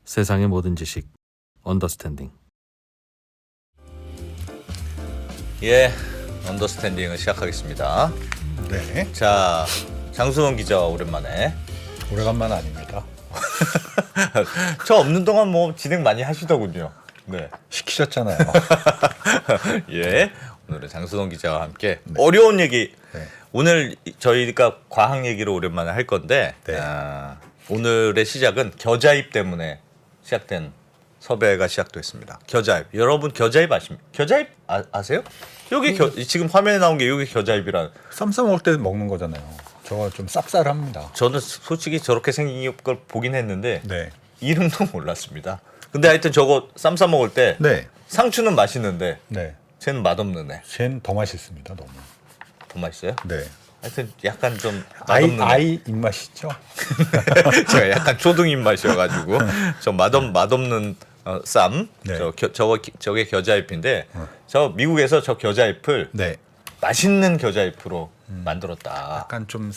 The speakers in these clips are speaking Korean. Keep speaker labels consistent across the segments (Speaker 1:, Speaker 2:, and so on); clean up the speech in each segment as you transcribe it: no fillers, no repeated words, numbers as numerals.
Speaker 1: 세상의 모든 지식 언더스탠딩.
Speaker 2: 예, 언더스탠딩을 시작하겠습니다.
Speaker 3: 네,
Speaker 2: 자, 장순원 기자와 오랜만에.
Speaker 3: 오래간만 아닙니다.
Speaker 2: 저 없는 동안 뭐 진행 많이 하시더군요. 네.
Speaker 3: 시키셨잖아요.
Speaker 2: 예, 오늘은 장순원 기자와 함께 어려운 얘기.
Speaker 3: 네.
Speaker 2: 오늘 저희가 과학 얘기를 오랜만에 할 건데
Speaker 3: 네.
Speaker 2: 오늘의 시작은 겨자잎 때문에 시작된 섭외가 시작됐습니다. 겨자잎. 여러분 겨자잎 아십니까? 겨자잎 아세요? 여기 지금 화면에 나온 게 여기 겨자잎이라.
Speaker 3: 쌈 싸 먹을 때 먹는 거잖아요. 저거 좀 쌉쌀합니다.
Speaker 2: 저는 솔직히 저렇게 생긴 걸 보긴 했는데
Speaker 3: 네.
Speaker 2: 이름도 몰랐습니다. 근데 하여튼 저거 쌈 싸 먹을 때
Speaker 3: 네.
Speaker 2: 상추는 맛있는데
Speaker 3: 네.
Speaker 2: 쟤는 맛없는 애.
Speaker 3: 쟨 더 맛있습니다. 너무.
Speaker 2: 더 맛있어요?
Speaker 3: 네.
Speaker 2: 하여튼 약간 좀 맛없는 애.
Speaker 3: 아이 입맛이죠.
Speaker 2: 제가 약간 초등 입맛이어가지고 저 맛없는 쌈.
Speaker 3: 네.
Speaker 2: 저게 겨자잎인데 저 미국에서 저 겨자잎을
Speaker 3: 네.
Speaker 2: 맛있는 겨자잎으로 만들었다.
Speaker 3: 약간 좀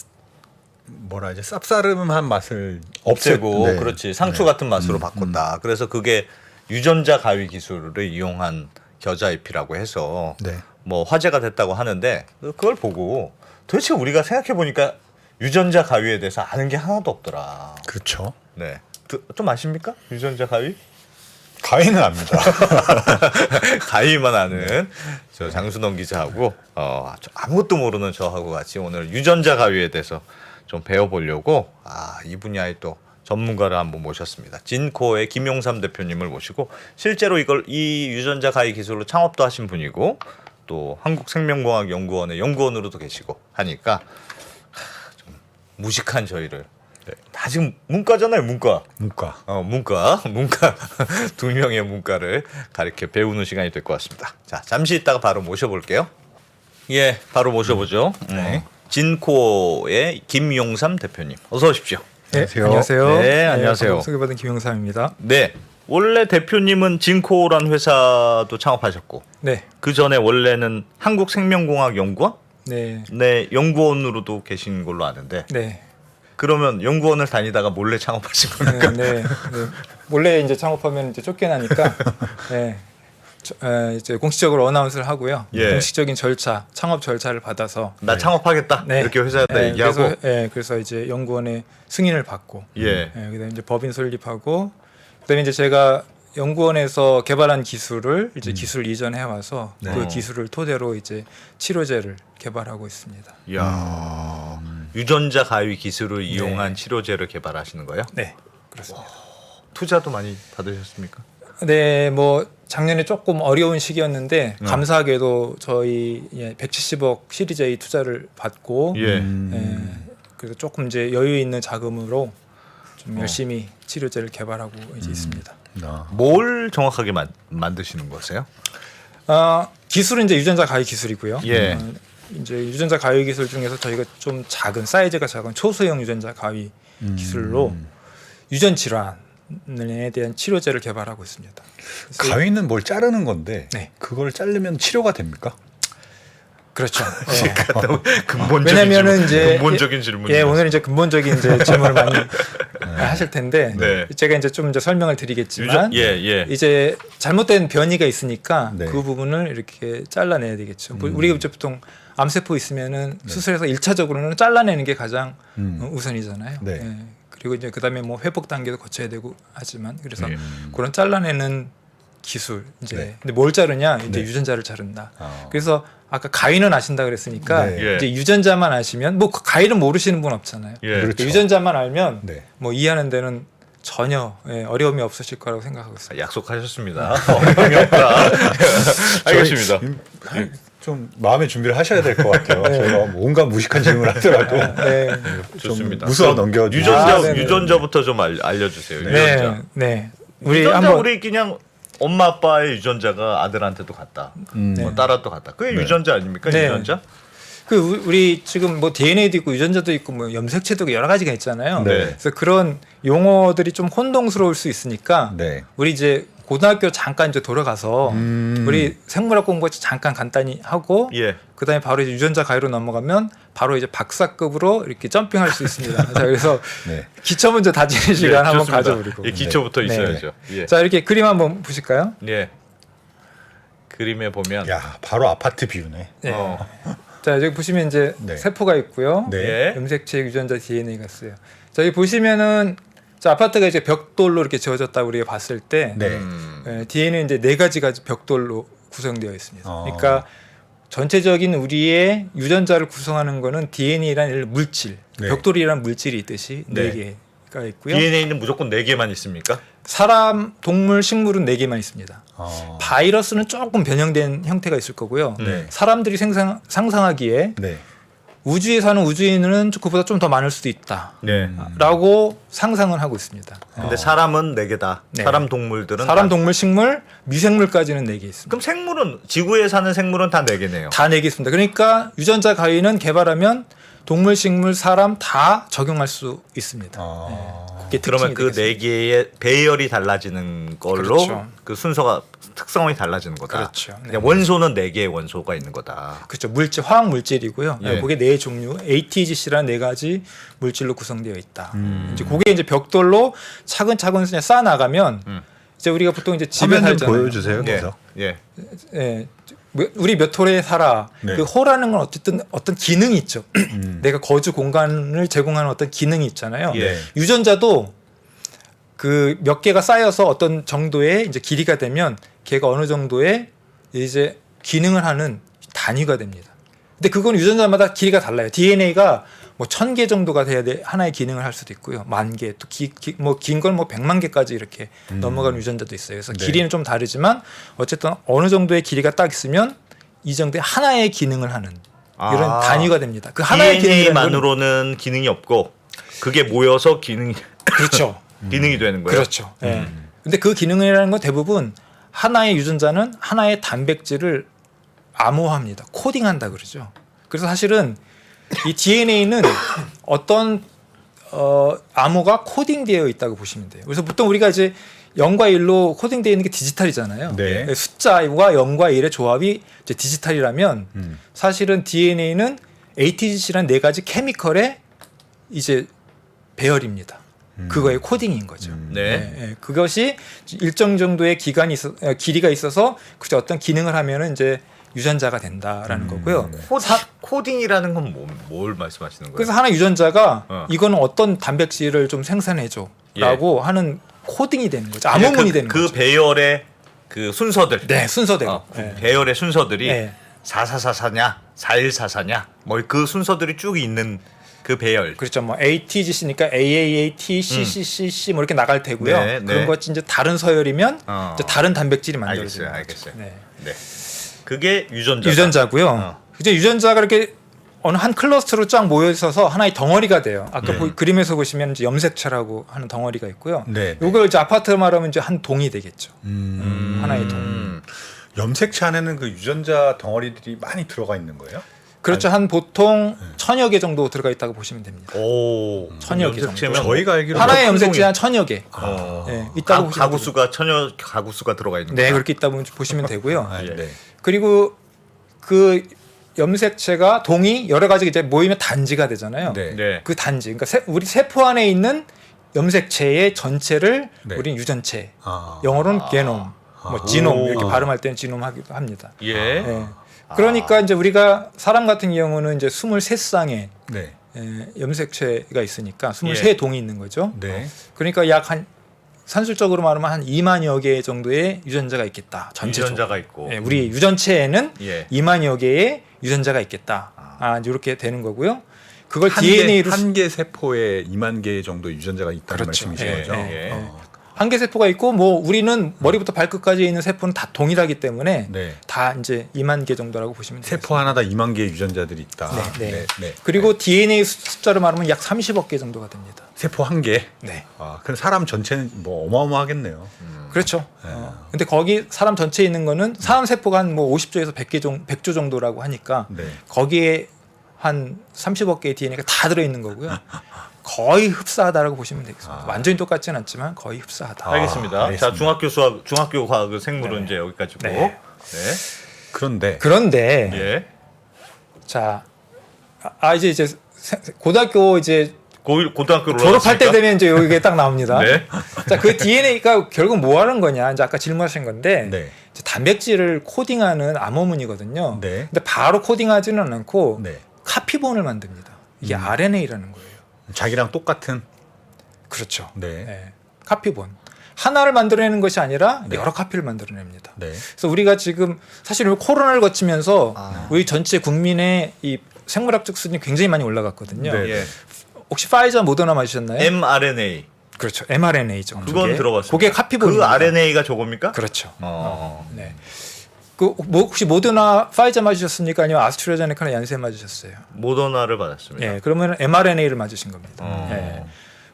Speaker 3: 뭐라 이제 쌉싸름한 맛을
Speaker 2: 없애고
Speaker 3: 네.
Speaker 2: 그렇지 상추
Speaker 3: 네.
Speaker 2: 같은 맛으로 바꾼다. 그래서 그게 유전자 가위 기술을 이용한 겨자잎이라고 해서
Speaker 3: 네.
Speaker 2: 뭐 화제가 됐다고 하는데 그걸 보고 도대체 우리가 생각해 보니까 유전자 가위에 대해서 아는 게 하나도 없더라.
Speaker 3: 그렇죠.
Speaker 2: 네, 좀 아십니까? 유전자 가위?
Speaker 3: 가위는 압니다.
Speaker 2: 가위만 아는 저 장순원 기자하고 아무것도 모르는 저하고 같이 오늘 유전자 가위에 대해서 좀 배워보려고 이 분야의 또 전문가를 한번 모셨습니다. 진코의 김용삼 대표님을 모시고 실제로 이 유전자 가위 기술로 창업도 하신 분이고 또 한국생명공학연구원의 연구원으로도 계시고 하니까 좀 무식한 저희를 다 지금 문과잖아요, 문과. 문과 두 명의 문과를 가르쳐 배우는 시간이 될 것 같습니다. 자, 잠시 있다가 바로 모셔볼게요. 예, 바로 모셔보죠. 진코의 김용삼 대표님, 어서 오십시오.
Speaker 4: 네,
Speaker 3: 안녕하세요.
Speaker 4: 안녕하세요.
Speaker 2: 네, 안녕하세요.
Speaker 4: 방금 소개받은 김용삼입니다.
Speaker 2: 네, 원래 대표님은 진코란 회사도 창업하셨고,
Speaker 4: 네,
Speaker 2: 그 전에 원래는 한국생명공학연구원?
Speaker 4: 네,
Speaker 2: 네, 연구원으로도 계신 걸로 아는데,
Speaker 4: 네,
Speaker 2: 그러면 연구원을 다니다가 몰래 창업하신 겁니까?
Speaker 4: 네. 원래 이제 창업하면 이제 쫓겨나니까, 네, 이제 공식적으로 어나운스를 하고요.
Speaker 2: 예.
Speaker 4: 공식적인 절차, 창업 절차를 받아서,
Speaker 2: 나 창업하겠다.
Speaker 4: 네.
Speaker 2: 이렇게 회사에다 얘기하고.
Speaker 4: 그래서 이제 연구원의 승인을 받고,
Speaker 2: 예.
Speaker 4: 그다음에 이제 법인 설립하고, 그다음에 이제 제가 연구원에서 개발한 기술을 이제 기술 이전해 와서 그 기술을 토대로 이제 치료제를 개발하고 있습니다.
Speaker 2: 이야. 유전자 가위 기술을 이용한 치료제를 개발하시는 거예요?
Speaker 4: 네, 그렇습니다.
Speaker 2: 투자도 많이 받으셨습니까?
Speaker 4: 네, 뭐 작년에 조금 어려운 시기였는데 감사하게도 저희 170억 시리즈 A 투자를 받고
Speaker 2: 예.
Speaker 4: 그래서 조금 이제 여유 있는 자금으로 좀 열심히 치료제를 개발하고 이제 있습니다.
Speaker 2: 뭘 정확하게 만드시는 거세요?
Speaker 4: 기술은 이제 유전자 가위 기술이고요.
Speaker 2: 예.
Speaker 4: 이제 유전자 가위 기술 중에서 저희가 좀 작은 사이즈가 작은 초소형 유전자 가위 기술로 유전 질환에 대한 치료제를 개발하고 있습니다.
Speaker 3: 가위는 뭘 자르는 건데
Speaker 4: 네.
Speaker 3: 그걸 자르면 치료가 됩니까?
Speaker 4: 그렇죠.
Speaker 2: 근본적인
Speaker 4: 왜냐면은
Speaker 2: 질문,
Speaker 4: 이제
Speaker 2: 근본적인 질문이요.
Speaker 4: 예, 오늘 이제 근본적인 이제 질문을 많이 하실 텐데
Speaker 2: 네.
Speaker 4: 제가 이제 좀 이제 설명을 드리겠지만
Speaker 2: 예.
Speaker 4: 이제 잘못된 변이가 있으니까
Speaker 3: 네.
Speaker 4: 그 부분을 이렇게 잘라내야 되겠죠. 우리가 이제 보통 암세포 있으면은 수술해서 1차적으로는 잘라내는 게 가장 우선이잖아요.
Speaker 3: 네.
Speaker 4: 예. 그리고 이제 그다음에 뭐 회복 단계도 거쳐야 되고 하지만 그래서 그런 잘라내는 기술 이제
Speaker 3: 네.
Speaker 4: 근데 뭘 자르냐 이제 유전자를 자른다. 그래서 아까 가위는 아신다 그랬으니까
Speaker 3: 네.
Speaker 2: 예.
Speaker 4: 이제 유전자만 아시면 뭐 가위는 모르시는 분 없잖아요.
Speaker 2: 예.
Speaker 3: 그렇죠.
Speaker 4: 유전자만 알면
Speaker 3: 네.
Speaker 4: 뭐 이해하는 데는 전혀 어려움이 없으실 거라고 생각하고 있습니다.
Speaker 2: 약속하셨습니다. 어려움이 없다. 알겠습니다.
Speaker 3: 좀 마음의 준비를 하셔야 될 것 같아요. 저희가 온갖 무식한 질문을 하더라도
Speaker 4: 네,
Speaker 2: 좋습니다.
Speaker 3: 무수와
Speaker 2: 그럼
Speaker 3: 넘겨주세요.
Speaker 2: 유전자부터 좀 알려주세요. 유전자.
Speaker 4: 네. 우리
Speaker 2: 유전자
Speaker 4: 한번
Speaker 2: 우리 그냥 엄마 아빠의 유전자가 아들한테도 갔다. 뭐 딸한테도 갔다. 그게 유전자 아닙니까?
Speaker 4: 네.
Speaker 2: 유전자?
Speaker 4: 우리 지금 뭐 DNA도 있고 유전자도 있고 뭐 염색체도 있고 여러 가지가 있잖아요.
Speaker 3: 네.
Speaker 4: 그래서 그런 용어들이 좀 혼동스러울 수 있으니까
Speaker 3: 네.
Speaker 4: 우리 이제 고등학교 잠깐 이제 돌아가서 우리 생물학 공부 잠깐 간단히 하고
Speaker 2: 예.
Speaker 4: 그다음에 바로 이제 유전자 가위로 넘어가면 바로 이제 박사급으로 이렇게 점핑할 수 있습니다. 자, 그래서
Speaker 3: 네.
Speaker 4: 기초 문제 다지는 시간
Speaker 2: 예,
Speaker 4: 한번
Speaker 2: 좋습니다.
Speaker 4: 가져보리고.
Speaker 2: 예, 기초부터
Speaker 4: 네.
Speaker 2: 있어야죠. 예.
Speaker 4: 자, 이렇게 그림 한번 보실까요?
Speaker 2: 예. 그림에 보면
Speaker 3: 야, 바로 아파트 뷰네.
Speaker 4: 네.
Speaker 2: 어.
Speaker 4: 자, 여기 보시면 이제
Speaker 3: 네.
Speaker 4: 세포가 있고요.
Speaker 3: 네.
Speaker 2: 예.
Speaker 4: 염색체 유전자 DNA가 있어요. 자, 여기 보시면은 자, 아파트가 이제 벽돌로 이렇게 지어졌다고 우리가 봤을 때
Speaker 3: 네.
Speaker 4: DNA는 이제 4가지가 벽돌로 구성되어 있습니다.
Speaker 3: 어.
Speaker 4: 그러니까 전체적인 우리의 유전자를 구성하는 거는 DNA라는 물질,
Speaker 3: 네.
Speaker 4: 벽돌이라는 물질이 있듯이
Speaker 2: 네.
Speaker 4: 4개가 있고요.
Speaker 2: DNA는 무조건 4개만 있습니까?
Speaker 4: 사람, 동물, 식물은 4개만 있습니다.
Speaker 3: 어.
Speaker 4: 바이러스는 조금 변형된 형태가 있을 거고요.
Speaker 3: 네.
Speaker 4: 사람들이 상상하기에
Speaker 3: 네.
Speaker 4: 우주에 사는 우주인은 그보다 좀 더 많을 수도 있다.
Speaker 2: 네.
Speaker 4: 라고 상상을 하고 있습니다.
Speaker 2: 근데 사람은 4개다.
Speaker 4: 네.
Speaker 2: 사람 동물들은
Speaker 4: 사람,
Speaker 2: 다-
Speaker 4: 동물, 식물, 미생물까지는 4개 있습니다.
Speaker 2: 그럼 생물은 지구에 사는 생물은 다 4개네요.
Speaker 4: 다 4개 있습니다. 그러니까 유전자 가위는 개발하면 동물, 식물, 사람 다 적용할 수 있습니다. 그게
Speaker 2: 그러면 그
Speaker 4: 특징이
Speaker 2: 4개의 배열이 달라지는 걸로
Speaker 4: 그렇죠.
Speaker 2: 그 순서가 특성이 달라지는 거다.
Speaker 4: 그렇죠. 네.
Speaker 2: 그냥 원소는 4개의 원소가 있는 거다.
Speaker 4: 그렇죠. 물질, 화학 물질이고요.
Speaker 2: 예.
Speaker 4: 그게 4종류, ATGC라는 4가지 물질로 구성되어 있다. 이제 그게 이제 벽돌로 차근차근 그냥 쌓아 나가면 이제 우리가 보통 이제 집에
Speaker 3: 화면 좀
Speaker 4: 살잖아요.
Speaker 3: 보여주세요.
Speaker 2: 예.
Speaker 3: 그래서.
Speaker 2: 예.
Speaker 4: 예. 우리 몇 홀에 살아.
Speaker 3: 네.
Speaker 4: 그 홀라는 건 어쨌든 어떤 기능이 있죠. 내가 거주 공간을 제공하는 어떤 기능이 있잖아요.
Speaker 2: 예.
Speaker 4: 유전자도 그 몇 개가 쌓여서 어떤 정도의 이제 길이가 되면 걔가 어느 정도의 이제 기능을 하는 단위가 됩니다. 근데 그건 유전자마다 길이가 달라요. DNA가 뭐 1000개 정도가 돼야 돼 하나의 기능을 할 수도 있고요. 10,000개 또 뭐 긴 건 뭐 100만 개까지 이렇게 넘어가는 유전자도 있어요. 그래서
Speaker 3: 네.
Speaker 4: 길이는 좀 다르지만 어쨌든 어느 정도의 길이가 딱 있으면 이 정도의 하나의 기능을 하는 이런
Speaker 2: 아.
Speaker 4: 단위가 됩니다. 그 하나의 기능이라는 건
Speaker 2: DNA만으로는 기능이 없고 그게 모여서 기능이
Speaker 4: 그렇죠.
Speaker 2: 기능이 되는 거예요.
Speaker 4: 그렇죠. 예. 근데 그 기능이라는 건 대부분 하나의 유전자는 하나의 단백질을 암호화합니다. 코딩한다 그러죠. 그래서 사실은 이 DNA는 어떤 암호가 코딩되어 있다고 보시면 돼요. 그래서 보통 우리가 이제 0과 1로 코딩되어 있는 게 디지털이잖아요.
Speaker 3: 네.
Speaker 4: 숫자와 0과 1의 조합이 이제 디지털이라면 사실은 DNA는 ATGC라는 4가지 케미컬의 이제 배열입니다. 그거의 코딩인 거죠.
Speaker 2: 네.
Speaker 4: 예, 그것이 일정 정도의 길이가 있어서 그저 어떤 기능을 하면은 이제 유전자가 된다라는 거고요.
Speaker 2: 코딩이라는 건 뭘 말씀하시는 거예요?
Speaker 4: 그래서 하나 유전자가
Speaker 2: 어.
Speaker 4: 이거는 어떤 단백질을 좀 생산해줘라고 하는 코딩이 되는 거죠.
Speaker 2: 그냥
Speaker 4: 암호문이 되는
Speaker 2: 그
Speaker 4: 거죠.
Speaker 2: 배열의 그 순서들.
Speaker 4: 네, 순서대로.
Speaker 2: 그
Speaker 4: 네.
Speaker 2: 배열의 순서들이
Speaker 4: 네.
Speaker 2: 4444냐, 4144냐, 뭐 그 순서들이 쭉 있는 그 배열.
Speaker 4: 그렇죠. 뭐 ATGC니까 AAAT, CCCC 뭐 이렇게 나갈 테고요.
Speaker 2: 네, 네.
Speaker 4: 그런 것이 이제 다른 서열이면 이제 다른 단백질이 만들어지는
Speaker 2: 알겠어요.
Speaker 4: 거죠. 네.
Speaker 2: 네. 그게 유전자.
Speaker 4: 유전자고요.
Speaker 2: 어.
Speaker 4: 이제 유전자가 이렇게 어느 한 클러스터로 쫙 모여 있어서 하나의 덩어리가 돼요. 아까 그림에서 보시면 이제 염색체라고 하는 덩어리가 있고요.
Speaker 3: 네.
Speaker 4: 이걸 이제 아파트 말하면 이제 한 동이 되겠죠. 하나의 동.
Speaker 3: 염색체 안에는 그 유전자 덩어리들이 많이 들어가 있는 거예요?
Speaker 4: 그렇죠. 한 보통 1000여 개 정도 들어가 있다고 보시면 됩니다.
Speaker 2: 오.
Speaker 4: 천여 개
Speaker 2: 염색체면
Speaker 4: 정도.
Speaker 3: 저희가 알기로
Speaker 4: 하나의
Speaker 2: 큰
Speaker 4: 염색체
Speaker 2: 동이-
Speaker 4: 한 1000여 개. 네, 있다고 보시면
Speaker 2: 가구 수가 가구 수가 들어가 있는
Speaker 4: 네,
Speaker 2: 거다.
Speaker 4: 그렇게 있다고 보시면 되고요.
Speaker 3: 아,
Speaker 2: 예.
Speaker 3: 네.
Speaker 4: 그리고 그 염색체가 동이 여러 가지 이제 모이면 단지가 되잖아요.
Speaker 3: 네.
Speaker 2: 네.
Speaker 4: 그 단지, 그러니까 우리 세포 안에 있는 염색체의 전체를
Speaker 3: 네.
Speaker 4: 우리는 유전체,
Speaker 3: 아.
Speaker 4: 영어로는 게놈, 뭐 지놈
Speaker 2: 오.
Speaker 4: 이렇게 발음할 때는 지놈 하기도 합니다.
Speaker 2: 예.
Speaker 4: 예. 그러니까 이제 우리가 사람 같은 경우는 이제 23쌍의
Speaker 3: 네.
Speaker 4: 염색체가 있으니까
Speaker 2: 예.
Speaker 4: 23동이 있는 거죠.
Speaker 3: 네.
Speaker 4: 그러니까 약 한 산술적으로 말하면 한 2만여 개 정도의 유전자가 있겠다. 전체적으로.
Speaker 2: 유전자가 있고.
Speaker 4: 예, 우리 유전체에는
Speaker 2: 예.
Speaker 4: 2만여 개의 유전자가 있겠다. 이렇게 되는 거고요. 그걸
Speaker 3: 한
Speaker 4: DNA로
Speaker 3: 개 세포에 2만 개 정도 유전자가 있다는
Speaker 4: 그렇죠.
Speaker 3: 말씀이신
Speaker 4: 예,
Speaker 3: 거죠?
Speaker 2: 예.
Speaker 4: 한 개 세포가 있고 뭐 우리는 머리부터 발끝까지 있는 세포는 다 동일하기 때문에
Speaker 3: 네.
Speaker 4: 다 이제 2만 개 정도라고 보시면 돼요.
Speaker 3: 세포 하나다 2만 개의 유전자들이 있다.
Speaker 4: 네. 그리고 DNA 숫자로 말하면 약 30억 개 정도가 됩니다.
Speaker 3: 세포 한 개.
Speaker 4: 네.
Speaker 3: 아, 그럼 사람 전체는 뭐 어마어마하겠네요.
Speaker 4: 그렇죠. 근데 거기 사람 전체에 있는 거는 사람 세포가 한 뭐 50조에서 100조 정도라고 하니까
Speaker 3: 네.
Speaker 4: 거기에 한 30억 개의 DNA가 다 들어있는 거고요. 거의 흡사하다라고 보시면 되겠습니다. 완전히 똑같지는 않지만 거의 흡사하다.
Speaker 2: 알겠습니다.
Speaker 3: 알겠습니다.
Speaker 2: 자, 중학교 수학, 중학교 과학 생물은
Speaker 4: 네.
Speaker 2: 이제 여기까지고.
Speaker 4: 네.
Speaker 2: 네.
Speaker 3: 그런데
Speaker 2: 예.
Speaker 4: 자, 이제 고등학교 이제
Speaker 2: 고등학교로
Speaker 4: 졸업할 때
Speaker 2: 올라갔습니까?
Speaker 4: 되면 이제 여기에 딱 나옵니다.
Speaker 2: 네.
Speaker 4: 자, 그 DNA가 결국 뭐 하는 거냐? 이제 아까 질문하신 건데
Speaker 3: 네.
Speaker 4: 이제 단백질을 코딩하는 암호문이거든요.
Speaker 3: 네.
Speaker 4: 근데 바로 코딩하지는 않고
Speaker 3: 네.
Speaker 4: 카피본을 만듭니다. 이게 RNA라는 거예요.
Speaker 3: 자기랑 똑같은
Speaker 4: 그렇죠.
Speaker 3: 네.
Speaker 4: 네. 카피본. 하나를 만들어내는 것이 아니라
Speaker 3: 네.
Speaker 4: 여러 카피를 만들어냅니다.
Speaker 3: 네.
Speaker 4: 그래서 우리가 지금 사실 코로나를 거치면서
Speaker 2: 아.
Speaker 4: 우리 전체 국민의 이 생물학적 수준이 굉장히 많이 올라갔거든요.
Speaker 3: 네.
Speaker 2: 예.
Speaker 4: 혹시 파이저 모더나 맞으셨나요?
Speaker 2: mRNA.
Speaker 4: 그렇죠. mRNA죠.
Speaker 2: 그건 들어봤습니다.
Speaker 4: 그게 카피본.
Speaker 2: 그 RNA가 저겁니까?
Speaker 4: 그렇죠.
Speaker 2: 네.
Speaker 4: 그 혹시 모더나 파이저 맞으셨습니까? 아니면 아스트라제네카나 얀센 맞으셨어요?
Speaker 2: 모더나를 받았습니다.
Speaker 4: 예. 그러면 mRNA를 맞으신 겁니다.
Speaker 2: 어.
Speaker 4: 예.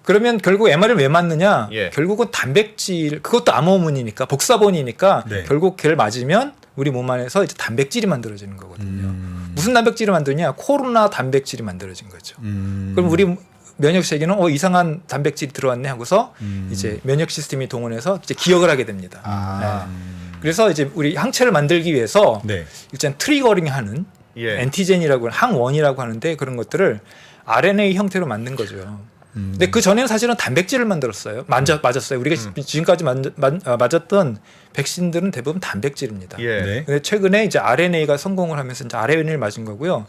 Speaker 4: 그러면 결국 mRNA를 왜 맞느냐?
Speaker 2: 예.
Speaker 4: 결국은 단백질, 그것도 암호문이니까 복사본이니까
Speaker 3: 네.
Speaker 4: 결국 걔를 맞으면 우리 몸 안에서 이제 단백질이 만들어지는 거거든요. 무슨 단백질이 만드냐? 코로나 단백질이 만들어진 거죠. 그럼 우리 면역 세계는 이상한 단백질이 들어왔네 하고서 이제 면역 시스템이 동원해서 이제 기억을 하게 됩니다. 네. 그래서 이제 우리 항체를 만들기 위해서
Speaker 3: 네.
Speaker 4: 일단 트리거링하는
Speaker 2: 예.
Speaker 4: 엔티젠이라고 항원이라고 하는데 그런 것들을 RNA 형태로 만든 거죠. 근데 그 전에는 사실은 단백질을 만들었어요. 맞았어요. 우리가 지금까지 맞았던 백신들은 대부분 단백질입니다.
Speaker 2: 예.
Speaker 3: 네.
Speaker 4: 근데 최근에 이제 RNA가 성공을 하면서 이제 RNA를 맞은 거고요.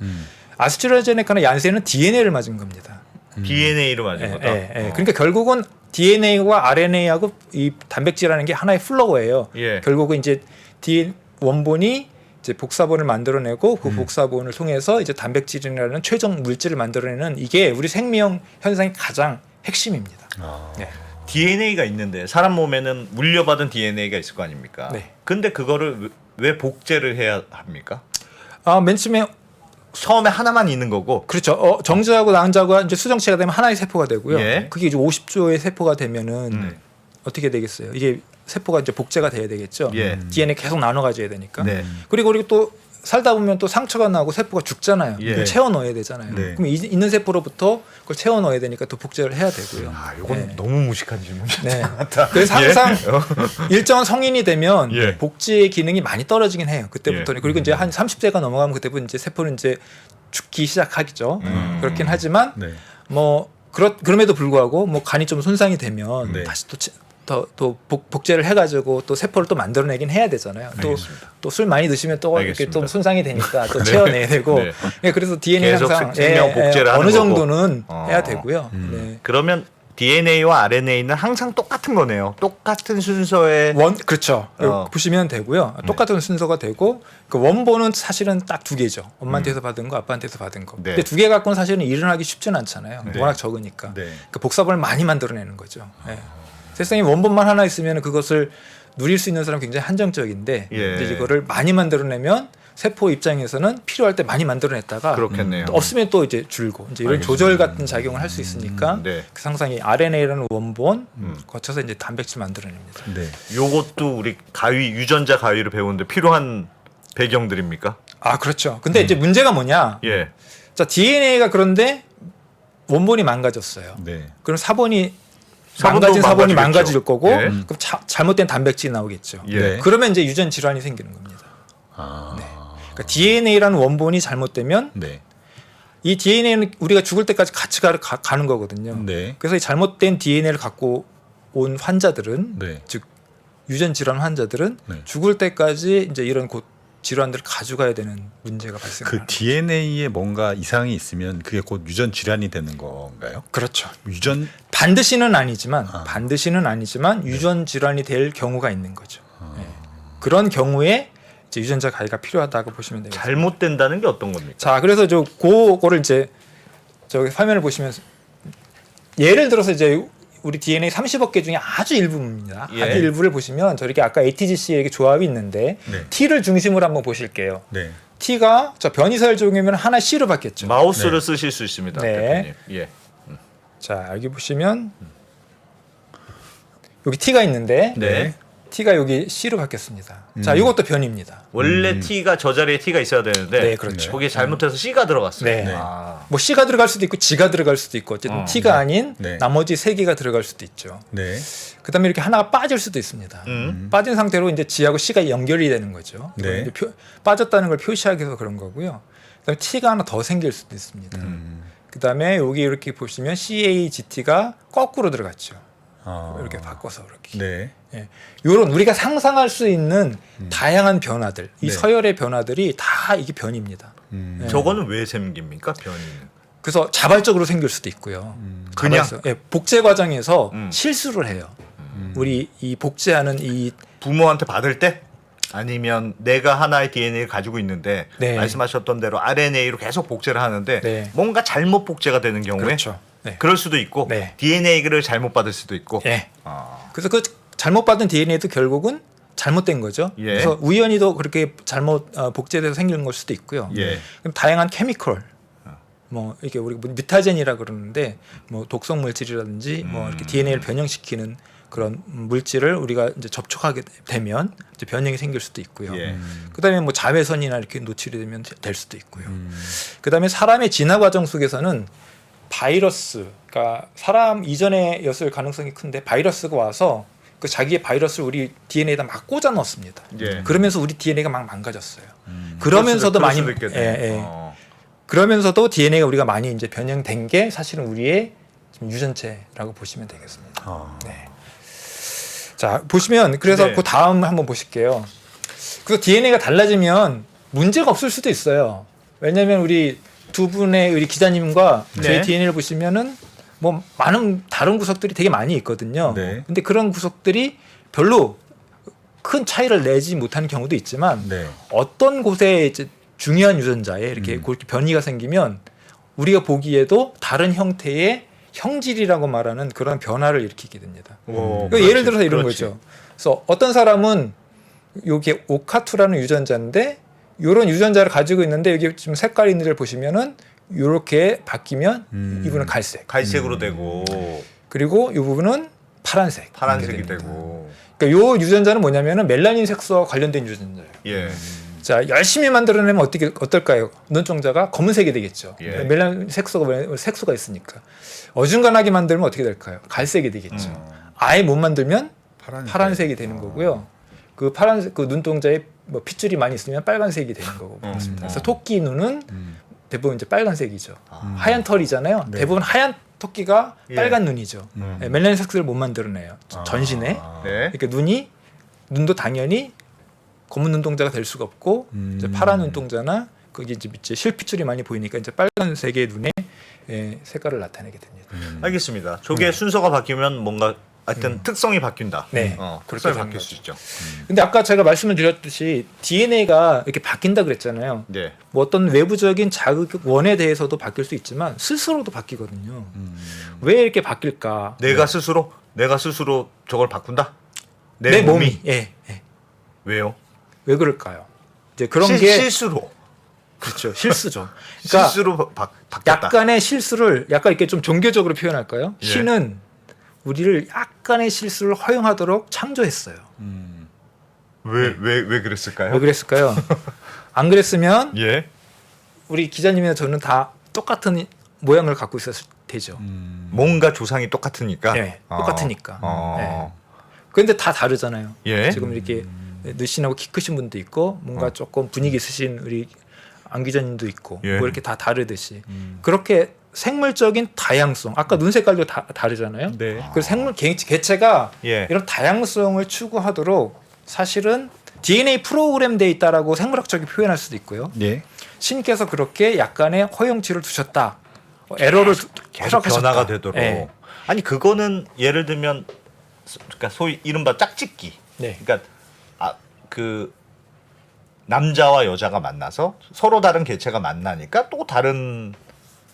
Speaker 4: 아스트라제네카나 얀센은 DNA를 맞은 겁니다.
Speaker 2: DNA로 맞은 거다.
Speaker 4: 그러니까 결국은 DNA와 RNA하고 이 단백질이라는 게 하나의 플로어예요.
Speaker 2: 예.
Speaker 4: 결국은 이제 원본이 이제 복사본을 만들어내고 그 복사본을 통해서 이제 단백질이라는 최종 물질을 만들어내는 이게 우리 생명 현상의 가장 핵심입니다. 네.
Speaker 2: DNA가 있는데 사람 몸에는 물려받은 DNA가 있을 거 아닙니까?
Speaker 4: 네.
Speaker 2: 근데 그거를 왜 복제를 해야 합니까?
Speaker 4: 맨 처음에
Speaker 2: 처음에 하나만 있는 거고.
Speaker 4: 그렇죠. 정자하고 낭자가 이제 수정체가 되면 하나의 세포가 되고요.
Speaker 2: 예.
Speaker 4: 그게 이제 50조의 세포가 되면은
Speaker 2: 네.
Speaker 4: 어떻게 되겠어요? 이게 세포가 이제 복제가 돼야 되겠죠.
Speaker 2: 예.
Speaker 4: DNA 계속 나눠 가져야 되니까.
Speaker 2: 네.
Speaker 4: 그리고 또 살다 보면 또 상처가 나고 세포가 죽잖아요.
Speaker 2: 예.
Speaker 4: 그럼 채워 넣어야 되잖아요.
Speaker 3: 네.
Speaker 4: 그럼 있는 세포로부터 그걸 채워 넣어야 되니까 또 복제를 해야 되고요.
Speaker 2: 이건
Speaker 4: 네.
Speaker 2: 너무 무식한 질문이었던
Speaker 4: 네.
Speaker 2: 것 같다.
Speaker 4: 그래서 항상 일정한 성인이 되면
Speaker 2: 예.
Speaker 4: 복제의 기능이 많이 떨어지긴 해요. 그때부터는.
Speaker 2: 예.
Speaker 4: 그리고 이제 한 30세가 넘어가면 그때부터 이제 세포는 이제 죽기 시작하겠죠. 그렇긴 하지만
Speaker 3: 네.
Speaker 4: 뭐 그럼에도 불구하고 뭐 간이 좀 손상이 되면
Speaker 3: 네.
Speaker 4: 다시 또 복제를 해가지고 또 세포를 또 만들어내긴 해야 되잖아요.
Speaker 2: 알겠습니다.
Speaker 4: 또 술 많이 드시면 또 이렇게
Speaker 2: 알겠습니다.
Speaker 4: 또 손상이 되니까 또 채워내야 되고.
Speaker 2: 네.
Speaker 4: 예, 그래서 DNA
Speaker 2: 계속
Speaker 4: 항상
Speaker 2: 생명 복제를 하는
Speaker 4: 어느
Speaker 2: 거고.
Speaker 4: 정도는
Speaker 2: 어.
Speaker 4: 해야 되고요. 네.
Speaker 2: 그러면 DNA와 RNA는 항상 똑같은 거네요. 똑같은 순서의
Speaker 4: 그렇죠. 보시면 되고요. 똑같은 순서가 되고 그 원본은 사실은 딱 두 개죠. 엄마한테서 받은 거, 아빠한테서 받은 거.
Speaker 2: 네.
Speaker 4: 근데 두 개 갖고는 사실은 일어나기 쉽지는 않잖아요.
Speaker 3: 네.
Speaker 4: 워낙 적으니까.
Speaker 3: 네.
Speaker 4: 그 복사본을 많이 만들어내는 거죠. 네. 세상에 원본만 하나 있으면 그것을 누릴 수 있는 사람 은 굉장히 한정적인데
Speaker 2: 예.
Speaker 4: 이제 이거를 많이 만들어내면 세포 입장에서는 필요할 때 많이 만들어냈다가
Speaker 2: 그렇겠네요.
Speaker 4: 또 없으면 또 이제 줄고 이제 이런 조절 같은 작용을 할 수 있으니까
Speaker 2: 네.
Speaker 4: 그 항상 이 RNA라는 원본 거쳐서 이제 단백질 만들어냅니다.
Speaker 3: 네.
Speaker 2: 요것도 우리 가위 유전자 가위를 배우는데 필요한 배경들입니까?
Speaker 4: 그렇죠. 근데 이제 문제가 뭐냐?
Speaker 2: 예.
Speaker 4: 자, DNA가 그런데 원본이 망가졌어요.
Speaker 3: 네.
Speaker 4: 그럼 사본이
Speaker 2: 사본도
Speaker 4: 망가진 사본이
Speaker 2: 망가지겠죠.
Speaker 4: 망가질 거고
Speaker 2: 예.
Speaker 4: 그럼 잘못된 단백질이 나오겠죠.
Speaker 2: 예.
Speaker 3: 네.
Speaker 4: 그러면 이제 유전 질환이 생기는 겁니다. 그러니까 DNA라는 원본이 잘못되면
Speaker 3: 네.
Speaker 4: 이 DNA는 우리가 죽을 때까지 같이 가는 거거든요.
Speaker 3: 네.
Speaker 4: 그래서 이 잘못된 DNA를 갖고 온 환자들은
Speaker 3: 네.
Speaker 4: 즉 유전 질환 환자들은
Speaker 3: 네.
Speaker 4: 죽을 때까지 이제 이런 질환들을 가져가야 되는 문제가 발생합니다.
Speaker 3: 그 DNA에 뭔가 이상이 있으면 그게 곧 유전 질환이 되는 건가요?
Speaker 4: 그렇죠.
Speaker 3: 유전
Speaker 4: 반드시는 아니지만 유전 질환이 될 경우가 있는 거죠. 네. 그런 경우에 이제 유전자 가위가 필요하다고 보시면 되겠습니다.
Speaker 2: 잘못된다는 게 어떤 겁니까?
Speaker 4: 자, 그래서 그거를 이제 저기 화면을 보시면 예를 들어서 이제 우리 DNA 30억 개 중에 아주 일부입니다.
Speaker 2: 예.
Speaker 4: 아주 일부를 보시면 저렇게 아까 ATGC에 이렇게 조합이 있는데
Speaker 3: 네.
Speaker 4: T를 중심으로 한번 보실게요.
Speaker 3: 네.
Speaker 4: T가 변이사를 적용하면 하나 C로 바뀌었죠.
Speaker 2: 마우스를 쓰실 수 있습니다.
Speaker 4: 네.
Speaker 2: 대표님. 예.
Speaker 4: 자, 여기 보시면 여기 T가 있는데
Speaker 2: 네.
Speaker 4: T가 여기 C로 바뀌었습니다. 자, 이것도 변입니다.
Speaker 2: 원래 T가 저 자리에 T가 있어야 되는데
Speaker 4: 네, 그렇죠.
Speaker 2: 거기에 잘못해서 C가 들어갔어요.
Speaker 4: 네.
Speaker 2: 아.
Speaker 4: 뭐 C가 들어갈 수도 있고 G가 들어갈 수도 있고 어쨌든 T가 아닌
Speaker 3: 네.
Speaker 4: 나머지 세 개가 들어갈 수도 있죠.
Speaker 3: 네.
Speaker 4: 그다음에 이렇게 하나가 빠질 수도 있습니다. 빠진 상태로 이제 G하고 C가 연결이 되는 거죠.
Speaker 3: 네.
Speaker 4: 이제 빠졌다는 걸 표시하기 위해서 그런 거고요. 그다음에 T가 하나 더 생길 수도 있습니다. 그다음에 여기 이렇게 보시면 CAGT가 거꾸로 들어갔죠. 이렇게 바꿔서 이렇게.
Speaker 3: 네.
Speaker 4: 예. 요런 우리가 상상할 수 있는 다양한 변화들, 이
Speaker 3: 네.
Speaker 4: 서열의 변화들이 다 이게 변입니다. 예.
Speaker 2: 저거는 왜 생깁니까? 변이.
Speaker 4: 그래서 자발적으로 생길 수도 있고요.
Speaker 2: 그냥?
Speaker 4: 예, 복제 과정에서
Speaker 2: 음.
Speaker 4: 실수를 해요. 우리 이 복제하는 이
Speaker 2: 부모한테 받을 때 아니면 내가 하나의 DNA를 가지고 있는데
Speaker 4: 네.
Speaker 2: 말씀하셨던 대로 RNA로 계속 복제를 하는데
Speaker 4: 네.
Speaker 2: 뭔가 잘못 복제가 되는 경우에
Speaker 4: 그렇죠. 네.
Speaker 2: 그럴 수도 있고
Speaker 4: 네.
Speaker 2: DNA를 잘못 받을 수도 있고.
Speaker 4: 예.
Speaker 2: 아.
Speaker 4: 그래서 그 잘못 받은 DNA도 결국은 잘못된 거죠.
Speaker 2: 예.
Speaker 4: 그래서 우연히도 그렇게 잘못 복제돼서 생기는 걸 수도 있고요.
Speaker 2: 예.
Speaker 4: 그럼 다양한 케미컬, 뭐 이렇게 우리 뮤타젠이라 그러는데 뭐 독성 물질이라든지 뭐 이렇게 DNA를 변형시키는 그런 물질을 우리가 이제 접촉하게 되면 이제 변형이 생길 수도 있고요.
Speaker 2: 예.
Speaker 4: 그다음에 뭐 자외선이나 이렇게 노출이 되면 될 수도 있고요. 그다음에 사람의 진화 과정 속에서는 바이러스, 그러니까 사람 이전에였을 가능성이 큰데 바이러스가 와서 그 자기의 바이러스를 우리 DNA에다 막 꽂아 넣었습니다.
Speaker 2: 예.
Speaker 4: 그러면서 우리 DNA가 막 망가졌어요. 그러면서도
Speaker 2: 그럴
Speaker 4: 많이
Speaker 2: 수도 있겠네.
Speaker 4: 예. 그러면서도 DNA가 우리가 많이 이제 변형된 게 사실은 우리의 지금 유전체라고 보시면 되겠습니다. 네. 자, 보시면 그래서
Speaker 2: 네.
Speaker 4: 그 다음 한번 보실게요. 그래서 DNA가 달라지면 문제가 없을 수도 있어요. 왜냐하면 우리 두 분의 우리 기자님과
Speaker 2: 네.
Speaker 4: 저희 DNA를 보시면은 뭐 많은 다른 구석들이 되게 많이 있거든요.
Speaker 3: 네.
Speaker 4: 근데 그런 구석들이 별로 큰 차이를 내지 못하는 경우도 있지만
Speaker 3: 네.
Speaker 4: 어떤 곳에 이제 중요한 유전자에 이렇게 그렇게 변이가 생기면 우리가 보기에도 다른 형태의 형질이라고 말하는 그런 변화를 일으키게 됩니다. 그러니까 예를 들어서 이런 거죠. 그래서 어떤 사람은 요게 오카투라는 유전자인데 이런 유전자를 가지고 있는데 여기 지금 색깔이 있는 데를 보시면은 이렇게 바뀌면 이 부분은 갈색,
Speaker 2: 갈색으로 되고
Speaker 4: 그리고 이 부분은 파란색.
Speaker 2: 파란색이
Speaker 4: 이렇게 됩니다.
Speaker 2: 되고.
Speaker 4: 그러니까 요 유전자는 뭐냐면은 멜라닌 색소와 관련된 유전자예요.
Speaker 2: 예.
Speaker 4: 자, 열심히 만들어내면 어떨까요? 눈동자가 검은색이 되겠죠.
Speaker 2: 예.
Speaker 4: 멜라닌 색소가 있으니까. 어중간하게 만들면 어떻게 될까요? 갈색이 되겠죠. 아예 못 만들면 파란색이 되는 거고요. 그 파란색 그 눈동자에 뭐 핏줄이 많이 있으면 빨간색이 되는 거고 그렇습니다. 그래서 토끼 눈은 대부분 이제 빨간색이죠. 하얀 털이잖아요.
Speaker 3: 네.
Speaker 4: 대부분 하얀 토끼가
Speaker 2: 예.
Speaker 4: 빨간 눈이죠. 네, 멜라닌 색소를 못 만들어내요. 전신에.
Speaker 2: 네.
Speaker 4: 그러니까 눈도 당연히 검은 눈동자가 될 수가 없고 이제 파란 눈동자나 그게 이제 실핏줄이 많이 보이니까 이제 빨간색의 눈에 색깔을 나타내게 됩니다.
Speaker 2: 알겠습니다. 저게 순서가 바뀌면 뭔가 하여튼 특성이 바뀐다.
Speaker 4: 네.
Speaker 2: 그렇게
Speaker 4: 그렇게
Speaker 2: 바뀔
Speaker 4: 되는
Speaker 2: 수 있죠.
Speaker 4: 근데 아까 제가 말씀을 드렸듯이 DNA가 이렇게 바뀐다 그랬잖아요.
Speaker 2: 네.
Speaker 4: 뭐 어떤 외부적인 자극원에 대해서도 바뀔 수 있지만 스스로도 바뀌거든요. 왜 이렇게 바뀔까?
Speaker 2: 내가 스스로 저걸 바꾼다.
Speaker 4: 내 몸이 예.
Speaker 2: 왜요?
Speaker 4: 왜 그럴까요? 이제 그런 게
Speaker 2: 실수로.
Speaker 4: 그렇죠. 실수죠. 그러니까
Speaker 2: 실수로 바뀌었다.
Speaker 4: 약간의 실수를 약간 이렇게 좀 종교적으로 표현할까요?
Speaker 2: 예.
Speaker 4: 신은 우리를 약간의 실수를 허용하도록 창조했어요.
Speaker 2: 왜 그랬을까요?
Speaker 4: 왜 그랬을까요? 안 그랬으면
Speaker 2: 예.
Speaker 4: 우리 기자님이나 저는 다 똑같은 모양을 갖고 있었을 테죠.
Speaker 2: 뭔가 조상이 똑같으니까.
Speaker 4: 네, 똑같으니까.
Speaker 2: 네.
Speaker 4: 그런데 다 다르잖아요.
Speaker 2: 예.
Speaker 4: 지금 이렇게 느씬하고 키 크신 분도 있고 뭔가 조금 분위기 있으신 우리 안 기자님도 있고
Speaker 2: 예.
Speaker 4: 뭐 이렇게 다 다르듯이 그렇게 생물적인 다양성 아까 눈 색깔도 다르잖아요.
Speaker 3: 네.
Speaker 4: 그래서 생물 개체가
Speaker 2: 예.
Speaker 4: 이런 다양성을 추구하도록 사실은 DNA 프로그램돼 있다라고 생물학적인 표현할 수도 있고요.
Speaker 3: 네.
Speaker 4: 신께서 그렇게 약간의 허용치를 두셨다. 에러를
Speaker 2: 계속
Speaker 4: 허락하셨다.
Speaker 2: 변화가 되도록.
Speaker 4: 네.
Speaker 2: 아니 그거는 예를 들면 그러니까 소위 이른바 짝짓기.
Speaker 4: 네.
Speaker 2: 그러니까 그 남자와 여자가 만나서 서로 다른 개체가 만나니까 또 다른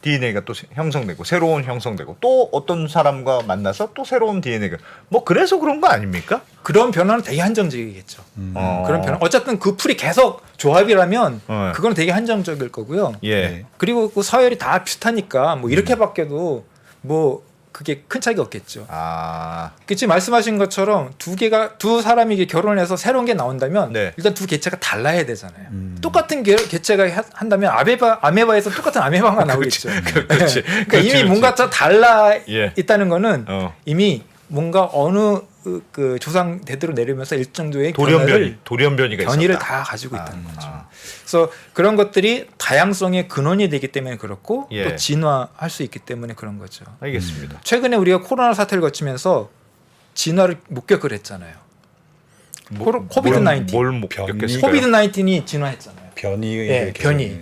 Speaker 2: DNA가 또 형성되고 새로운 형성되고 또 어떤 사람과 만나서 또 새로운 DNA가 뭐 그래서 그런 거 아닙니까?
Speaker 4: 그런 변화는 되게 한정적이겠죠.
Speaker 2: 어.
Speaker 4: 그런 변화. 어쨌든 그 풀이 계속 조합이라면
Speaker 2: 네.
Speaker 4: 그건 되게 한정적일 거고요.
Speaker 2: 예.
Speaker 3: 네.
Speaker 4: 그리고 그 서열이 다 비슷하니까 뭐 이렇게 바뀌어도 뭐 그게 큰 차이가 없겠죠.
Speaker 2: 아,
Speaker 4: 지금 말씀하신 것처럼 두 사람이 이게 결혼해서 새로운 게 나온다면
Speaker 2: 네.
Speaker 4: 일단 두 개체가 달라야 되잖아요. 똑같은 개체가 한다면 아메바에서 똑같은 아메바가 나오겠죠.
Speaker 2: 그렇지.
Speaker 4: 그러니까 이미 뭔가 더 달라
Speaker 2: 예.
Speaker 4: 있다는 거는
Speaker 2: 어.
Speaker 4: 이미 뭔가 어느 그 조상 대대로 내려오면서 일정 정도의
Speaker 2: 돌연변이가
Speaker 4: 변이를
Speaker 2: 있었다.
Speaker 4: 다 가지고 있다는
Speaker 2: 아,
Speaker 4: 거죠.
Speaker 2: 아.
Speaker 4: 그래서 그런 것들이 다양성의 근원이 되기 때문에 그렇고
Speaker 2: 예.
Speaker 4: 또 진화할 수 있기 때문에 그런 거죠.
Speaker 2: 알겠습니다.
Speaker 4: 최근에 우리가 코로나 사태를 거치면서 진화를 목격을 했잖아요. 코비드 19.
Speaker 2: 뭘 목격했을까요?
Speaker 4: 코비드 19이 진화했잖아요.
Speaker 3: 변이의
Speaker 4: 예, 변이.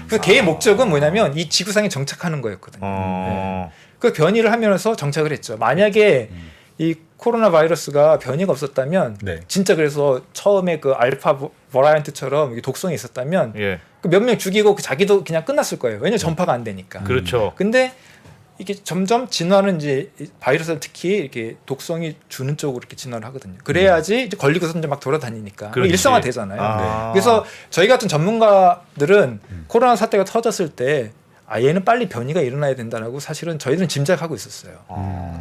Speaker 4: 그 개의 목적은 뭐냐면 이 지구상에 정착하는 거였거든요.
Speaker 2: 어.
Speaker 4: 그 변이를 하면서 정착을 했죠. 만약에 이 코로나 바이러스가 변이가 없었다면
Speaker 3: 네.
Speaker 4: 진짜 그래서 처음에 그 알파 버라이언트처럼 이게 독성이 있었다면
Speaker 2: 예.
Speaker 4: 몇 명 죽이고 자기도 그냥 끝났을 거예요. 왜냐면 전파가 안 되니까.
Speaker 2: 그렇죠.
Speaker 4: 근데 이게 점점 진화는 이제 바이러스는 특히 이렇게 독성이 주는 쪽으로 이렇게 진화를 하거든요. 그래야지 이제 걸리고서 이제 막 돌아다니니까
Speaker 2: 그렇지.
Speaker 4: 일상화 되잖아요.
Speaker 2: 아.
Speaker 4: 그래서 저희 같은 전문가들은 코로나 사태가 터졌을 때 얘는 빨리 변이가 일어나야 된다라고 사실은 저희들은 짐작하고 있었어요.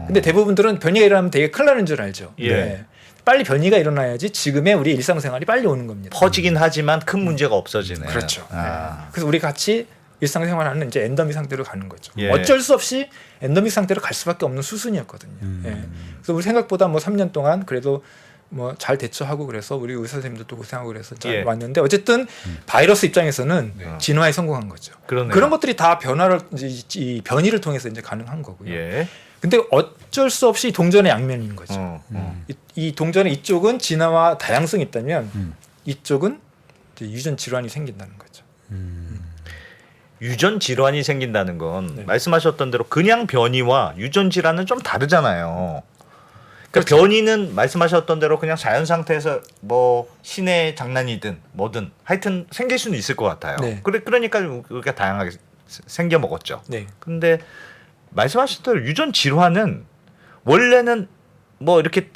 Speaker 4: 근데 대부분들은 변이가 일어나면 되게 큰일 나는 줄 알죠.
Speaker 2: 예.
Speaker 4: 네. 빨리 변이가 일어나야지 지금의 우리 일상생활이 빨리 오는 겁니다.
Speaker 2: 퍼지긴 하지만 큰 문제가 없어지네.
Speaker 4: 그렇죠.
Speaker 2: 아.
Speaker 4: 네. 그래서 우리 같이 일상생활하는 이제 엔더믹 상태로 가는 거죠.
Speaker 2: 예.
Speaker 4: 어쩔 수 없이 엔더믹 상태로 갈 수밖에 없는 수순이었거든요. 예. 그래서 우리 생각보다 뭐 3년 동안 그래도 뭐 잘 대처하고 그래서 우리 의사 선생님들도 고생하고 그래서 잘
Speaker 2: 예.
Speaker 4: 왔는데 어쨌든 바이러스 입장에서는
Speaker 3: 네.
Speaker 4: 진화에 성공한 거죠.
Speaker 2: 그러네요.
Speaker 4: 그런 것들이 다 변화를 이 변이를 통해서 이제 가능한 거고요.
Speaker 2: 예.
Speaker 4: 근데 어쩔 수 없이 동전의 양면인 거죠. 이 동전의 이쪽은 진화와 다양성이 있다면 이쪽은 이제 유전 질환이 생긴다는 거죠.
Speaker 2: 유전 질환이 생긴다는 건
Speaker 4: 네.
Speaker 2: 말씀하셨던 대로 그냥 변이와 유전 질환은 좀 다르잖아요. 그러니까
Speaker 4: 그렇죠.
Speaker 2: 변이는 말씀하셨던 대로 그냥 자연 상태에서 뭐 신의 장난이든 뭐든 하여튼 생길 수는 있을 것 같아요.
Speaker 4: 네.
Speaker 2: 그러니까 우리가 다양하게 생겨 먹었죠.
Speaker 4: 네.
Speaker 2: 근데 말씀하셨던 대로 유전 질환은 원래는 뭐 이렇게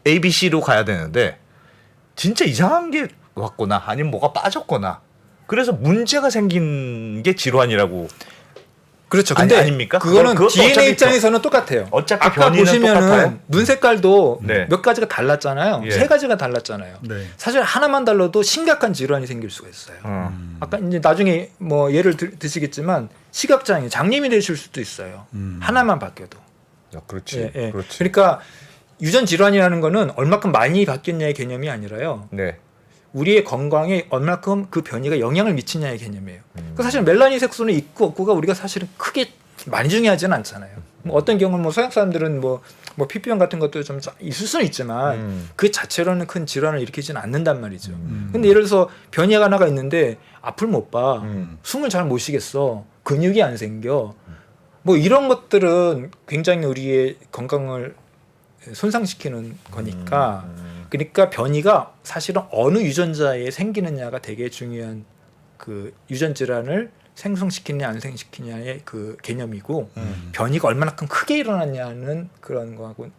Speaker 2: ABC로 가야 되는데 진짜 이상한 게 왔거나 아니면 뭐가 빠졌거나 그래서 문제가 생긴 게 질환이라고.
Speaker 4: 그렇죠.
Speaker 2: 아니,
Speaker 4: 근데
Speaker 2: 아닙니까?
Speaker 4: 그거는
Speaker 2: 그것도
Speaker 4: DNA
Speaker 2: 어차피
Speaker 4: 입장에서는 똑같아요.
Speaker 2: 어차피
Speaker 4: 아까
Speaker 2: 변이는
Speaker 4: 보시면은
Speaker 2: 똑같아요?
Speaker 4: 눈 색깔도
Speaker 2: 네.
Speaker 4: 몇 가지가 달랐잖아요.
Speaker 2: 예.
Speaker 4: 3가지가 달랐잖아요.
Speaker 3: 네.
Speaker 4: 사실 하나만 달라도 심각한 질환이 생길 수가 있어요. 아까 이제 나중에 뭐 예를 드시겠지만 시각장애, 장님이 되실 수도 있어요. 하나만 바뀌어도.
Speaker 3: 그렇지.
Speaker 4: 예, 예.
Speaker 3: 그렇지.
Speaker 4: 그러니까 유전 질환이라는 거는 얼마큼 많이 바뀌었냐의 개념이 아니라요.
Speaker 2: 네.
Speaker 4: 우리의 건강에 얼마큼 그 변이가 영향을 미치냐의 개념이에요. 그 사실 멜라닌 색소는 있고 없고가 우리가 사실은 크게 많이 중요하지는 않잖아요. 뭐 어떤 경우는 뭐 서양 사람들은 뭐 피부염 같은 것도 좀 있을 수는 있지만 그 자체로는 큰 질환을 일으키지는 않는단 말이죠. 근데 예를 들어서 변이가 하나가 있는데 앞을 못 봐, 숨을 잘 못 쉬겠어, 근육이 안 생겨, 뭐 이런 것들은 굉장히 우리의 건강을 손상시키는 거니까. 그러니까 변이가 사실은 어느 유전자에 생기느냐가 되게 중요한 그 유전 질환을 생성시키느냐 안 생성시키느냐의 그 개념이고 변이가 얼마나큼 크게 일어났냐는 그런 거하고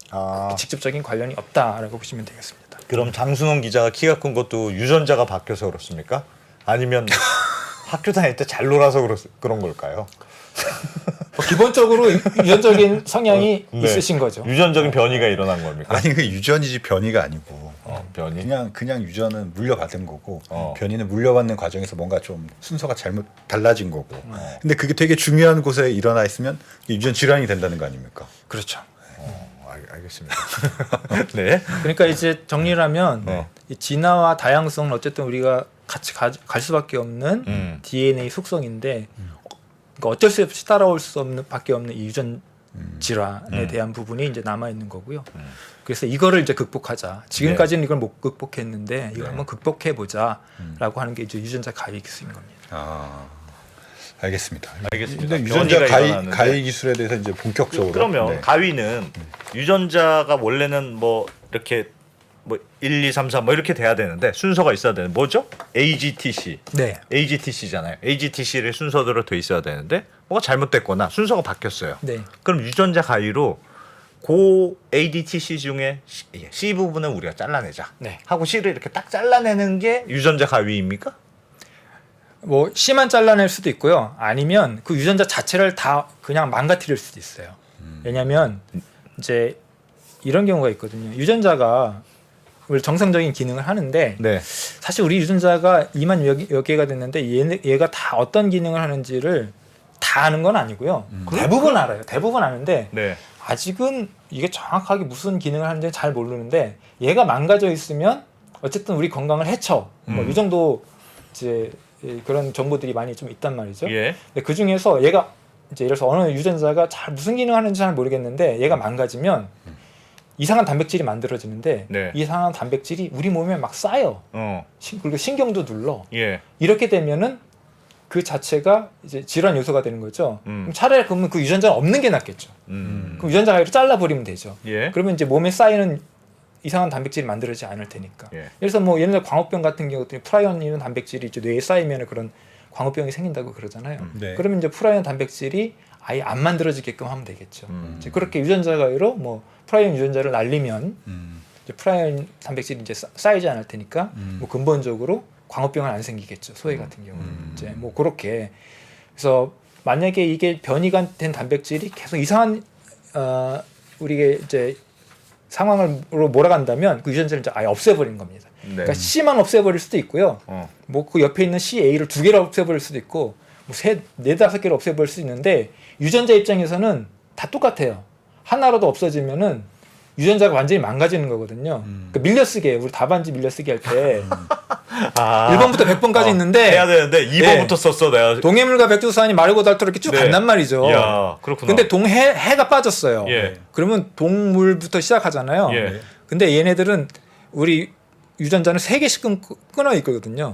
Speaker 4: 직접적인 관련이 없다라고 보시면 되겠습니다.
Speaker 2: 그럼 장순원 기자가 키가 큰 것도 유전자가 바뀌어서 그렇습니까? 아니면 학교 다닐 때 잘 놀아서 그런 걸까요?
Speaker 4: 기본적으로 유전적인 성향이
Speaker 2: 네.
Speaker 4: 있으신 거죠.
Speaker 2: 유전적인 변이가 일어난 겁니까?
Speaker 3: 아니 그 유전이지 변이가 아니고
Speaker 2: 변이.
Speaker 3: 그냥 유전은 물려받은 거고
Speaker 2: 어.
Speaker 3: 변이는 물려받는 과정에서 뭔가 좀 순서가 잘못 달라진 거고. 근데 그게 되게 중요한 곳에 일어나 있으면 유전 질환이 된다는 거 아닙니까?
Speaker 4: 그렇죠.
Speaker 2: 알겠습니다. 네.
Speaker 4: 그러니까 이제 정리를 하면
Speaker 2: 어.
Speaker 4: 이 진화와 다양성은 어쨌든 우리가 같이 갈 수밖에 없는 DNA 속성인데 그러니까 어쩔 수 없이 따라올 수 없는 밖에 없는 이 유전 질환에 대한 부분이 이제 남아 있는 거고요. 그래서 이거를 이제 극복하자. 지금까지는 이걸 못 극복했는데 이거 한번 극복해 보자라고 하는 게 이제 유전자 가위 기술인 겁니다.
Speaker 3: 알겠습니다.
Speaker 2: 알겠습니다.
Speaker 3: 근데 유전자
Speaker 2: 변이가 일어나는데.
Speaker 3: 가위 기술에 대해서 이제 본격적으로.
Speaker 2: 그러면
Speaker 3: 네.
Speaker 2: 가위는 유전자가 원래는 뭐 이렇게 뭐 1, 2, 3, 4 뭐 이렇게 돼야 되는데 순서가 있어야 되는 뭐죠? AGTC.
Speaker 4: 네.
Speaker 2: AGTC잖아요. AGTC를 순서대로 돼 있어야 되는데 뭐가 잘못됐거나 순서가 바뀌었어요.
Speaker 4: 네.
Speaker 2: 그럼 유전자 가위로 고 ADTC 중에 C 부분을 우리가 잘라내자.
Speaker 4: 네.
Speaker 2: 하고 C를 이렇게 딱 잘라내는 게 유전자 가위입니까?
Speaker 4: 뭐 C만 잘라낼 수도 있고요. 아니면 그 유전자 자체를 다 그냥 망가뜨릴 수도 있어요. 왜냐하면 이제 이런 경우가 있거든요. 유전자가 우리 정상적인 기능을 하는데
Speaker 2: 네.
Speaker 4: 사실 우리 유전자가 2만 여 개가 됐는데 얘가 다 어떤 기능을 하는지를 다 아는 건 아니고요. 대부분 알아요. 대부분 아는데
Speaker 2: 네.
Speaker 4: 아직은 이게 정확하게 무슨 기능을 하는지 잘 모르는데 얘가 망가져 있으면 어쨌든 우리 건강을 해쳐. 뭐 이 정도 이제 그런 정보들이 많이 좀 있단 말이죠.
Speaker 2: 예.
Speaker 4: 근데 그 중에서 얘가 이제 예를 들어서 어느 유전자가 잘 무슨 기능을 하는지 잘 모르겠는데 얘가 망가지면 이상한 단백질이 만들어지는데
Speaker 2: 네.
Speaker 4: 이상한 단백질이 우리 몸에 막 쌓여. 그리고 신경도 눌러.
Speaker 2: 예.
Speaker 4: 이렇게 되면은 그 자체가 이제 질환 요소가 되는 거죠.
Speaker 2: 음.
Speaker 4: 그럼 차라리 그러면 그 유전자는 없는 게 낫겠죠. 그럼 유전자 가위로 잘라버리면 되죠.
Speaker 2: 예.
Speaker 4: 그러면 이제 몸에 쌓이는 이상한 단백질이 만들어지지 않을 테니까.
Speaker 2: 예.
Speaker 4: 그래서 뭐 예를 들어 광우병 같은 경우도 프라이온 단백질이 이제 뇌에 쌓이면 그런 광우병이 생긴다고 그러잖아요.
Speaker 3: 네.
Speaker 4: 그러면 이제 프라이온 단백질이 아예 안 만들어지게끔 하면 되겠죠. 이제 그렇게 유전자 가위로 뭐 프라이온 유전자를 날리면 이제 프라이온 단백질이 이제 쌓이지 않을 테니까 뭐 근본적으로 광우병은 안 생기겠죠. 소외 같은 경우는 이제 뭐 그렇게. 그래서 만약에 이게 변이가 된 단백질이 계속 이상한 우리가 이제 상황으로 몰아간다면 그 유전자를 이제 아예 없애버리는 겁니다.
Speaker 2: 네.
Speaker 4: 그러니까 C만 없애버릴 수도 있고요. 뭐 그 옆에 있는 CA를 2개를 없애버릴 수도 있고 뭐 4-5개를 없애버릴 수 있는데 유전자 입장에서는 다 똑같아요. 하나라도 없어지면은 유전자가 완전히 망가지는 거거든요. 그러니까 밀려쓰기 우리 답안지 밀려쓰기 할 때 1번부터 100번까지 있는데
Speaker 2: 해야 되는데 2번부터 썼어 내가.
Speaker 4: 동해물과 백두산이 마르고 닳도록 이렇게 쭉
Speaker 2: 네.
Speaker 4: 간단 말이죠.
Speaker 2: 이야, 그렇구나.
Speaker 4: 근데 해가 빠졌어요.
Speaker 2: 예.
Speaker 4: 그러면 동물부터 시작하잖아요.
Speaker 2: 예.
Speaker 4: 근데 얘네들은 우리 유전자는 3개씩 끊어 있거든요.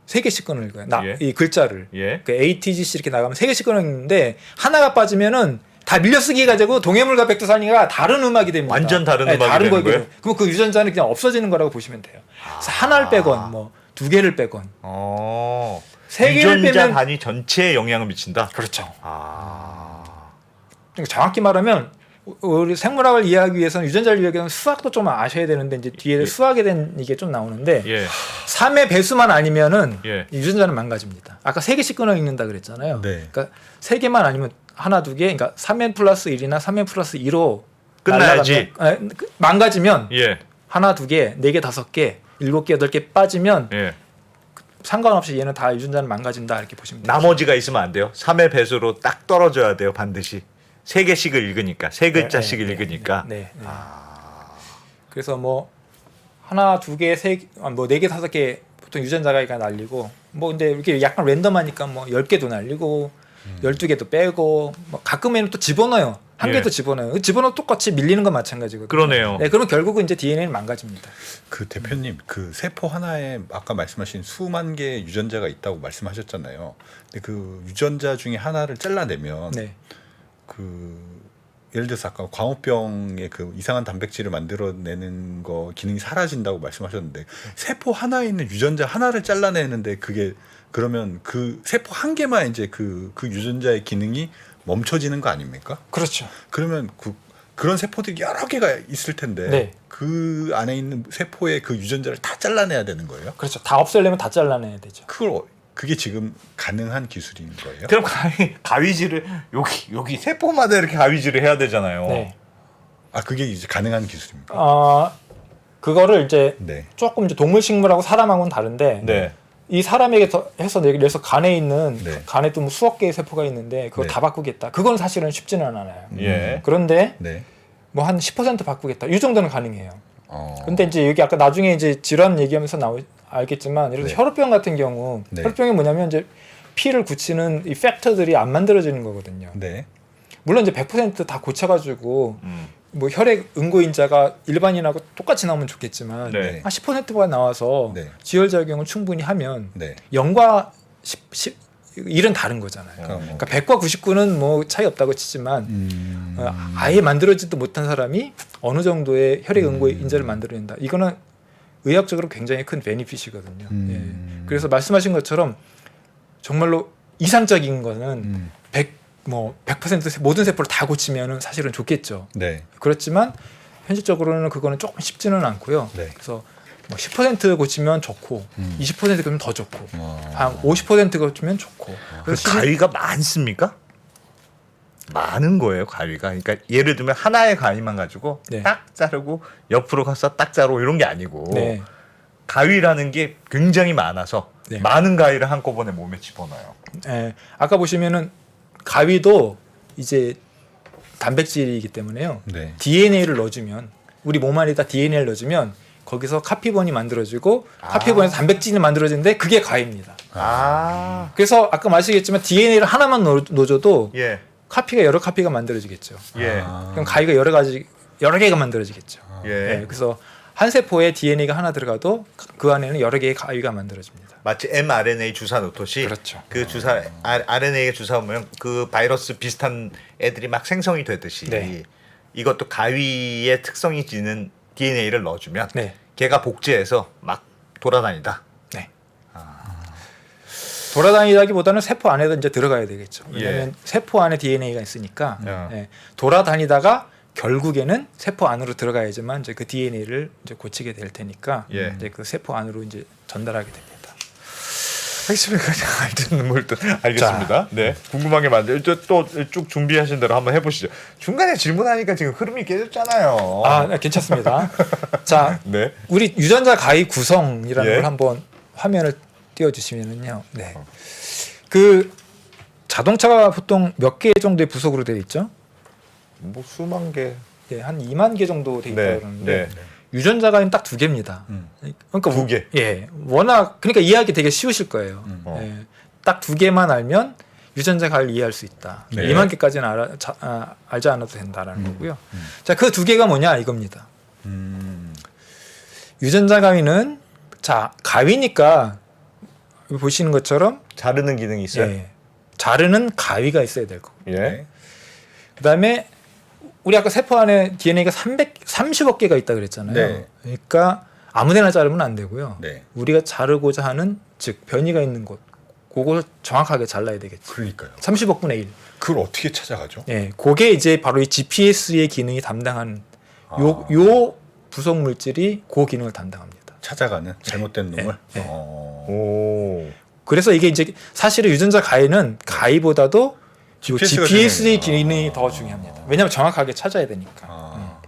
Speaker 4: 3개씩 끊어 읽어요.
Speaker 2: 예.
Speaker 4: 이 글자를.
Speaker 2: 예.
Speaker 4: 그 ATGC 이렇게 나가면 3개씩 끊어 있는데 하나가 빠지면은 다 밀려쓰기 해가지고 동해물과 백두산이가 다른 음악이 됩니다.
Speaker 2: 완전 다른 음악이
Speaker 4: 다른
Speaker 2: 되는 거예요?
Speaker 4: 그럼 그 유전자는 그냥 없어지는 거라고 보시면 돼요. 그래서 하나를 빼건 뭐 2개를 빼건 세 개를
Speaker 2: 유전자
Speaker 4: 빼면-
Speaker 2: 단위 전체에 영향을 미친다.
Speaker 4: 그렇죠.
Speaker 2: 아.
Speaker 4: 그러니까 정확히 말하면 우리 생물학을 이해하기 위해서는 유전자를 이해하기 위해서는 수학도 좀 아셔야 되는데 이제 뒤에 수학에 대한 이게 좀 나오는데
Speaker 2: 예.
Speaker 4: 3의 배수만 아니면은
Speaker 2: 예.
Speaker 4: 이 유전자는 망가집니다. 아까 3개씩 끊어 읽는다 그랬잖아요.
Speaker 3: 네.
Speaker 4: 그러니까 3개만 아니면 하나, 2개, 그러니까 3n 플러스 1이나 3n 플러스 2로
Speaker 2: 끝나야지.
Speaker 4: 망가지면
Speaker 2: 예.
Speaker 4: 하나, 2개, 4개, 5개, 7개, 8개 빠지면
Speaker 2: 예.
Speaker 4: 상관없이 얘는 다 유전자는 망가진다 이렇게 보시면 돼요.
Speaker 2: 나머지가 있으면 안 돼요. 3의 배수로 딱 떨어져야 돼요. 반드시. 3개씩을 읽으니까. 3글자씩 읽으니까.
Speaker 4: 네. 그래서 뭐 하나, 2개, 3개, 뭐 4개, 5개 보통 유전자가 날리고 뭐 근데 이렇게 약간 랜덤하니까 뭐 10개도 날리고 12개도 빼고 뭐 가끔에는 또 집어넣어요. 한
Speaker 2: 예.
Speaker 4: 개도 집어넣어요. 집어넣어 똑같이 밀리는 건 마찬가지거든요.
Speaker 2: 그러네요.
Speaker 4: 네, 그러면 결국은 이제 DNA는 망가집니다.
Speaker 3: 그 대표님 그 세포 하나에 아까 말씀하신 수만 개의 유전자가 있다고 말씀하셨잖아요. 근데 그 유전자 중에 하나를 잘라내면
Speaker 4: 네.
Speaker 3: 그 예를 들어서 아까 광우병의 그 이상한 단백질을 만들어내는 거 기능이 사라진다고 말씀하셨는데 세포 하나에 있는 유전자 하나를 잘라내는데 그게 그러면 그 세포 한 개만 이제 그 유전자의 기능이 멈춰지는 거 아닙니까?
Speaker 4: 그렇죠.
Speaker 3: 그러면 그런 세포들이 여러 개가 있을 텐데
Speaker 4: 네.
Speaker 3: 그 안에 있는 세포의 그 유전자를 다 잘라내야 되는 거예요?
Speaker 4: 그렇죠. 다 없애려면 다 잘라내야 되죠.
Speaker 3: 그게 지금 가능한 기술인 거예요?
Speaker 2: 그럼 가위질을 여기 세포마다 이렇게 가위질을 해야 되잖아요.
Speaker 4: 네.
Speaker 3: 아 그게 이제 가능한 기술입니까?
Speaker 4: 그거를 이제
Speaker 3: 네.
Speaker 4: 조금 이제 동물 식물하고 사람하고는 다른데
Speaker 2: 네.
Speaker 4: 이 사람에게 해서 예를 들어서 간에 있는
Speaker 3: 네.
Speaker 4: 간에도 뭐 수억 개의 세포가 있는데 그걸
Speaker 3: 네.
Speaker 4: 다 바꾸겠다. 그건 사실은 쉽지는 않아요.
Speaker 2: 예.
Speaker 4: 그런데
Speaker 3: 네.
Speaker 4: 뭐 한 10% 바꾸겠다. 이 정도는 가능해요.
Speaker 3: 어.
Speaker 4: 근데 이제 여기 아까 나중에 이제 질환 얘기하면서 알겠지만 예를 들어
Speaker 3: 네.
Speaker 4: 혈우병 같은 경우
Speaker 3: 네.
Speaker 4: 혈우병이 뭐냐면 이제 피를 굳히는 이 팩터들이 안 만들어지는 거거든요.
Speaker 3: 네.
Speaker 4: 물론 이제 100% 다 고쳐가지고 뭐 혈액 응고인자가 일반인하고 똑같이 나오면 좋겠지만
Speaker 2: 네.
Speaker 4: 한 10%가 나와서
Speaker 3: 네.
Speaker 4: 지혈작용을 충분히 하면
Speaker 3: 네.
Speaker 4: 0과 1은 다른 거잖아요. 그러니까 100과 99는 뭐 차이 없다고 치지만 아예 만들어지도 못한 사람이 어느 정도의 혈액 응고인자를 만들어낸다. 이거는 의학적으로 굉장히 큰 베니핏이거든요. 예. 그래서 말씀하신 것처럼 정말로 이상적인 거는 100% 모든 세포를 다 고치면은 사실은 좋겠죠.
Speaker 3: 네.
Speaker 4: 그렇지만 현실적으로는 그거는 조금 쉽지는 않고요.
Speaker 3: 네.
Speaker 4: 그래서 뭐 10% 고치면 좋고 20% 고치면 더 좋고
Speaker 3: 어.
Speaker 4: 한 50% 고치면 좋고.
Speaker 2: 그
Speaker 4: 그래서
Speaker 2: 가위가 많습니까? 많은 거예요, 가위가. 그러니까 예를 들면 하나의 가위만 가지고
Speaker 4: 네.
Speaker 2: 딱 자르고 옆으로 가서 딱 자르고 이런 게 아니고
Speaker 4: 네.
Speaker 2: 가위라는 게 굉장히 많아서
Speaker 4: 네.
Speaker 2: 많은 가위를 한꺼번에 몸에 집어넣어요.
Speaker 4: 예, 아까 보시면은 가위도 이제 단백질이기 때문에요.
Speaker 3: 네.
Speaker 4: DNA를 넣어주면 우리 몸 안에다 DNA를 넣어주면 거기서 카피본이 만들어지고 카피본에서 단백질이 만들어지는데 그게 가위입니다.
Speaker 2: 아,
Speaker 4: 그래서 아까 말씀드렸지만 DNA를 하나만 넣어줘도
Speaker 2: 예,
Speaker 4: 카피가 여러 카피가 만들어지겠죠.
Speaker 2: 예,
Speaker 4: 그럼 가위가 여러 개가 만들어지겠죠.
Speaker 2: 예.
Speaker 4: 예, 그래서 한 세포에 DNA가 하나 들어가도 그 안에는 여러 개의 가위가 만들어집니다.
Speaker 2: 마치 mRNA 주사 놓듯이
Speaker 4: 그렇죠.
Speaker 2: 그 주사 RNA에 주사 보면 그 바이러스 비슷한 애들이 막 생성이 되듯이
Speaker 4: 네.
Speaker 2: 이것도 가위의 특성이 지닌 DNA를 넣어주면
Speaker 4: 네.
Speaker 2: 걔가 복제해서 막 돌아다니다.
Speaker 4: 네. 돌아다니다기보다는 세포 안에도 이제 들어가야 되겠죠.
Speaker 2: 예.
Speaker 4: 왜냐하면 세포 안에 DNA가 있으니까
Speaker 2: 야.
Speaker 4: 예, 돌아다니다가 결국에는 세포 안으로 들어가야지만 이제 그 DNA를 이제 고치게 될 테니까
Speaker 2: 예.
Speaker 4: 이제 그 세포 안으로 이제 전달하게 됩니다.
Speaker 2: 핵심을 그냥 알든 뭘든 알겠습니다. 네, 궁금한 게 많은데 또 쭉 준비하신 대로 한번 해보시죠. 중간에 질문하니까 지금 흐름이 깨졌잖아요.
Speaker 4: 아, 네, 괜찮습니다. 자,
Speaker 2: 네,
Speaker 4: 우리 유전자 가위 구성이라는
Speaker 2: 예.
Speaker 4: 걸 한번 화면을 띄워주시면은요. 네. 그 자동차가 보통 몇 개 정도의 부속으로 되어 있죠?
Speaker 2: 뭐 수만 개.
Speaker 4: 예, 한 2만 개 정도 되어 있다고
Speaker 2: 네,
Speaker 4: 그러는데
Speaker 2: 네.
Speaker 4: 유전자 가위는 딱 2개입니다. 그러니까
Speaker 2: 두 개?
Speaker 4: 예, 워낙 그러니까 이해하기 되게 쉬우실 거예요.
Speaker 2: 어.
Speaker 4: 예, 딱 2개만 알면 유전자 가위를 이해할 수 있다.
Speaker 2: 네.
Speaker 4: 2만 개까지는 알지 않아도 된다라는 거고요. 자, 그 2개가 뭐냐 이겁니다. 유전자 가위는 자 가위니까 여기 보시는 것처럼
Speaker 2: 자르는 기능이 있어요.
Speaker 4: 예, 자르는 가위가 있어야 될 거고.
Speaker 2: 예.
Speaker 4: 그다음에 우리 아까 세포 안에 DNA가 30억 개가 있다 그랬잖아요.
Speaker 3: 네.
Speaker 4: 그러니까 아무데나 자르면 안 되고요.
Speaker 3: 네.
Speaker 4: 우리가 자르고자 하는 즉 변이가 있는 곳, 그걸 정확하게 잘라야 되겠죠.
Speaker 3: 그러니까요.
Speaker 4: 30억 분의 1.
Speaker 3: 그걸 어떻게 찾아가죠?
Speaker 4: 예, 그게 이제 바로 이 GPS의 기능이 담당하는 요 부속 물질이 그 기능을 담당합니다.
Speaker 3: 찾아가는 잘못된 놈을.
Speaker 4: 네.
Speaker 2: 오.
Speaker 4: 그래서 이게 이제 사실은 유전자 가위는 가위보다도
Speaker 3: GPS 가
Speaker 4: GPS의
Speaker 3: 중요해요.
Speaker 4: 기능이 더 중요합니다. 왜냐하면 정확하게 찾아야 되니까.
Speaker 3: 아.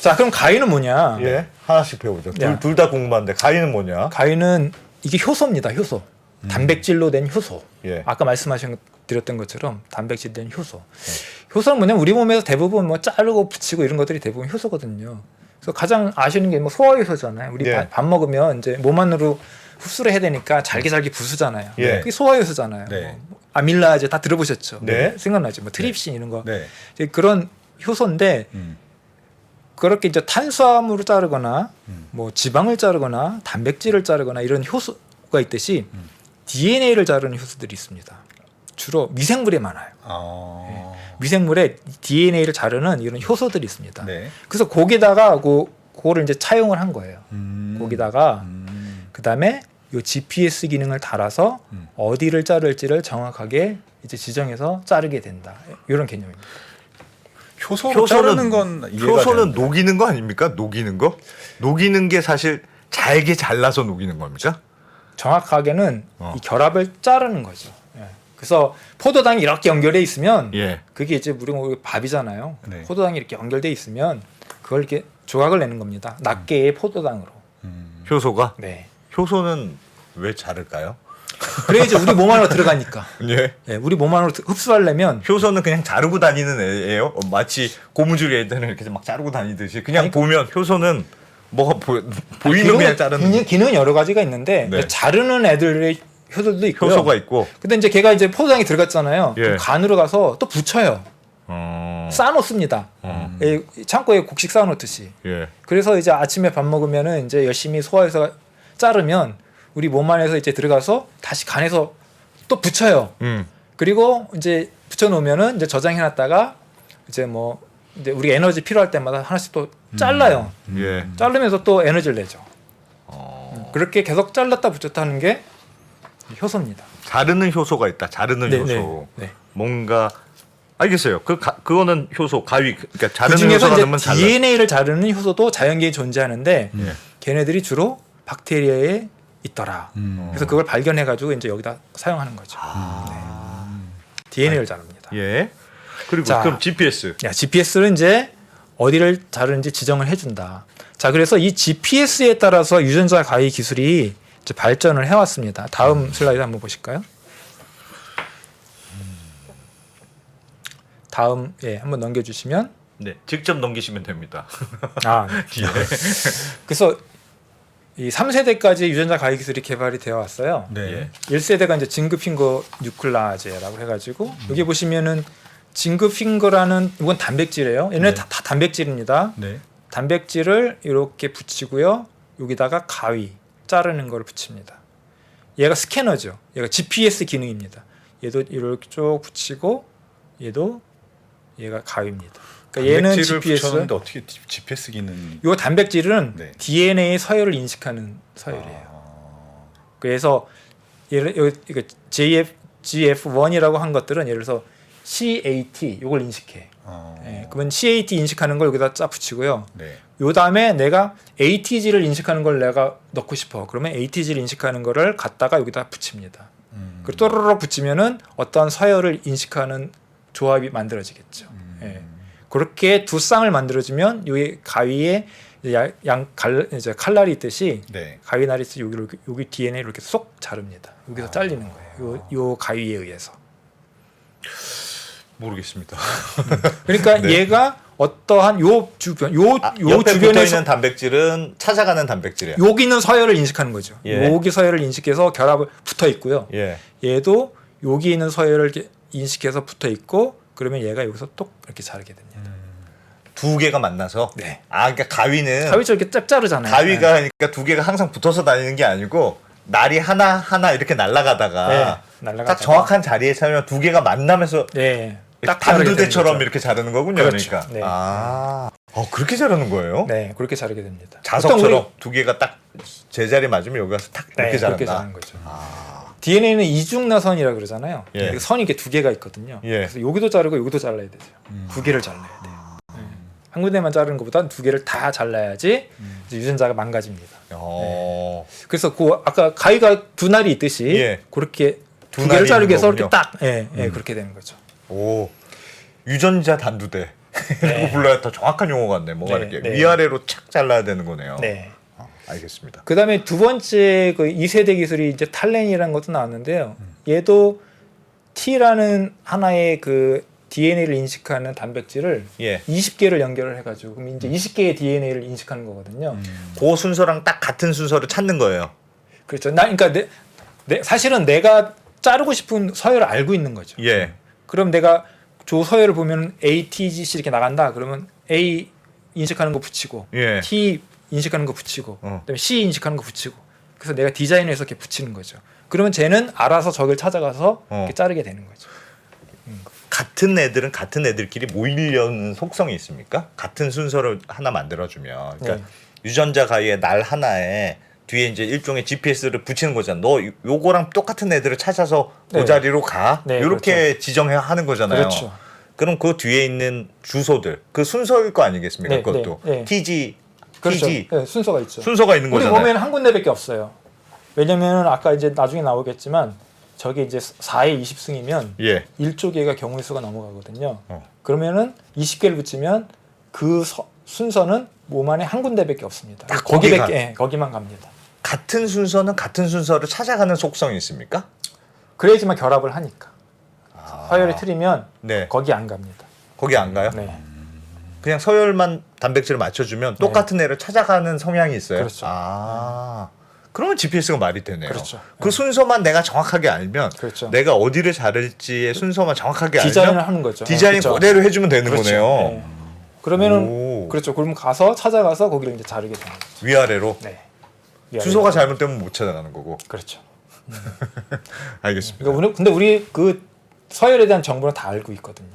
Speaker 4: 자, 그럼 가위는 뭐냐?
Speaker 2: 예. 하나씩 배우죠.
Speaker 4: 야.
Speaker 2: 둘 다 궁금한데 가위는 뭐냐?
Speaker 4: 가위는 이게 효소입니다. 효소. 단백질로 된 효소.
Speaker 2: 예.
Speaker 4: 아까 드렸던 것처럼 단백질 된 효소. 효소는 뭐냐면 우리 몸에서 대부분 뭐 자르고 붙이고 이런 것들이 대부분 효소거든요. 그래서 가장 아시는 게 뭐 소화효소잖아요. 우리
Speaker 2: 예.
Speaker 4: 밥 먹으면 이제 몸 안으로 흡수를 해야 되니까 잘게 부수잖아요.
Speaker 2: 예.
Speaker 4: 그게 소화효소잖아요.
Speaker 3: 네.
Speaker 4: 뭐 아밀라제 다 들어보셨죠?
Speaker 2: 네.
Speaker 4: 생각나죠? 뭐 트립신 이런 거.
Speaker 3: 네.
Speaker 4: 이제 그런 효소인데 그렇게 이제 탄수화물을 자르거나 뭐 지방을 자르거나 단백질을 자르거나 이런 효소가 있듯이 DNA를 자르는 효소들이 있습니다. 주로 미생물에 많아요.
Speaker 3: 아.
Speaker 4: 미생물에 DNA를 자르는 이런 효소들이 있습니다.
Speaker 3: 네.
Speaker 4: 그래서 거기다가 그거를 이제 차용을 한 거예요. 거기다가 그다음에 요 GPS 기능을 달아서 어디를 자를지를 정확하게 이제 지정해서 자르게 된다. 이런 개념입니다.
Speaker 3: 효소로 자르는 건 이해가
Speaker 2: 효소는
Speaker 3: 되는데.
Speaker 2: 녹이는 거 아닙니까? 녹이는 거? 녹이는 게 사실 잘게 잘라서 녹이는 겁니까?
Speaker 4: 정확하게는 이 결합을 자르는 거죠. 예. 그래서 포도당이 이렇게 연결돼 있으면
Speaker 2: 예.
Speaker 4: 그게 이제 우리 밥이잖아요.
Speaker 3: 네.
Speaker 4: 포도당이 이렇게 연결돼 있으면 그걸 이렇게 조각을 내는 겁니다. 낱개의 포도당으로.
Speaker 2: 효소가?
Speaker 4: 네.
Speaker 2: 효소는 왜 자를까요?
Speaker 4: 그래 이제 우리 몸 안으로 들어가니까.
Speaker 2: 예.
Speaker 4: 예, 우리 몸 안으로 흡수하려면
Speaker 2: 효소는 그냥 자르고 다니는 애예요? 마치 고무줄 애들은 이렇게 막 자르고 다니듯이 그냥 보면 효소는 뭐가 보이면 그냥 자르는
Speaker 4: 기능은 여러 가지가 있는데
Speaker 2: 네.
Speaker 4: 자르는 애들의 효소도 있고요.
Speaker 2: 효소가 있고.
Speaker 4: 근데 이제 걔가 이제 포도당이 들어갔잖아요.
Speaker 2: 예.
Speaker 4: 그럼 간으로 가서 또 붙여요. 쌓아놓습니다. 예, 창고에 곡식 쌓아놓듯이.
Speaker 2: 예.
Speaker 4: 그래서 이제 아침에 밥 먹으면은 이제 열심히 소화해서 자르면 우리 몸 안에서 이제 들어가서 다시 간에서 또 붙여요. 그리고 이제 붙여놓으면은 이제 저장해놨다가 이제 뭐 이제 우리 에너지 필요할 때마다 하나씩 또 잘라요.
Speaker 2: 예.
Speaker 4: 자르면서 또 에너지를 내죠. 그렇게 계속 잘랐다 붙였다 하는 게 효소입니다.
Speaker 2: 자르는 효소가 있다. 자르는
Speaker 4: 네,
Speaker 2: 효소.
Speaker 4: 네.
Speaker 2: 뭔가 알겠어요. 그거는 효소 가위. 그러니까
Speaker 4: 그
Speaker 2: 자르는
Speaker 4: 중에서
Speaker 2: 효소가
Speaker 4: 이제
Speaker 2: 되면
Speaker 4: DNA를 자르는 효소도 자연계에 존재하는데
Speaker 2: 예.
Speaker 4: 걔네들이 주로 박테리아에 있더라.
Speaker 3: 음.
Speaker 4: 그래서 그걸 발견해가지고 이제 여기다 사용하는 거죠. DNA를 자릅니다.
Speaker 2: 예. 그리고
Speaker 4: 자.
Speaker 2: 그럼 GPS.
Speaker 4: GPS는 이제 어디를 자르는지 지정을 해준다. 자, 그래서 이 GPS에 따라서 유전자 가위 기술이 이제 발전을 해왔습니다. 다음 슬라이드 한번 보실까요? 다음 한번 넘겨주시면
Speaker 2: 네, 직접 넘기시면 됩니다.
Speaker 4: 아, 네. 그래서 이 3세대까지 유전자 가위 기술이 개발이 되어 왔어요.
Speaker 3: 네.
Speaker 4: 1세대가 이제 징크 핑거 뉴클라제라고 해가지고 여기 보시면은 징크 핑거라는 이건 단백질이에요. 얘네 다 단백질입니다.
Speaker 3: 네.
Speaker 4: 단백질을 이렇게 붙이고요. 여기다가 가위 자르는 걸 붙입니다. 얘가 스캐너죠. 얘가 GPS 기능입니다. 얘도 이렇게 쭉 붙이고 얘가 가위입니다. 그러니까 얘는
Speaker 3: 단백질을
Speaker 4: GPS.
Speaker 3: 붙였는데 어떻게 GPS 기능?
Speaker 4: 이 단백질은
Speaker 3: 네.
Speaker 4: DNA의 서열을 인식하는 서열이에요. 그래서 이거 GF1이라고 한 것들은 예를 들어서 CAT 이걸 인식해. 그러면 CAT 인식하는 걸 여기다 쫙 붙이고요.
Speaker 3: 네.
Speaker 4: 요 다음에 내가 ATG를 인식하는 걸 내가 넣고 싶어. 그러면 ATG를 인식하는 거를 갖다가 여기다 붙입니다. 그리고 또르륵 붙이면은 어떤 서열을 인식하는 조합이 만들어지겠죠. 예. 그렇게 두 쌍을 만들어주면 이 가위에 이제 칼날이 있듯이
Speaker 3: 네.
Speaker 4: 가위 날이 있듯이 여기 DNA를 이렇게 쏙 자릅니다. 여기서 잘리는 거예요. 요 가위에 의해서.
Speaker 2: 모르겠습니다.
Speaker 4: 그러니까
Speaker 2: 네.
Speaker 4: 얘가 어떠한 요 주변 요
Speaker 2: 옆에 붙어
Speaker 4: 주변에서
Speaker 2: 있는 단백질은 찾아가는 단백질이야.
Speaker 4: 여기 있는 서열을 인식하는 거죠.
Speaker 2: 예.
Speaker 4: 여기 서열을 인식해서 결합을 붙어 있고요.
Speaker 2: 예.
Speaker 4: 얘도 여기 있는 서열을 이렇게 인식해서 붙어 있고 그러면 얘가 여기서 똑 이렇게 자르게 됩니다.
Speaker 2: 두 개가 만나서.
Speaker 4: 네.
Speaker 2: 아, 그러니까 가위는
Speaker 4: 가위처럼 이렇게 짭 자르잖아요.
Speaker 2: 가위가 그러니까 두 개가 항상 붙어서 다니는 게 아니고 날이 하나 이렇게 날아가다가
Speaker 4: 네, 날아가다가.
Speaker 2: 딱 정확한 자리에 차면 두 개가 만나면서
Speaker 4: 네. 딱 자르게 되는
Speaker 2: 단두대처럼
Speaker 4: 거죠.
Speaker 2: 이렇게 자르는 거군요.
Speaker 4: 그렇죠.
Speaker 2: 그러니까.
Speaker 4: 네.
Speaker 2: 그렇게 자르는 거예요?
Speaker 4: 네, 그렇게 자르게 됩니다.
Speaker 2: 자석처럼 두 개가 딱 제자리 맞으면 여기 가서 탁 이렇게 자른다.
Speaker 4: 그렇게 자르는 거죠. DNA는 이중나선이라 그러잖아요.
Speaker 2: 예.
Speaker 4: 그 선이 이렇게 두 개가 있거든요.
Speaker 2: 예.
Speaker 4: 그래서 여기도 자르고 여기도 잘라야 되죠. 두 개를 잘라야 돼요. 네. 한 군데만 자르는 것보다 두 개를 다 잘라야지 이제 유전자가 망가집니다. 그래서 아까 가위가 두 날이 있듯이
Speaker 2: 예.
Speaker 4: 그렇게
Speaker 2: 두
Speaker 4: 두 개를
Speaker 2: 날이
Speaker 4: 자르기 위해서
Speaker 2: 있는
Speaker 4: 이렇게 딱 그렇게 되는 거죠.
Speaker 2: 오, 유전자 단두대.
Speaker 4: 네.
Speaker 2: 이거 불러야 더 정확한 용어 같네. 뭐가
Speaker 4: 네,
Speaker 2: 이렇게
Speaker 4: 네.
Speaker 2: 위아래로 착 잘라야 되는 거네요.
Speaker 4: 네.
Speaker 2: 알겠습니다.
Speaker 4: 그다음에 두 번째 그 2세대 기술이 이제 탈렌이라는 것도 나왔는데요. 얘도 T라는 하나의 그 DNA를 인식하는 단백질을
Speaker 2: 예.
Speaker 4: 20개를 연결을 해가지고 그럼 이제 20개의 DNA를 인식하는 거거든요.
Speaker 2: 그 순서랑 딱 같은 순서를 찾는 거예요.
Speaker 4: 그렇죠. 그러니까 사실은 내가 자르고 싶은 서열을 알고 있는 거죠.
Speaker 2: 예.
Speaker 4: 그럼 내가 저 서열을 보면 ATGC 이렇게 나간다. 그러면 A 인식하는 거 붙이고
Speaker 2: 예.
Speaker 4: T 인식하는 거 붙이고
Speaker 2: 어.
Speaker 4: 그다음에 C 인식하는 거 붙이고 그래서 내가 디자인해서 이렇게 붙이는 거죠. 그러면 쟤는 알아서 저걸 찾아가서 이렇게 자르게 되는 거죠.
Speaker 2: 같은 애들은 같은 애들끼리 모이려는 속성이 있습니까? 같은 순서를 하나 만들어주면, 그러니까
Speaker 4: 네.
Speaker 2: 유전자 가위의 날 하나에 뒤에 이제 일종의 GPS를 붙이는 거잖아. 너 요거랑 똑같은 애들을 찾아서 그
Speaker 4: 네.
Speaker 2: 자리로 가.
Speaker 4: 네,
Speaker 2: 이렇게 지정해 하는 거잖아요.
Speaker 4: 그렇죠.
Speaker 2: 그럼 그 뒤에 있는 주소들, 그 순서일 거 아니겠습니까?
Speaker 4: 네,
Speaker 2: 그것도
Speaker 4: 네, 네.
Speaker 2: TG,
Speaker 4: 그렇죠.
Speaker 2: TG
Speaker 4: 네, 순서가 있죠.
Speaker 2: 순서가 있는
Speaker 4: 우리
Speaker 2: 거잖아요.
Speaker 4: 몸에는 한 군데밖에 없어요. 왜냐면 아까 이제 나중에 나오겠지만 저게 이제 4의 20승이면
Speaker 2: 예.
Speaker 4: 1조 개가 경우의 수가 넘어가거든요.
Speaker 2: 어.
Speaker 4: 그러면은 20개를 붙이면 그 순서는 몸 안에 한 군데밖에 없습니다.
Speaker 2: 딱 거기가.
Speaker 4: 거기만 갑니다.
Speaker 2: 같은 순서는 같은 순서를 찾아가는 속성이 있습니까?
Speaker 4: 그래야지만 결합을 하니까. 서열이 틀리면
Speaker 2: 네.
Speaker 4: 거기 안 갑니다.
Speaker 2: 거기 안 가요?
Speaker 4: 네.
Speaker 2: 그냥 서열만 단백질을 맞춰주면 똑같은 애를 찾아가는 성향이 있어요.
Speaker 4: 그렇죠.
Speaker 2: 그러면 GPS가 말이 되네요.
Speaker 4: 그렇죠.
Speaker 2: 그 순서만 내가 정확하게 알면
Speaker 4: 그렇죠.
Speaker 2: 내가 어디를 자를지의 순서만 정확하게
Speaker 4: 디자인을
Speaker 2: 알면
Speaker 4: 하는 거죠.
Speaker 2: 디자인
Speaker 4: 그렇죠.
Speaker 2: 그대로 해주면 되는
Speaker 4: 그렇죠.
Speaker 2: 거네요.
Speaker 4: 네. 그러면은
Speaker 2: 오.
Speaker 4: 그렇죠. 그러면 찾아가서 거기를 이제 자르게 되는 거죠.
Speaker 2: 위아래로
Speaker 4: 네.
Speaker 2: 순서가 잘못되면 못 찾아가는 거고.
Speaker 4: 그렇죠.
Speaker 2: 알겠습니다.
Speaker 4: 그러니까 근데 우리 그 서열에 대한 정보는 다 알고 있거든요.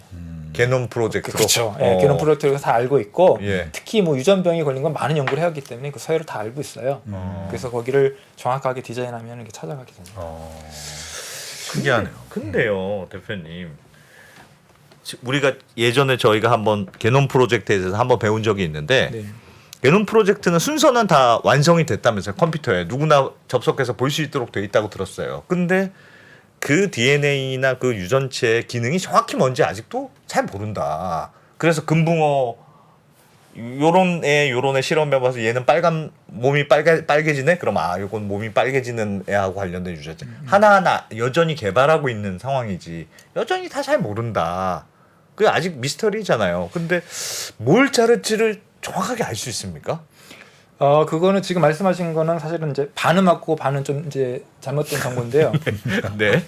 Speaker 2: 게놈 프로젝트로.
Speaker 4: 그렇죠. 게놈 프로젝트를 다 알고 있고
Speaker 2: 예.
Speaker 4: 특히 뭐 유전병이 걸린 건 많은 연구를 해왔기 때문에 그 서열을 다 알고 있어요. 그래서 거기를 정확하게 디자인하면 이렇게 찾아가게 됩니다.
Speaker 3: 신기하네요.
Speaker 2: 근데요, 대표님. 우리가 예전에 저희가 한번 게놈 프로젝트에 대해서 한번 배운 적이 있는데
Speaker 4: 네.
Speaker 2: 게놈 프로젝트는 순서는 다 완성이 됐다면서요. 컴퓨터에 누구나 접속해서 볼 수 있도록 돼 있다고 들었어요. 근데 그 DNA나 그 유전체의 기능이 정확히 뭔지 아직도 잘 모른다. 그래서 금붕어 요런 애 실험해 봐서 얘는 빨간 몸이 빨개지네. 그럼 요건 몸이 빨개지는 애하고 관련된 유전체 하나하나 여전히 개발하고 있는 상황이지. 여전히 다 잘 모른다. 그게 아직 미스터리잖아요. 근데 뭘 자를지를 정확하게 알 수 있습니까?
Speaker 4: 그거는 지금 말씀하신 거는 사실은 이제 반은 맞고 반은 좀 이제 잘못된 정보인데요.
Speaker 2: 네.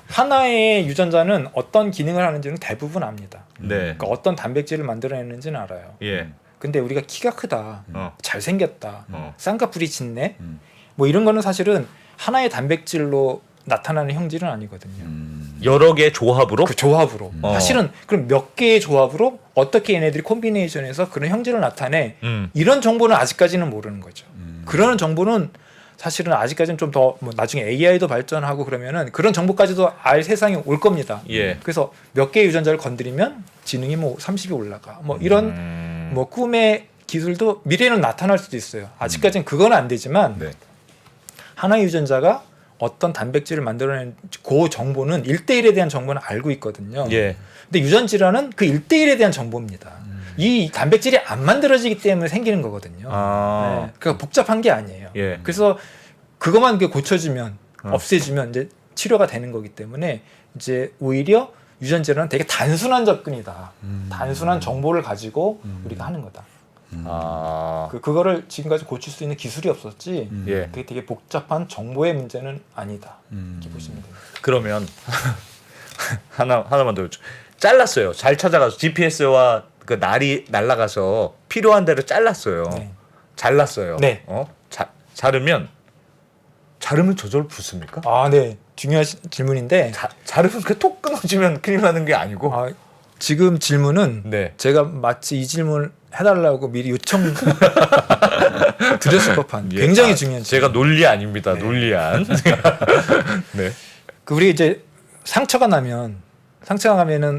Speaker 4: 하나의 유전자는 어떤 기능을 하는지는 대부분 압니다.
Speaker 2: 네.
Speaker 4: 그러니까 어떤 단백질을 만들어내는지는 알아요.
Speaker 2: 예.
Speaker 4: 근데 우리가 키가 크다, 잘생겼다,
Speaker 2: 어.
Speaker 4: 쌍꺼풀이 짙네, 뭐 이런 거는 사실은 하나의 단백질로 나타나는 형질은 아니거든요.
Speaker 2: 여러 개의 조합으로
Speaker 4: 그 조합으로 사실은 그럼 몇 개의 조합으로 어떻게 얘네들이 콤비네이션해서 그런 형질을 나타내 이런 정보는 아직까지는 모르는 거죠. 그런 정보는 사실은 아직까지는 좀 더 뭐 나중에 AI도 발전하고 그러면은 그런 정보까지도 알 세상이 올 겁니다.
Speaker 2: 예.
Speaker 4: 그래서 몇 개의 유전자를 건드리면 지능이 뭐 30이 올라가 뭐 이런 뭐 꿈의 기술도 미래에는 나타날 수도 있어요. 아직까지는 그건 안 되지만
Speaker 3: 네.
Speaker 4: 하나의 유전자가 어떤 단백질을 만들어낸 그 정보는 1대1에 대한 정보는 알고 있거든요.
Speaker 2: 예.
Speaker 4: 근데 유전 질환은 그 1대1에 대한 정보입니다. 이 단백질이 안 만들어지기 때문에 생기는 거거든요. 네. 그러니까 복잡한 게 아니에요.
Speaker 2: 예.
Speaker 4: 그래서 그것만 고쳐주면 없애주면 이제 치료가 되는 거기 때문에 이제 오히려 유전 질환은 되게 단순한 접근이다. 단순한 정보를 가지고 우리가 하는 거다. 그거를 지금까지 고칠 수 있는 기술이 없었지.
Speaker 2: 예.
Speaker 4: 그게 되게 복잡한 정보의 문제는 아니다. 이렇게 보시면 됩니다.
Speaker 2: 그러면 하나만 더 잘랐어요. 잘 찾아가서 GPS와 그 날이 날아가서 필요한 대로 잘랐어요.
Speaker 4: 네.
Speaker 2: 잘랐어요.
Speaker 4: 네.
Speaker 2: 자르면 저절로 붙습니까?
Speaker 4: 네. 중요한 질문인데
Speaker 2: 자르면 그 톡 끊어지면 큰일 나는 게 아니고.
Speaker 4: 지금 질문은
Speaker 2: 네.
Speaker 4: 제가 마치 이 질문을 해달라고 미리 요청 드렸을 법한
Speaker 2: 예.
Speaker 4: 굉장히 중요한 질문.
Speaker 2: 제가 논리 아닙니다. 논리안. 네.
Speaker 4: 우리 이제 상처가 나면은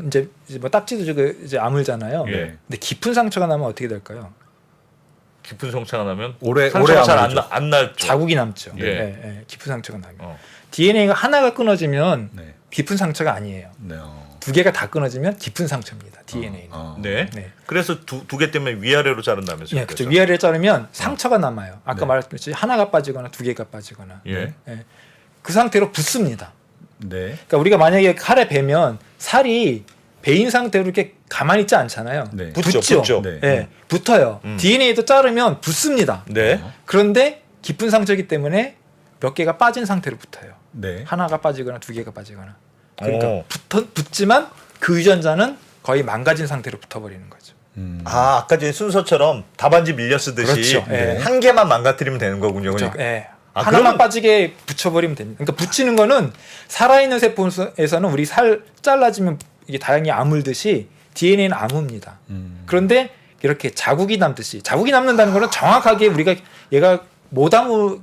Speaker 4: 이제 뭐 딱지도 이제 아물잖아요.
Speaker 2: 예.
Speaker 4: 근데 깊은 상처가 나면 어떻게 될까요?
Speaker 2: 깊은 상처가 나면
Speaker 3: 오래
Speaker 2: 상처가 잘
Speaker 3: 아물죠.
Speaker 2: 안 났죠.
Speaker 4: 자국이 남죠.
Speaker 2: 예.
Speaker 4: 깊은 상처가 나면
Speaker 2: 어.
Speaker 4: DNA가 하나가 끊어지면
Speaker 3: 네.
Speaker 4: 깊은 상처가 아니에요.
Speaker 3: 네.
Speaker 4: 두 개가 다 끊어지면 깊은 상처입니다. DNA는.
Speaker 2: 네.
Speaker 4: 네.
Speaker 2: 그래서 두 개 때문에 위아래로 자른다면서요.
Speaker 4: 예, 그렇죠. 위아래를 자르면 상처가 남아요. 아까
Speaker 3: 네.
Speaker 4: 말했듯이 하나가 빠지거나 두 개가 빠지거나.
Speaker 2: 예.
Speaker 4: 그 상태로 붙습니다.
Speaker 3: 네.
Speaker 4: 그러니까 우리가 만약에 칼에 베면 살이 베인 상태로 이렇게 가만히 있지 않잖아요.
Speaker 3: 네.
Speaker 2: 붙죠.
Speaker 3: 네.
Speaker 4: 예, 붙어요. DNA도 자르면 붙습니다.
Speaker 2: 네.
Speaker 4: 그런데 깊은 상처이기 때문에 몇 개가 빠진 상태로 붙어요.
Speaker 3: 네.
Speaker 4: 하나가 빠지거나 두 개가 빠지거나. 그러니까
Speaker 2: 오.
Speaker 4: 붙지만 그 유전자는 거의 망가진 상태로 붙어버리는 거죠.
Speaker 2: 아까 전에 순서처럼 답안지 밀려 쓰듯이
Speaker 4: 그렇죠. 예.
Speaker 2: 한 개만 망가뜨리면 되는 거군요.
Speaker 4: 그렇죠.
Speaker 2: 그러니까.
Speaker 4: 예.
Speaker 2: 아,
Speaker 4: 하나만
Speaker 2: 그러면-
Speaker 4: 빠지게 붙여버리면 됩니다. 그러니까 붙이는 거는 살아있는 세포에서는 우리 살 잘라지면 이게 다행히 아물듯이 DNA는 아뭅니다. 그런데 이렇게 자국이 남듯이 자국이 남는다는 거는 정확하게 우리가 얘가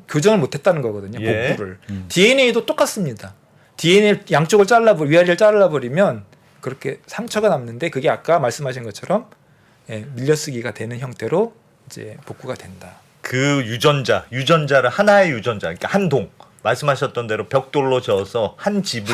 Speaker 4: 교정을 못했다는 거거든요.
Speaker 2: 예.
Speaker 4: 복부를. DNA도 똑같습니다. DNA 양쪽을 위아래를 잘라버리면 그렇게 상처가 남는데 그게 아까 말씀하신 것처럼 밀려쓰기가 되는 형태로 이제 복구가 된다.
Speaker 2: 그 유전자를 하나의 유전자, 그러니까 한 동 말씀하셨던 대로 벽돌로 저어서 한 집을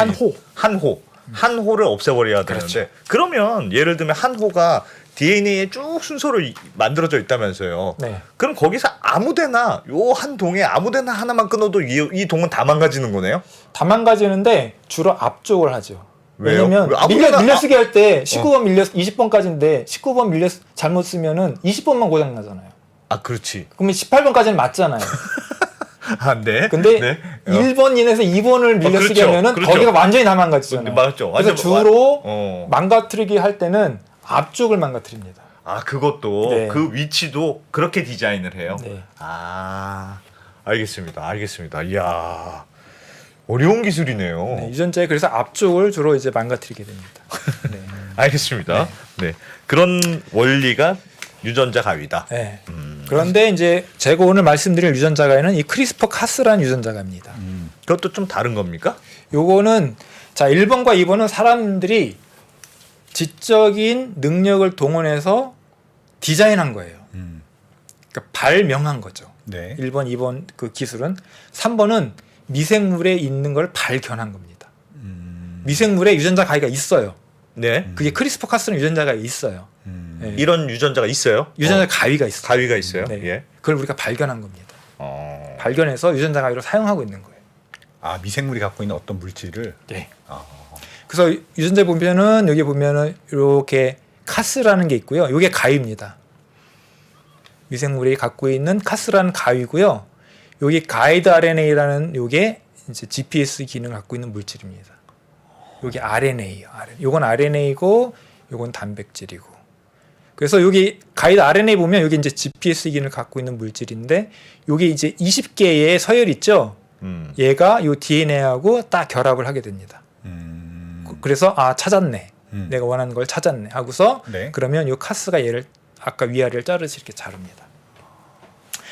Speaker 2: 한 호를 없애버려야 되는데
Speaker 4: 그렇죠.
Speaker 2: 그러면 예를 들면 한 호가 DNA에 쭉 순서로 만들어져 있다면서요.
Speaker 4: 네.
Speaker 2: 그럼 거기서 아무데나 요 한 동에 아무데나 하나만 끊어도 이 동은 다 망가지는 거네요.
Speaker 4: 다 망가지는데 주로 앞쪽을 하죠.
Speaker 2: 왜요?
Speaker 4: 왜냐면
Speaker 2: 왜 아무데나-
Speaker 4: 밀려쓰기 할 때 19번 20번까지인데 19번 잘못 쓰면은 20번만 고장 나잖아요.
Speaker 2: 아 그렇지.
Speaker 4: 그러면 18번까지는 맞잖아요.
Speaker 2: 아 네.
Speaker 4: 근데
Speaker 2: 네.
Speaker 4: 1번 인해서 2번을 밀려쓰기
Speaker 2: 그렇죠.
Speaker 4: 하면은
Speaker 2: 그렇죠.
Speaker 4: 거기가 완전히 다 망가지잖아요.
Speaker 2: 맞죠.
Speaker 4: 그래서
Speaker 2: 완전
Speaker 4: 주로 망가뜨리기 할 때는 앞쪽을 망가뜨립니다.
Speaker 2: 아 그것도
Speaker 4: 네.
Speaker 2: 그 위치도 그렇게 디자인을 해요.
Speaker 4: 네.
Speaker 2: 아 알겠습니다. 이야 어려운 기술이네요.
Speaker 4: 네, 유전자에 그래서 앞쪽을 주로 이제 망가뜨리게 됩니다. 네.
Speaker 2: 알겠습니다. 네. 그런 원리가 유전자 가위다.
Speaker 4: 네. 그런데 이제 제가 오늘 말씀드릴 유전자 가위는 이 크리스퍼 카스라는 유전자 가위입니다.
Speaker 2: 그것도 좀 다른 겁니까?
Speaker 4: 요거는 자 1번과 2번은 사람들이 지적인 능력을 동원해서 디자인한 거예요. 그러니까 발명한 거죠.
Speaker 3: 네.
Speaker 4: 1번, 2번 그 기술은. 3번은 미생물에 있는 걸 발견한 겁니다. 미생물에 유전자 가위가 있어요.
Speaker 2: 네.
Speaker 4: 그게 크리스퍼-카스는 유전자가 있어요. 예.
Speaker 2: 이런 유전자가 있어요?
Speaker 4: 유전자 가위가 있어요.
Speaker 2: 가위가 있어요?
Speaker 4: 네.
Speaker 2: 예.
Speaker 4: 그걸 우리가 발견한 겁니다.
Speaker 2: 어.
Speaker 4: 발견해서 유전자 가위로 사용하고 있는 거예요.
Speaker 3: 아 미생물이 갖고 있는 어떤 물질을.
Speaker 4: 네.
Speaker 3: 아,
Speaker 4: 그래서 유전자 보면은 여기 보면은 이렇게 카스라는 게 있고요. 이게 가위입니다. 미생물이 갖고 있는 카스라는 가위고요. 여기 가이드 RNA라는 요게 이제 GPS 기능을 갖고 있는 물질입니다. 요게 RNA예요. 요건 RNA고 요건 단백질이고. 그래서 여기 가이드 RNA 보면 여기 이제 GPS 기능을 갖고 있는 물질인데 요게 이제 20개의 서열 있죠. 얘가 요 DNA하고 딱 결합을 하게 됩니다. 그래서 아 찾았네. 내가 원하는 걸 찾았네 하고서
Speaker 3: 네.
Speaker 4: 그러면 요 카스가 얘를 아까 위아래를 자르듯이 이렇게 자릅니다.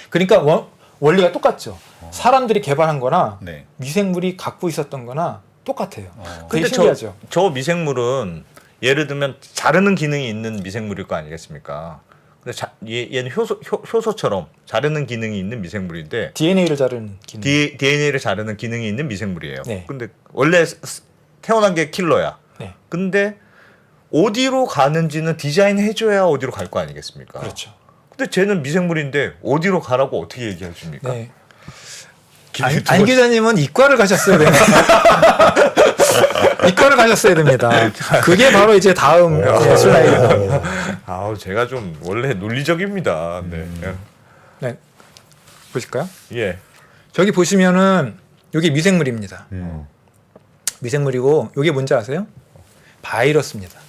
Speaker 4: 그러니까 원리가 똑같죠. 사람들이 개발한 거나
Speaker 3: 네.
Speaker 4: 미생물이 갖고 있었던 거나 똑같아요. 되게
Speaker 2: 근데
Speaker 4: 신기하죠.
Speaker 2: 저 미생물은 예를 들면 자르는 기능이 있는 미생물일 거 아니겠습니까? 근데 얘는 효소처럼 자르는 기능이 있는 미생물인데
Speaker 4: DNA를 자르는 기능.
Speaker 2: DNA를 자르는 기능이 있는 미생물이에요.
Speaker 4: 네.
Speaker 2: 근데 원래 태어난 게 킬러야.
Speaker 4: 네.
Speaker 2: 근데 어디로 가는지는 디자인해줘야 어디로 갈 거 아니겠습니까?
Speaker 4: 그렇죠.
Speaker 2: 근데 쟤는 미생물인데 어디로 가라고 어떻게 얘기해 줍니까?
Speaker 4: 네.
Speaker 3: 기능이
Speaker 4: 안 기자님은 이과를 가셨어야 됩니다. 이과를 가셨어야 됩니다. 그게 바로 이제 다음 슬라이드.
Speaker 2: 아우 제가 좀 원래 논리적입니다. 네.
Speaker 4: 네. 보실까요?
Speaker 2: 예.
Speaker 4: 저기 보시면은 여기 미생물입니다. 미생물이고 이게 뭔지 아세요? 바이러스입니다.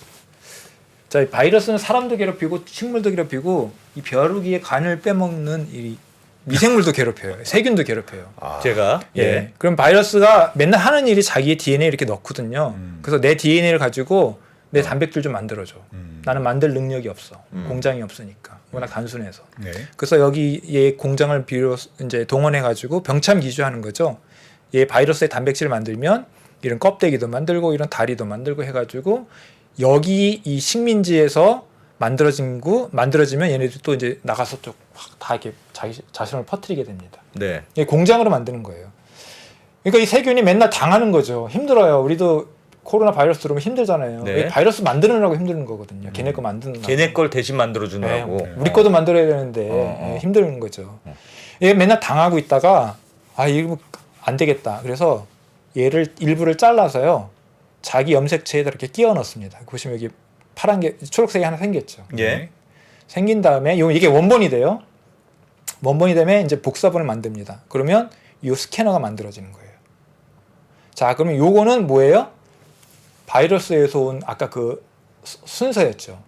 Speaker 4: 자, 이 바이러스는 사람도 괴롭히고 식물도 괴롭히고 이 벼룩이의 간을 빼먹는 이 미생물도 괴롭혀요. 세균도 괴롭혀요.
Speaker 2: 제가
Speaker 4: 예. 그럼 바이러스가 맨날 하는 일이 자기의 DNA 이렇게 넣거든요. 그래서 내 DNA를 가지고 내 단백질 좀 만들어줘. 나는 만들 능력이 없어. 공장이 없으니까. 워낙 단순해서.
Speaker 3: 네.
Speaker 4: 그래서 여기 얘 공장을 비로 이제 동원해 가지고 병참 기주하는 거죠. 얘 바이러스의 단백질을 만들면 이런 껍데기도 만들고 이런 다리도 만들고 해가지고 여기 이 식민지에서 만들어지면 얘네들이 또 이제 나가서 쭉 다 이렇게 자신을 퍼뜨리게 됩니다.
Speaker 2: 네.
Speaker 4: 이게 공장으로 만드는 거예요. 그러니까 이 세균이 맨날 당하는 거죠. 힘들어요. 우리도 코로나 바이러스 들어오면 힘들잖아요.
Speaker 2: 네.
Speaker 4: 바이러스 만드느라고 힘든 거거든요. 걔네 거 만드느라고.
Speaker 2: 걔네 걸 대신 만들어 주느라고.
Speaker 4: 네, 우리 거도 만들어야 되는데 힘든 거죠. 얘 맨날 당하고 있다가 아 이거 안 되겠다. 그래서 얘를 일부를 잘라서요. 자기 염색체에다 이렇게 끼워 넣습니다. 보시면 여기 파란 게 초록색이 하나 생겼죠.
Speaker 2: 예.
Speaker 4: 생긴 다음에 이게 원본이 돼요. 원본이 되면 이제 복사본을 만듭니다. 그러면 이 스캐너가 만들어지는 거예요. 자, 그러면 요거는 뭐예요? 바이러스에서 온 아까 그 순서였죠.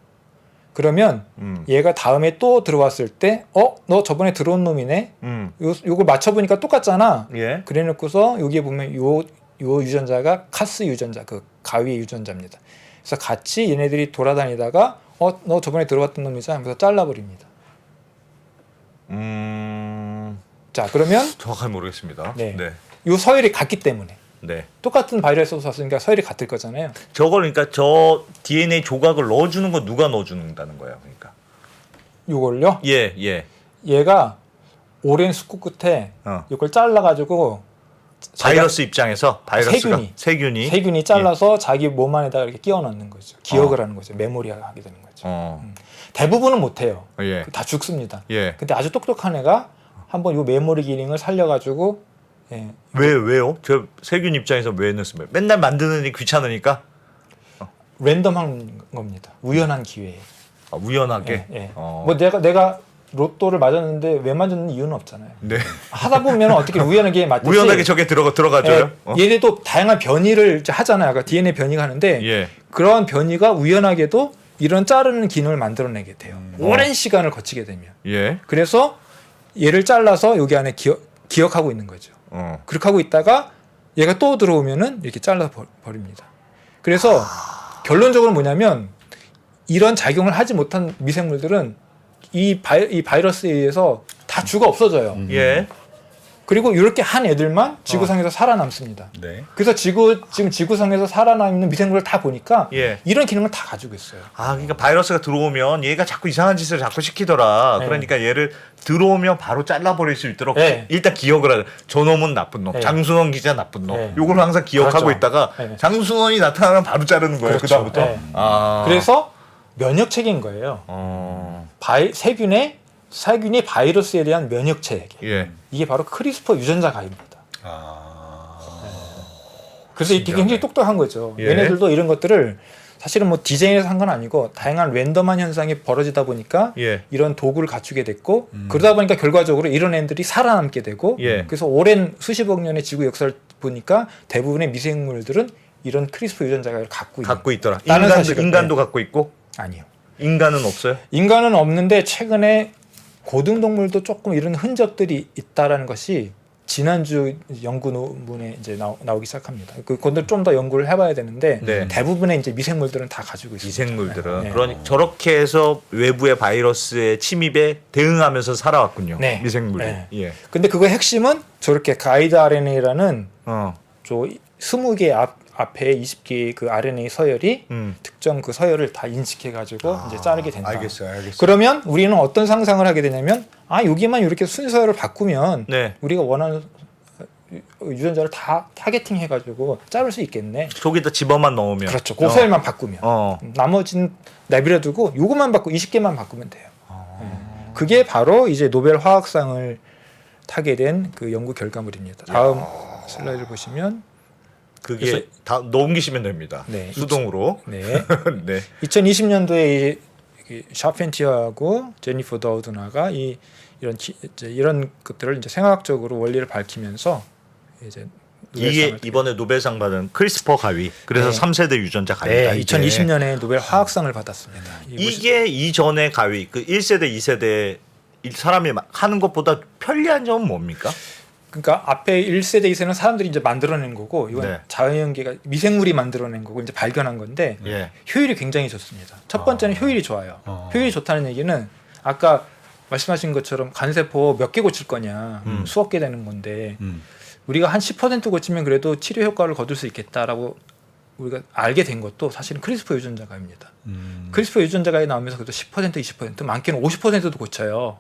Speaker 4: 그러면 얘가 다음에 또 들어왔을 때, 너 저번에 들어온 놈이네. 요걸 맞춰보니까 똑같잖아.
Speaker 2: 예.
Speaker 4: 그래놓고서 여기에 보면 요 유전자가 카스 유전자, 그 가위의 유전자입니다. 그래서 같이 얘네들이 돌아다니다가 너 저번에 들어왔던 놈이잖아. 하면서 잘라버립니다. 자, 그러면
Speaker 2: 정확하게 모르겠습니다.
Speaker 4: 네.
Speaker 2: 네.
Speaker 4: 요 서열이 같기 때문에
Speaker 2: 네.
Speaker 4: 똑같은 바이러스 썼으니까 서열이 같을 거잖아요.
Speaker 2: 저걸 그러니까 저 DNA 조각을 넣어주는 건 누가 넣어주는다는 거예요. 그러니까.
Speaker 4: 요걸요.
Speaker 2: 예, 예.
Speaker 4: 얘가 오랜 숙고 끝에 이걸 잘라가지고
Speaker 2: 바이러스 입장에서 바이러스가
Speaker 4: 세균이 잘라서 자기 몸 안에다가 이렇게 끼워 넣는 거죠. 기억을 하는 거죠. 메모리하게 하게 되는 거죠. 대부분은 못해요.
Speaker 2: 예.
Speaker 4: 다 죽습니다.
Speaker 2: 예.
Speaker 4: 근데 아주 똑똑한 애가 한번 이 메모리 기능을 살려가지고
Speaker 2: 왜요? 저 세균 입장에서 왜 넣습니까? 맨날 만드는 게 귀찮으니까.
Speaker 4: 랜덤한 겁니다. 우연한 기회에.
Speaker 2: 아, 우연하게.
Speaker 4: 예. 뭐 내가 로또를 맞았는데 왜 맞았는 이유는 없잖아요.
Speaker 2: 네.
Speaker 4: 하다 보면 어떻게 우연하게 맞듯이
Speaker 2: 우연하게 저게 들어가줘요.
Speaker 4: 얘네도 다양한 변이를 이제 하잖아요. 아까 DNA 변이가 하는데
Speaker 2: 예.
Speaker 4: 그러한 변이가 우연하게도 이런 자르는 기능을 만들어내게 돼요. 오랜 시간을 거치게 되면.
Speaker 2: 예.
Speaker 4: 그래서 얘를 잘라서 여기 안에 기억하고 있는 거죠. 그렇게 하고 있다가 얘가 또 들어오면은 이렇게 잘라 버립니다. 그래서 결론적으로 뭐냐면 이런 작용을 하지 못한 미생물들은 이 바이러스에 의해서 다 죽어 없어져요.
Speaker 2: 예.
Speaker 4: 그리고 이렇게 한 애들만 지구상에서 살아남습니다.
Speaker 3: 네.
Speaker 4: 그래서 지금 지구상에서 살아남는 미생물을 다 보니까
Speaker 2: 예.
Speaker 4: 이런 기능을 다 가지고 있어요.
Speaker 2: 아, 그러니까 바이러스가 들어오면 얘가 자꾸 이상한 짓을 자꾸 시키더라.
Speaker 4: 네.
Speaker 2: 그러니까 얘를 들어오면 바로 잘라버릴 수 있도록
Speaker 4: 네.
Speaker 2: 일단 기억을 하자. 저놈은 나쁜 놈,
Speaker 4: 네.
Speaker 2: 장순원 기자 나쁜 놈.
Speaker 4: 네.
Speaker 2: 요걸 항상 기억하고
Speaker 4: 그렇죠.
Speaker 2: 있다가
Speaker 4: 네.
Speaker 2: 장순원이 나타나면 바로 자르는 거예요.
Speaker 4: 그렇죠.
Speaker 2: 그다음부터.
Speaker 4: 네.
Speaker 2: 아.
Speaker 4: 그래서 면역체계인 거예요. 세균이 바이러스에 대한 면역체계.
Speaker 2: 예.
Speaker 4: 이게 바로 크리스퍼 유전자 가입니다.
Speaker 3: 아.
Speaker 4: 그래서 이게 굉장히 똑똑한 거죠.
Speaker 2: 예.
Speaker 4: 얘네들도 이런 것들을 사실은 뭐 디자인에서 한 건 아니고 다양한 랜덤한 현상이 벌어지다 보니까
Speaker 2: 예.
Speaker 4: 이런 도구를 갖추게 됐고 그러다 보니까 결과적으로 이런 애들이 살아남게 되고
Speaker 2: 예.
Speaker 4: 그래서 오랜 수십억 년의 지구 역사를 보니까 대부분의 미생물들은 이런 크리스퍼 유전자를 갖고 있는
Speaker 2: 갖고 있더라.
Speaker 4: 다른
Speaker 2: 인간도,
Speaker 4: 사실은-
Speaker 2: 인간도 갖고 있고
Speaker 4: 아니요.
Speaker 2: 인간은 없어요.
Speaker 4: 인간은 없는데 최근에 고등동물도 조금 이런 흔적들이 있다라는 것이 지난주 연구 논문에 이제 나오기 시작합니다. 그건들 좀 더 연구를 해봐야 되는데
Speaker 2: 네.
Speaker 4: 대부분의 이제 미생물들은 다 가지고 있습니다.
Speaker 2: 미생물들은
Speaker 4: 네.
Speaker 2: 그러니 저렇게 해서 외부의 바이러스의 침입에 대응하면서 살아왔군요.
Speaker 4: 네.
Speaker 2: 미생물이.
Speaker 4: 네.
Speaker 2: 예.
Speaker 4: 근데 그거 핵심은 저렇게 가이드 RNA라는
Speaker 2: 어.
Speaker 4: 저 20개 앞에 20개의 그 RNA 서열이 특정 그 서열을 다 인식해가지고 이제 자르게 된다.
Speaker 3: 알겠어요.
Speaker 4: 그러면 우리는 어떤 상상을 하게 되냐면 여기만 이렇게 순서를 바꾸면
Speaker 2: 네.
Speaker 4: 우리가 원하는 유전자를 다 타겟팅 해가지고 자를 수 있겠네.
Speaker 2: 속에다 집어만 넣으면.
Speaker 4: 그렇죠. 그 서열만 바꾸면.
Speaker 2: 어.
Speaker 4: 나머지는 내버려두고 요것만 바꾸 20개만 바꾸면 돼요. 네. 그게 바로 이제 노벨 화학상을 타게 된 그 연구 결과물입니다. 다음 슬라이드를 보시면
Speaker 2: 그게
Speaker 4: 그래서-
Speaker 2: 다 넘기시면 됩니다.
Speaker 4: 네.
Speaker 2: 수동으로.
Speaker 4: 네.
Speaker 2: 네.
Speaker 4: 2020년도에 샤펜티어하고 제니퍼 더우드나가 이런 것들을 이제 생화학적으로 원리를 밝히면서 이제
Speaker 2: 이게
Speaker 4: 노벨상을-
Speaker 2: 이번에 노벨상 받은 크리스퍼 가위. 그래서
Speaker 4: 네.
Speaker 2: 3세대 유전자 가위다.
Speaker 4: 네, 2020년에 노벨 화학상을 받았습니다.
Speaker 2: 이게 이전의 가위, 그 1세대, 2세대 사람이 하는 것보다 편리한 점은 뭡니까?
Speaker 4: 그러니까 앞에 1세대, 2세는 사람들이 이제 만들어낸 거고 이건
Speaker 2: 네.
Speaker 4: 자연계가 미생물이 만들어낸 거고 이제 발견한 건데
Speaker 2: 예.
Speaker 4: 효율이 굉장히 좋습니다. 첫 번째는 효율이 좋아요. 효율이 좋다는 얘기는 아까 말씀하신 것처럼 간세포 몇 개 고칠 거냐 수억 개 되는 건데 우리가 한 10% 고치면 그래도 치료 효과를 거둘 수 있겠다라고 우리가 알게 된 것도 사실은 크리스퍼 유전자가입니다. 크리스퍼 유전자가 나오면서 그래도 10%, 20% 많게는 50%도 고쳐요.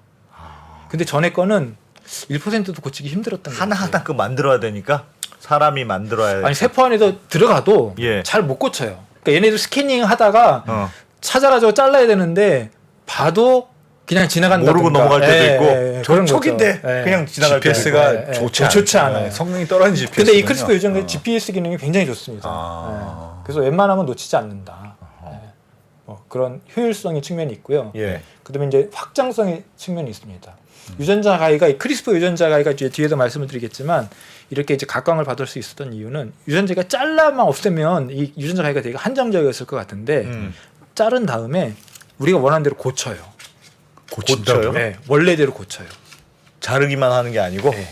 Speaker 4: 근데 전에 거는 1%도 고치기 힘들었던 거예요.
Speaker 2: 하나하나 그 만들어야 되니까 사람이 만들어야
Speaker 4: 아니 세포 안에도 들어가도
Speaker 2: 예.
Speaker 4: 잘 못 고쳐요. 그러니까 얘네들 스캐닝 하다가
Speaker 2: 어.
Speaker 4: 찾아가지고 잘라야 되는데 봐도 그냥 지나간다.
Speaker 2: 모르고 넘어갈 때도 있고
Speaker 4: 그런
Speaker 2: 촉인데
Speaker 4: 거죠. 예.
Speaker 2: 그냥 지나갈 때도 있고.
Speaker 3: GPS가 좋지 않아요. 성능이 떨어진 GPS.
Speaker 4: 근데 이 크리스퍼 유전자 GPS 기능이 굉장히 좋습니다.
Speaker 3: 아.
Speaker 4: 예. 그래서 웬만하면 놓치지 않는다. 예. 그런 효율성의 측면이 있고요.
Speaker 2: 예.
Speaker 4: 그다음에 이제 확장성의 측면이 있습니다. 유전자 가위가 이 크리스퍼 유전자 가위가 이제 뒤에도 말씀을 드리겠지만 이렇게 이제 각광을 받을 수 있었던 이유는 유전자가 잘라만 없애면 이 유전자 가위가 되게 한정적이었을 것 같은데 자른 다음에 우리가 원하는 대로 고쳐요.
Speaker 2: 고쳐요?
Speaker 4: 네, 원래대로 고쳐요.
Speaker 2: 자르기만 하는 게 아니고
Speaker 4: 네,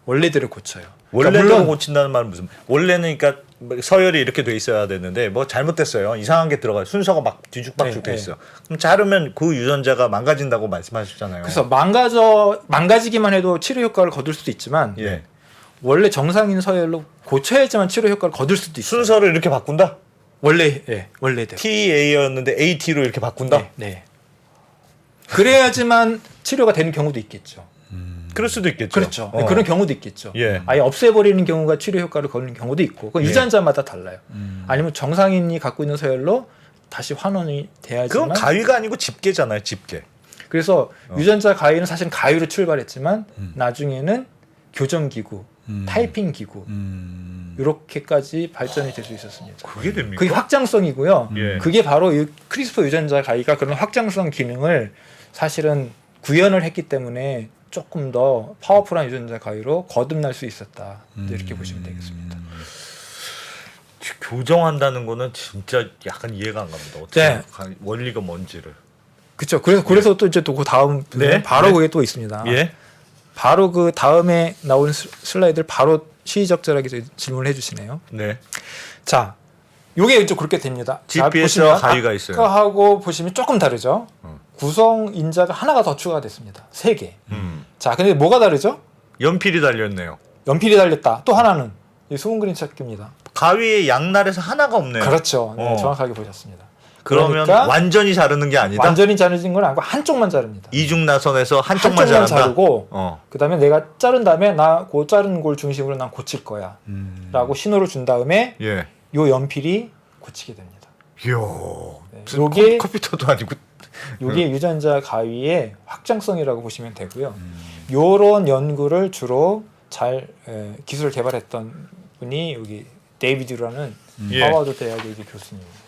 Speaker 4: 원래대로 고쳐요.
Speaker 2: 원래대로
Speaker 4: 물론
Speaker 2: 고친다는 말은 무슨? 원래는 그러니까 서열이 이렇게 돼 있어야 되는데 뭐 잘못됐어요. 이상한 게 들어가요. 순서가 막 뒤죽박죽 돼
Speaker 4: 네,
Speaker 2: 있어. 그럼 자르면 그 유전자가 망가진다고 말씀하셨잖아요.
Speaker 4: 그래서 망가지기만 해도 치료 효과를 거둘 수도 있지만
Speaker 2: 예.
Speaker 4: 원래 정상인 서열로 고쳐야지만 치료 효과를 거둘 수도 있어요.
Speaker 2: 순서를 이렇게 바꾼다?
Speaker 4: 원래대로.
Speaker 2: TA였는데 AT로 이렇게 바꾼다?
Speaker 4: 네, 네. 그래야지만 치료가 되는 경우도 있겠죠.
Speaker 2: 그럴 수도 있겠죠.
Speaker 4: 그렇죠.
Speaker 2: 어.
Speaker 4: 그런 경우도 있겠죠.
Speaker 2: 예.
Speaker 4: 아예 없애버리는 경우가 치료 효과를 거두는 경우도 있고, 그건 유전자마다 달라요. 아니면 정상인이 갖고 있는 서열로 다시 환원이 돼야지만.
Speaker 2: 그건 가위가 아니고 집게잖아요. 집게.
Speaker 4: 그래서 유전자 가위는 사실 가위로 출발했지만 나중에는 교정기구, 타이핑기구 이렇게까지 발전이 될 수 있었습니다.
Speaker 2: 그게 됩니까?
Speaker 4: 그게 확장성이고요.
Speaker 2: 예.
Speaker 4: 그게 바로 이 크리스퍼 유전자 가위가 그런 확장성 기능을 사실은 구현을 했기 때문에 조금 더 파워풀한 유전자 가위로 거듭날 수 있었다. 이렇게 보시면 되겠습니다.
Speaker 2: 교정한다는 거는 진짜 약간 이해가 안 갑니다. 어떻게
Speaker 4: 네.
Speaker 2: 원리가 뭔지를.
Speaker 4: 그렇죠. 그래서 또 이제 또 그 다음
Speaker 2: 네.
Speaker 4: 바로
Speaker 2: 네.
Speaker 4: 그게 또 있습니다.
Speaker 2: 예.
Speaker 4: 바로 그 다음에 나오는 슬라이드를 바로 시의적절하게 질문을 해주시네요.
Speaker 2: 네.
Speaker 4: 자, 요게 좀 그렇게 됩니다.
Speaker 2: GPS와 가위가 있어요.
Speaker 4: 아까하고 보시면 조금 다르죠. 구성 인자가 하나가 더 추가가 됐습니다. 3개. 자, 근데 뭐가 다르죠?
Speaker 2: 연필이 달렸네요.
Speaker 4: 연필이 달렸다. 또 하나는 이 소금 그림 찾기입니다.
Speaker 2: 가위의 양날에서 하나가 없네요.
Speaker 4: 그렇죠. 네,
Speaker 2: 어.
Speaker 4: 정확하게 보셨습니다.
Speaker 2: 그러면
Speaker 4: 그러니까
Speaker 2: 완전히 자르는 게 아니다.
Speaker 4: 완전히 자르진 건 아니고 한쪽만 자릅니다.
Speaker 2: 이중나선에서 한쪽만 자른다.
Speaker 4: 자르고
Speaker 2: 어.
Speaker 4: 그다음에 내가 자른 다음에 나 그 자른 골 중심으로 난 고칠 거야 라고 신호를 준 다음에
Speaker 2: 예.
Speaker 4: 요 연필이 고치게 됩니다.
Speaker 2: 이야.
Speaker 4: 네,
Speaker 2: 무슨
Speaker 4: 요게-
Speaker 2: 컴퓨터도 아니고.
Speaker 4: 요게 유전자 가위의 확장성이라고 보시면 되고요. 요런 연구를 주로 잘 기술을 개발했던 분이 여기 데이비드라는
Speaker 2: 예.
Speaker 4: 하버드 대학의 이제 교수님입니다.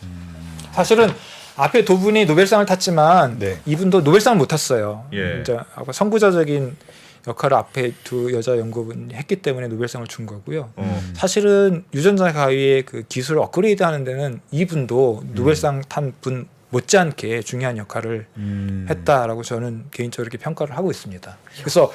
Speaker 4: 사실은 앞에 두 분이 노벨상을 탔지만
Speaker 3: 네.
Speaker 4: 이분도 노벨상을 못 탔어요.
Speaker 2: 예.
Speaker 4: 이제 선구자적인 역할을 앞에 두 여자 연구분이 했기 때문에 노벨상을 준 거고요. 사실은 유전자 가위의 그 기술을 업그레이드하는 데는 이분도 노벨상 탄 분 못지않게 중요한 역할을 했다라고 저는 개인적으로 이렇게 평가를 하고 있습니다. 그래서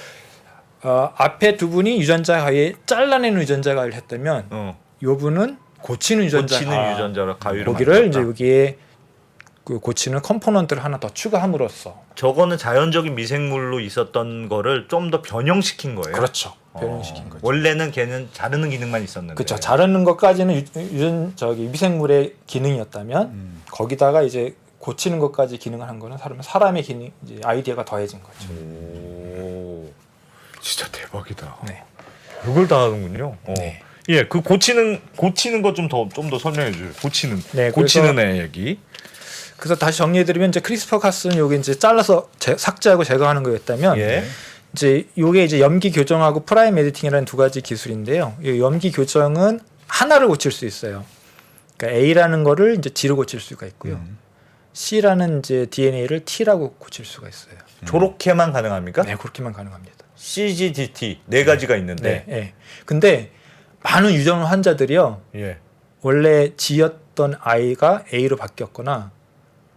Speaker 4: 앞에 두 분이 유전자 가위에 잘라내는 유전자 가위를 했다면 요 분은 고치는 유전자
Speaker 2: 고치는 유전자로 가위로
Speaker 4: 거기를 이제
Speaker 2: 만들었다.
Speaker 4: 여기에 그 고치는 컴포넌트를 하나 더 추가함으로써
Speaker 2: 저거는 자연적인 미생물로 있었던 거를 좀 더 변형시킨 거예요.
Speaker 4: 그렇죠. 변형시킨 거죠.
Speaker 2: 원래는 걔는 자르는 기능만 있었는데.
Speaker 4: 그렇죠. 자르는 것까지는 미생물의 기능이었다면 거기다가 이제 고치는 것까지 기능을 한 거는 사람의 기능, 이제 아이디어가 더해진 거죠.
Speaker 2: 오, 진짜 대박이다.
Speaker 4: 네.
Speaker 2: 그걸 다 하는군요.
Speaker 4: 네.
Speaker 2: 예, 그 고치는 거 좀 더 설명해 주세요. 고치는
Speaker 4: 그래서-
Speaker 2: 애 얘기.
Speaker 4: 그래서 다시 정리해드리면 이제 크리스퍼 카스는 여기 이제 잘라서 삭제하고 제거하는 거였다면
Speaker 2: 예.
Speaker 4: 이제 요게 이제 염기 교정하고 프라임 에디팅이라는 두 가지 기술인데요. 이 염기 교정은 하나를 고칠 수 있어요. 그러니까 A라는 거를 이제 G로 고칠 수가 있고요. C라는 이제 DNA를 T라고 고칠 수가 있어요.
Speaker 2: 저렇게만 가능합니까?
Speaker 4: 네, 그렇게만 가능합니다.
Speaker 2: CGDT 네 가지가 있는데.
Speaker 4: 네, 네. 근데 많은 유전 환자들이요.
Speaker 2: 예.
Speaker 4: 원래 G였던 아이가 A로 바뀌었거나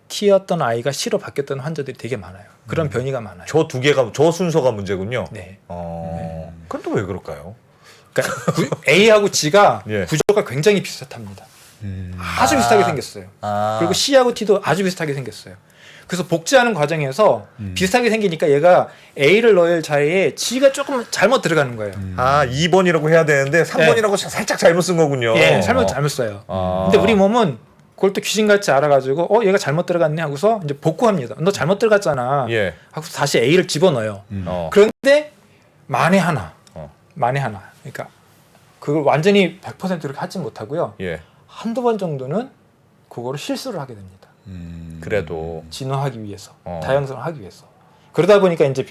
Speaker 4: T였던 아이가 C로 바뀌었던 환자들이 되게 많아요. 그런 변이가 많아요.
Speaker 2: 저 두 개가 저 순서가 문제군요.
Speaker 4: 네.
Speaker 2: 그건 또 왜 그럴까요?
Speaker 4: 그러니까 A하고 G가
Speaker 2: 예.
Speaker 4: 구조가 굉장히 비슷합니다. 아주 비슷하게 생겼어요. 그리고 C하고 T도 아주 비슷하게 생겼어요. 그래서 복제하는 과정에서 비슷하게 생기니까 얘가 A를 넣을 자리에 G가 조금 잘못 들어가는 거예요.
Speaker 2: 2번이라고 해야 되는데 3번이라고 살짝 잘못 쓴 거군요.
Speaker 4: 예, 잘못 써요.
Speaker 2: 아.
Speaker 4: 근데 우리 몸은 그걸 또 귀신같이 알아가지고 얘가 잘못 들어갔네 하고서 이제 복구합니다. 너 잘못 들어갔잖아.
Speaker 2: 예.
Speaker 4: 하고 다시 A를 집어넣어요.
Speaker 2: 어.
Speaker 4: 그런데 만에 하나.
Speaker 2: 어.
Speaker 4: 그러니까 그걸 완전히 100% 이렇게 하진 못하고요.
Speaker 2: 예.
Speaker 4: 한두 번 정도는 그거를 실수를 하게 됩니다.
Speaker 2: 그래도
Speaker 4: 진화하기 위해서,
Speaker 2: 어.
Speaker 4: 다양성을 하기 위해서. 그러다 보니까 이제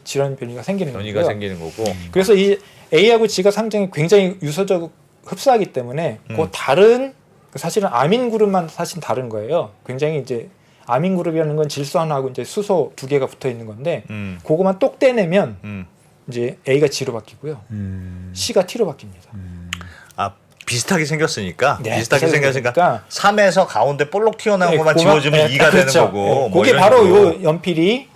Speaker 4: 질환 변이가 생기는
Speaker 2: 변이가
Speaker 4: 거고요.
Speaker 2: 생기는 거고.
Speaker 4: 그래서 이 A하고 G가 상당히 굉장히 유서적 흡사하기 때문에 그 다른 사실은 아민 그룹만 사실 다른 거예요. 굉장히 이제 아민 그룹이라는 건 질소 하나하고 이제 수소 두 개가 붙어 있는 건데 그거만 똑 떼내면 이제 A가 G로 바뀌고요. C가 T로 바뀝니다.
Speaker 2: 아, 비슷하게 생겼으니까
Speaker 4: 네,
Speaker 2: 비슷하게 생겼으니까
Speaker 4: 생겼으니까
Speaker 2: 3에서 가운데 볼록 튀어나온
Speaker 4: 네,
Speaker 2: 것만
Speaker 4: 그거만-
Speaker 2: 지워주면
Speaker 4: 네,
Speaker 2: 2가
Speaker 4: 그렇죠.
Speaker 2: 되는 거고.
Speaker 4: 네,
Speaker 2: 뭐
Speaker 4: 그게
Speaker 2: 이런
Speaker 4: 바로
Speaker 2: 식으로.
Speaker 4: 요 연필이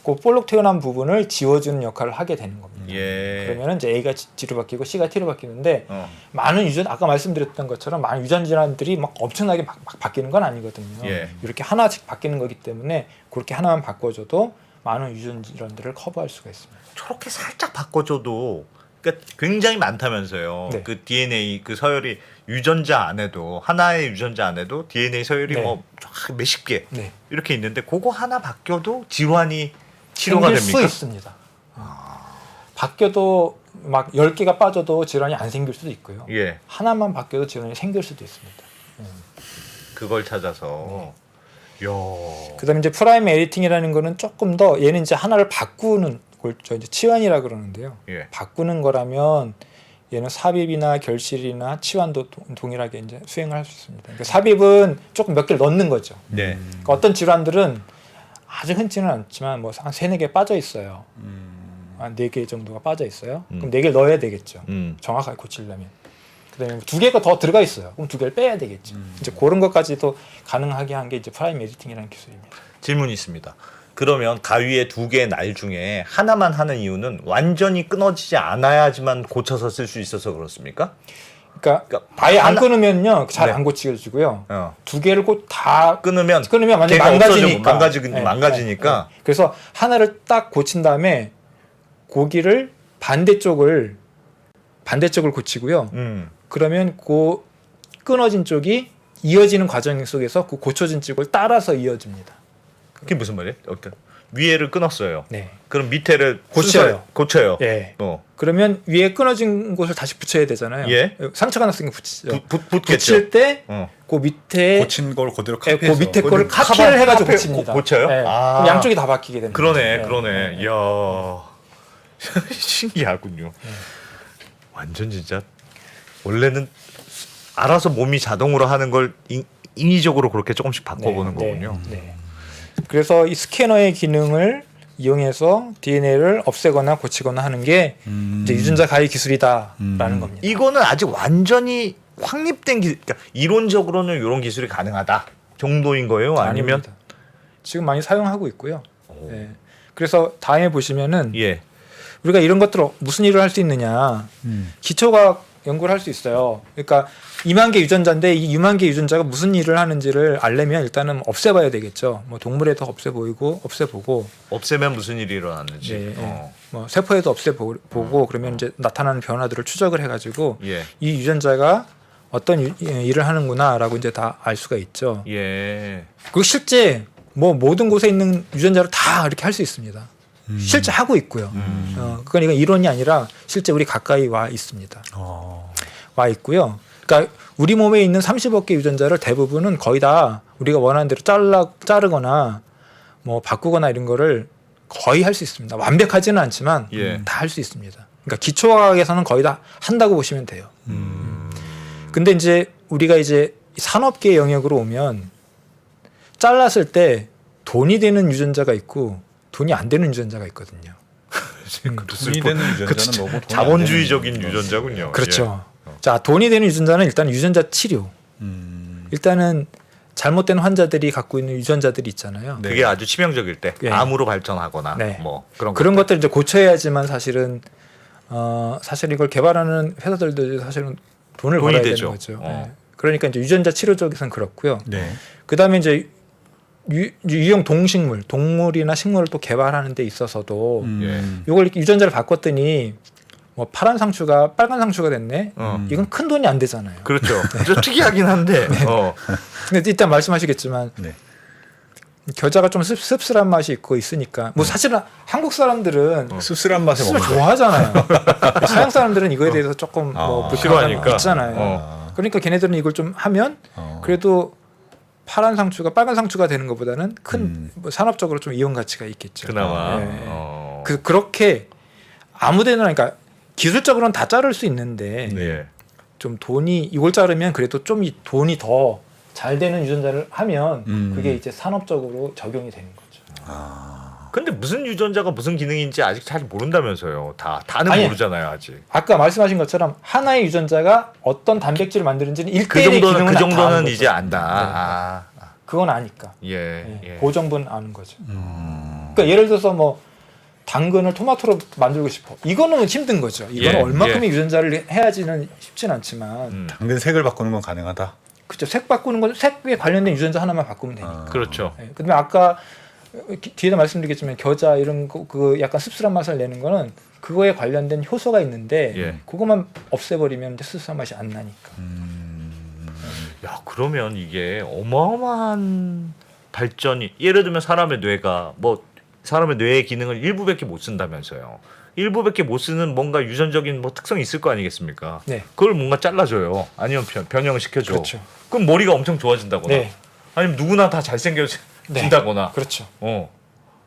Speaker 4: 그 볼록 튀어나온 부분을 지워주는 역할을 하게 되는 겁니다.
Speaker 2: 예.
Speaker 4: 그러면 이제 A가 G로 바뀌고 C가 T로 바뀌는데
Speaker 2: 어.
Speaker 4: 많은 아까 말씀드렸던 것처럼 많은 유전 질환들이 막 엄청나게 막 바뀌는 건 아니거든요.
Speaker 2: 예.
Speaker 4: 이렇게 하나씩 바뀌는 거기 때문에 그렇게 하나만 바꿔줘도 많은 유전 질환들을 커버할 수가 있습니다.
Speaker 2: 저렇게 살짝 바꿔줘도 그러니까 굉장히 많다면서요.
Speaker 4: 네.
Speaker 2: 그 DNA 그 서열이 유전자 안에도 하나의 유전자 안에도 DNA 서열이
Speaker 4: 네.
Speaker 2: 뭐 몇십 개
Speaker 4: 네.
Speaker 2: 이렇게 있는데 그거 하나 바뀌어도 질환이 치료가
Speaker 4: 생길
Speaker 2: 됩니까?
Speaker 4: 수 있습니다. 바뀌어도 막 10개가 빠져도 질환이 안 생길 수도 있고요.
Speaker 2: 예.
Speaker 4: 하나만 바뀌어도 질환이 생길 수도 있습니다.
Speaker 2: 그걸 찾아서. 야.
Speaker 4: 그다음에 이제 프라임 에디팅이라는 거는 조금 더 얘는 이제 하나를 바꾸는 걸 저 이제 치환이라 그러는데요.
Speaker 2: 예.
Speaker 4: 바꾸는 거라면 얘는 삽입이나 결실이나 치환도 동일하게 이제 수행을 할 수 있습니다. 그러니까 삽입은 조금 몇 개를 넣는 거죠.
Speaker 2: 네.
Speaker 4: 그러니까 어떤 질환들은 아주 흔치는 않지만 뭐 한 3-4개 빠져 있어요. 한 4개 정도가 빠져 있어요. 그럼 4개를 넣어야 되겠죠. 정확하게 고치려면. 그다음에 2개가 더 들어가 있어요. 그럼 2개를 빼야 되겠죠. 이제 그런 것까지도 가능하게 한 게 이제 프라임 에디팅이라는 기술입니다.
Speaker 2: 질문이 있습니다. 그러면 가위의 2개의 날 중에 하나만 하는 이유는 완전히 끊어지지 않아야지만 고쳐서 쓸 수 있어서 그렇습니까?
Speaker 4: 그러니까 아예 안
Speaker 2: 하나-
Speaker 4: 끊으면요 잘
Speaker 2: 네.
Speaker 4: 안 고치게지고요.
Speaker 2: 어.
Speaker 4: 2개를 꼭 다
Speaker 2: 끊으면
Speaker 4: 완전
Speaker 2: 걔가
Speaker 4: 망가지니까.
Speaker 2: 없어지고 망가지니까.
Speaker 4: 그래서 하나를 딱 고친 다음에 고기를 반대쪽을 고치고요. 그러면 그 끊어진 쪽이 이어지는 과정 속에서 그 고쳐진 쪽을 따라서 이어집니다.
Speaker 2: 그게 무슨 말이에요? 어떤 위에를 끊었어요.
Speaker 4: 네.
Speaker 2: 그럼 밑에를
Speaker 4: 고쳐요.
Speaker 2: 고쳐요.
Speaker 4: 예.
Speaker 2: 어.
Speaker 4: 그러면 위에 끊어진 곳을 다시 붙여야 되잖아요.
Speaker 2: 예.
Speaker 4: 상처가 났으니까 붙이죠.
Speaker 2: 붙겠죠.
Speaker 4: 붙일 때
Speaker 2: 어.
Speaker 4: 그 밑에
Speaker 3: 고친 걸 그대로
Speaker 4: 예,
Speaker 3: 카피해서.
Speaker 4: 그 밑에 거를
Speaker 2: 카바-
Speaker 4: 카피를 해가지고
Speaker 2: 카피-
Speaker 4: 붙입니다.
Speaker 2: 고쳐요?
Speaker 4: 예.
Speaker 2: 아.
Speaker 4: 그럼 양쪽이 다 바뀌게 됩니다.
Speaker 2: 그러네,
Speaker 4: 예.
Speaker 2: 그러네.
Speaker 4: 예.
Speaker 2: 이야, 신기하군요. 완전 진짜 원래는 알아서 몸이 자동으로 하는 걸 인위적으로 그렇게 조금씩 바꿔보는 거군요.
Speaker 4: 네. 그래서 이 스캐너의 기능을 이용해서 DNA를 없애거나 고치거나 하는 게 이제 유전자 가위 기술이다라는 겁니다.
Speaker 2: 이거는 아직 완전히 확립된 그러니까 이론적으로는 이런 기술이 가능하다 정도인 거예요? 아니면
Speaker 4: 아닙니다. 지금 많이 사용하고 있고요. 예. 그래서 다음에 보시면은
Speaker 2: 예,
Speaker 4: 우리가 이런 것들 무슨 일을 할 수 있느냐 기초과학 연구를 할 수 있어요. 그러니까 2만 개 유전자인데 이 2만 개 유전자가 무슨 일을 하는지를 알려면 일단은 없애봐야 되겠죠. 뭐 동물에도 없애보고
Speaker 2: 없애면 무슨 일이 일어났는지.
Speaker 4: 네, 뭐 세포에도 없애보고 그러면 이제 나타나는 변화들을 추적을 해가지고
Speaker 2: 예,
Speaker 4: 이 유전자가 어떤 일을 하는구나라고 이제 다 알 수가 있죠.
Speaker 2: 예.
Speaker 4: 그리고 실제 뭐 모든 곳에 있는 유전자를 다 이렇게 할 수 있습니다. 실제 하고 있고요. 그건 이건 이론이 아니라 실제 우리 가까이 와 있습니다. 와 있고요. 그러니까 우리 몸에 있는 30억 개 유전자를 대부분은 거의 다 우리가 원하는 대로 자르거나 뭐 바꾸거나 이런 거를 거의 할 수 있습니다. 완벽하지는 않지만
Speaker 2: 예.
Speaker 4: 다 할 수 있습니다. 그러니까 기초과학에서는 거의 다 한다고 보시면 돼요. 근데 이제 우리가 이제 산업계 영역으로 오면 잘랐을 때 돈이 되는 유전자가 있고 돈이 안 되는 유전자가 있거든요.
Speaker 3: 돈이 되는 유전자는 뭐고 돈이 안
Speaker 2: 자본주의적인
Speaker 3: 되는
Speaker 2: 유전자군요.
Speaker 4: 그렇죠. 자, 돈이 되는 유전자는 일단 유전자 치료. 일단은 잘못된 환자들이 갖고 있는 유전자들이 있잖아요.
Speaker 2: 예. 그게 아주 치명적일 때
Speaker 4: 예.
Speaker 2: 암으로 발전하거나
Speaker 4: 네.
Speaker 2: 뭐 그런
Speaker 4: 것들 이제 고쳐야지만 사실은 사실 이걸 개발하는 회사들도 사실은 돈을
Speaker 2: 돈이
Speaker 4: 벌어야
Speaker 2: 되죠.
Speaker 4: 되는 거죠.
Speaker 2: 어.
Speaker 4: 네. 그러니까 이제 유전자 치료 쪽에서는 그렇고요.
Speaker 3: 네.
Speaker 4: 그다음에 이제 유형 동식물, 동물이나 식물을 또 개발하는 데 있어서도 이걸 이렇게 유전자를 바꿨더니 뭐 파란 상추가 빨간 상추가 됐네. 이건 큰 돈이 안 되잖아요.
Speaker 2: 그렇죠. 좀 특이하긴 한데.
Speaker 4: 근데 일단 말씀하시겠지만
Speaker 3: 네.
Speaker 4: 겨자가 좀 씁쓸한 맛이 있고 있으니까 뭐 사실은 한국 사람들은
Speaker 3: 씁쓸한 맛에
Speaker 4: 씁쓸
Speaker 3: 먹는 거.
Speaker 4: 좋아하잖아요. 서양 사람들은 이거에 대해서 조금 뭐 불편함이
Speaker 2: 싫어하니까.
Speaker 4: 있잖아요. 그러니까 걔네들은 이걸 좀 하면 그래도 파란 상추가 빨간 상추가 되는 것보다는 큰 뭐 산업적으로 좀 이용 가치가 있겠죠.
Speaker 2: 그나마.
Speaker 4: 네. 그렇게 아무데나 그러니까 기술적으로는 다 자를 수 있는데
Speaker 2: 네.
Speaker 4: 좀 돈이 이걸 자르면 그래도 좀 이 돈이 더 잘 되는 유전자를 하면 그게 이제 산업적으로 적용이 되는 거죠.
Speaker 2: 근데 무슨 유전자가 무슨 기능인지 아직 잘 모른다면서요. 다는
Speaker 4: 아니,
Speaker 2: 모르잖아요, 아직.
Speaker 4: 아까 말씀하신 것처럼 하나의 유전자가 어떤 단백질을 만드는지는
Speaker 2: 그
Speaker 4: 1대1의
Speaker 2: 정도는
Speaker 4: 기능은 다 아는
Speaker 2: 이제
Speaker 4: 거죠.
Speaker 2: 안다.
Speaker 4: 그건 아니까.
Speaker 2: 예. 예.
Speaker 4: 그 정도는 아는 거죠. 그러니까 예를 들어서 뭐 당근을 토마토로 만들고 싶어. 이거는 힘든 거죠. 이거는
Speaker 2: 예,
Speaker 4: 얼마큼의 유전자를 해야지는 쉽진 않지만
Speaker 3: 당근 색을 바꾸는 건 가능하다.
Speaker 4: 그렇죠. 색 바꾸는 건 색에 관련된 유전자 하나만 바꾸면 되니까.
Speaker 2: 그렇죠.
Speaker 4: 네. 그다음에 아까 뒤에도 말씀드리겠지만 겨자 이런 거 그 약간 씁쓸한 맛을 내는 거는 그거에 관련된 효소가 있는데
Speaker 2: 예.
Speaker 4: 그것만 없애버리면 이제 씁쓸한 맛이 안 나니까.
Speaker 2: 야, 그러면 이게 어마어마한 발전이 예를 들면 사람의 뇌가 뭐 사람의 뇌의 기능을 일부밖에 못 쓴다면서요. 일부밖에 못 쓰는 뭔가 유전적인 뭐 특성이 있을 거 아니겠습니까?
Speaker 4: 네.
Speaker 2: 그걸 뭔가 잘라줘요. 아니면 변형을 시켜줘.
Speaker 4: 그렇죠.
Speaker 2: 그럼 머리가 엄청 좋아진다거나.
Speaker 4: 네.
Speaker 2: 아니면 누구나 다 잘생겨진다거나.
Speaker 4: 그렇죠.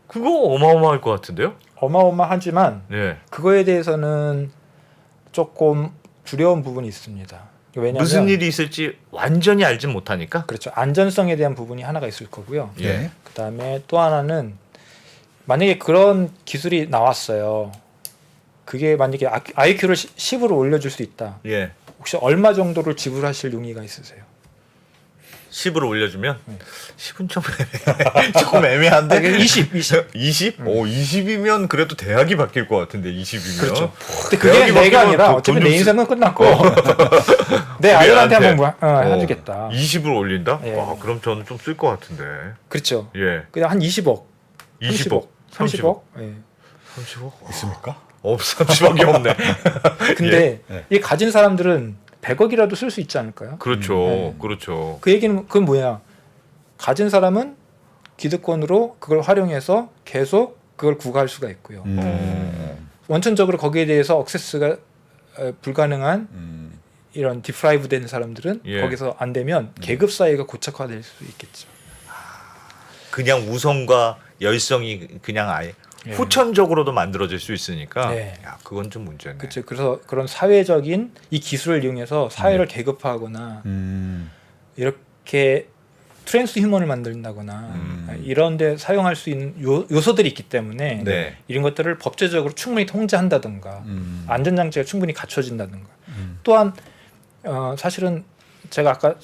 Speaker 2: 그거 어마어마할 것 같은데요?
Speaker 4: 어마어마하지만
Speaker 2: 네.
Speaker 4: 그거에 대해서는 조금 두려운 부분이 있습니다. 왜냐하면
Speaker 2: 무슨 일이 있을지 완전히 알진 못하니까.
Speaker 4: 그렇죠. 안전성에 대한 부분이 하나가 있을 거고요.
Speaker 2: 예.
Speaker 4: 그다음에 또 하나는 만약에 그런 기술이 나왔어요. 그게 만약에 IQ를 10으로 올려줄 수 있다.
Speaker 2: 예.
Speaker 4: 혹시 얼마 정도를 지불하실 용의가 있으세요?
Speaker 2: 10으로 올려주면 10은 좀 조금 애매한데
Speaker 4: 20.
Speaker 2: 20? 오 20이면 그래도 대학이 바뀔 것 같은데 20이면
Speaker 4: 그렇죠. 근데 그게 내가 아니라 어차피 내 인생은 끝났고 내 아들한테 한번 해주겠다.
Speaker 2: 20으로 올린다?
Speaker 4: 예.
Speaker 2: 와, 그럼 저는 좀 쓸 것 같은데.
Speaker 4: 그렇죠.
Speaker 2: 예.
Speaker 4: 그냥 한 20억.
Speaker 2: 20억.
Speaker 4: 30억. 예.
Speaker 2: 30억?
Speaker 3: 있습니까?
Speaker 2: 30억이 없네.
Speaker 4: 근데
Speaker 3: 예.
Speaker 4: 이 가진 사람들은 100억이라도 쓸 수 있지 않을까요?
Speaker 2: 그렇죠. 그렇죠.
Speaker 4: 그 얘기는 그건 뭐야? 가진 사람은 기득권으로 그걸 활용해서 계속 그걸 구가할 수가 있고요. 원천적으로 거기에 대해서 액세스가 불가능한 이런 디프라이브 된 사람들은
Speaker 2: 예.
Speaker 4: 거기서 안 되면 계급 사회가 고착화될 수 있겠죠.
Speaker 2: 그냥 우성과 열성이 그냥 아예
Speaker 4: 예.
Speaker 2: 후천적으로도 만들어질 수 있으니까
Speaker 4: 네.
Speaker 2: 야, 그건 좀 문제네.
Speaker 4: 그렇죠. 그래서 그런 사회적인 이 기술을 이용해서 사회를 계급화하거나 이렇게 트랜스 휴먼을 만든다거나 이런 데 사용할 수 있는 요소들이 있기 때문에
Speaker 2: 네.
Speaker 4: 이런 것들을 법제적으로 충분히 통제한다든가 안전장치가 충분히 갖춰진다든가 또한 사실은 제가 아까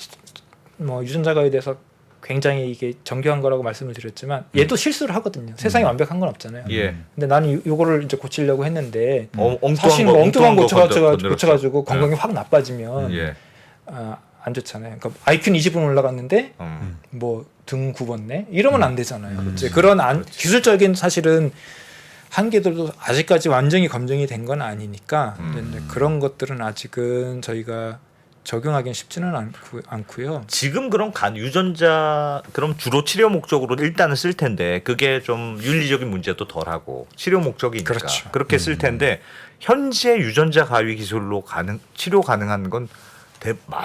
Speaker 4: 뭐 유전자가에 대해서 굉장히 이게 정교한 거라고 말씀을 드렸지만 얘도 실수를 하거든요. 세상에 완벽한 건 없잖아요.
Speaker 2: 예.
Speaker 4: 근데 나는 요거를 이제 고치려고 했는데
Speaker 2: 엉뚱한
Speaker 4: 사실
Speaker 2: 거,
Speaker 4: 뭐 엉뚱한 거
Speaker 2: 건드렸어.
Speaker 4: 고쳐가지고 건강이 확 나빠지면
Speaker 2: 예.
Speaker 4: 안 좋잖아요. 그러니까 IQ는 20은 올라갔는데
Speaker 2: 음.
Speaker 4: 뭐 등 굽었네 이러면 안 되잖아요. 이제 그런 기술적인 사실은 한계들도 아직까지 완전히 검증이 된 건 아니니까 이제 그런 것들은 아직은 저희가 적용하기는 쉽지는 않고요.
Speaker 2: 지금 그럼 유전자 그럼 주로 치료 목적으로 일단은 쓸 텐데 그게 좀 윤리적인 문제도 덜하고 치료 목적이니까
Speaker 4: 그렇죠.
Speaker 2: 그렇게 쓸 텐데 현재 유전자 가위 기술로 치료 가능한 건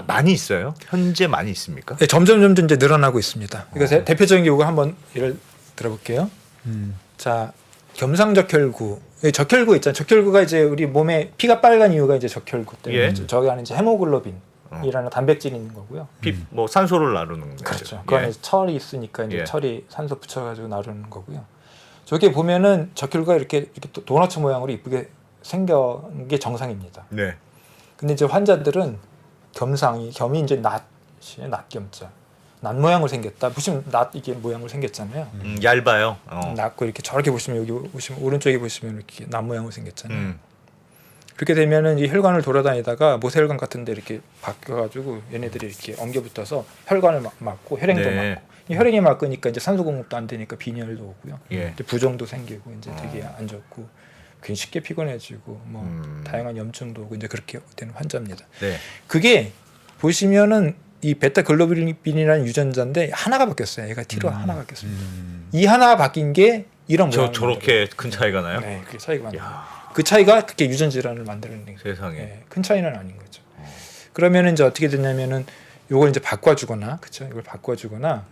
Speaker 2: 많이 있어요? 현재 많이 있습니까?
Speaker 4: 네, 점점 이제 늘어나고 있습니다. 그러니까 대표적인 경우가 한번 예를 들어볼게요. 자, 겸상적혈구. 적혈구 있잖아요. 적혈구가 이제 우리 몸에 피가 빨간 이유가 이제 적혈구 때문이죠.
Speaker 2: 예.
Speaker 4: 저기 안에 이제 헤모글로빈이라는 단백질이 있는 거고요.
Speaker 2: 뭐 산소를 나누는
Speaker 4: 그렇죠.
Speaker 2: 거죠.
Speaker 4: 그 안에
Speaker 2: 예.
Speaker 4: 철이 있으니까 이제
Speaker 2: 예.
Speaker 4: 철이 산소 붙여가지고 나르는 거고요. 저게 보면은 적혈구가 이렇게 도넛 모양으로 이쁘게 생긴 게 정상입니다.
Speaker 2: 네.
Speaker 4: 근데 이제 환자들은 겸이 이제 낫겸자. 낫 모양으로 생겼다. 보시면 낫 이게 모양으로 생겼잖아요.
Speaker 2: 얇아요.
Speaker 4: 낫고 이렇게 저렇게 보시면 여기 보시면 오른쪽에 보시면 이렇게 낫 모양으로 생겼잖아요.
Speaker 2: 음.
Speaker 4: 그렇게 되면은 이 혈관을 돌아다니다가 모세혈관 같은데 이렇게 바뀌어가지고 얘네들이 이렇게 엉겨붙어서 혈관을 막고 혈행도
Speaker 2: 네.
Speaker 4: 막고 이 혈행이 막으니까 이제 산소 공급도 안 되니까 빈혈도 오고요.
Speaker 2: 예.
Speaker 4: 이제 부종도 생기고 이제 되게 안 좋고 괜히 쉽게 피곤해지고 뭐 다양한 염증도 오고 이제 그렇게 되는 환자입니다.
Speaker 2: 네.
Speaker 4: 그게 보시면은 이 베타 글로빈이라는 유전자인데 하나가 바뀌었어요. 얘가 T로 하나 바뀌었어요. 이 하나가 바뀐 게 이런 모양.
Speaker 2: 저렇게 큰 차이가 나요?
Speaker 4: 네, 그 차이가 많아요. 그 차이가 그렇게 유전 질환을 만드는 거예요.
Speaker 2: 세상에.
Speaker 4: 네, 큰 차이는 아닌 거죠. 그러면은 이제 어떻게 됐냐면은 요걸 이제 바꿔주거나, 그렇죠? 이걸 바꿔주거나,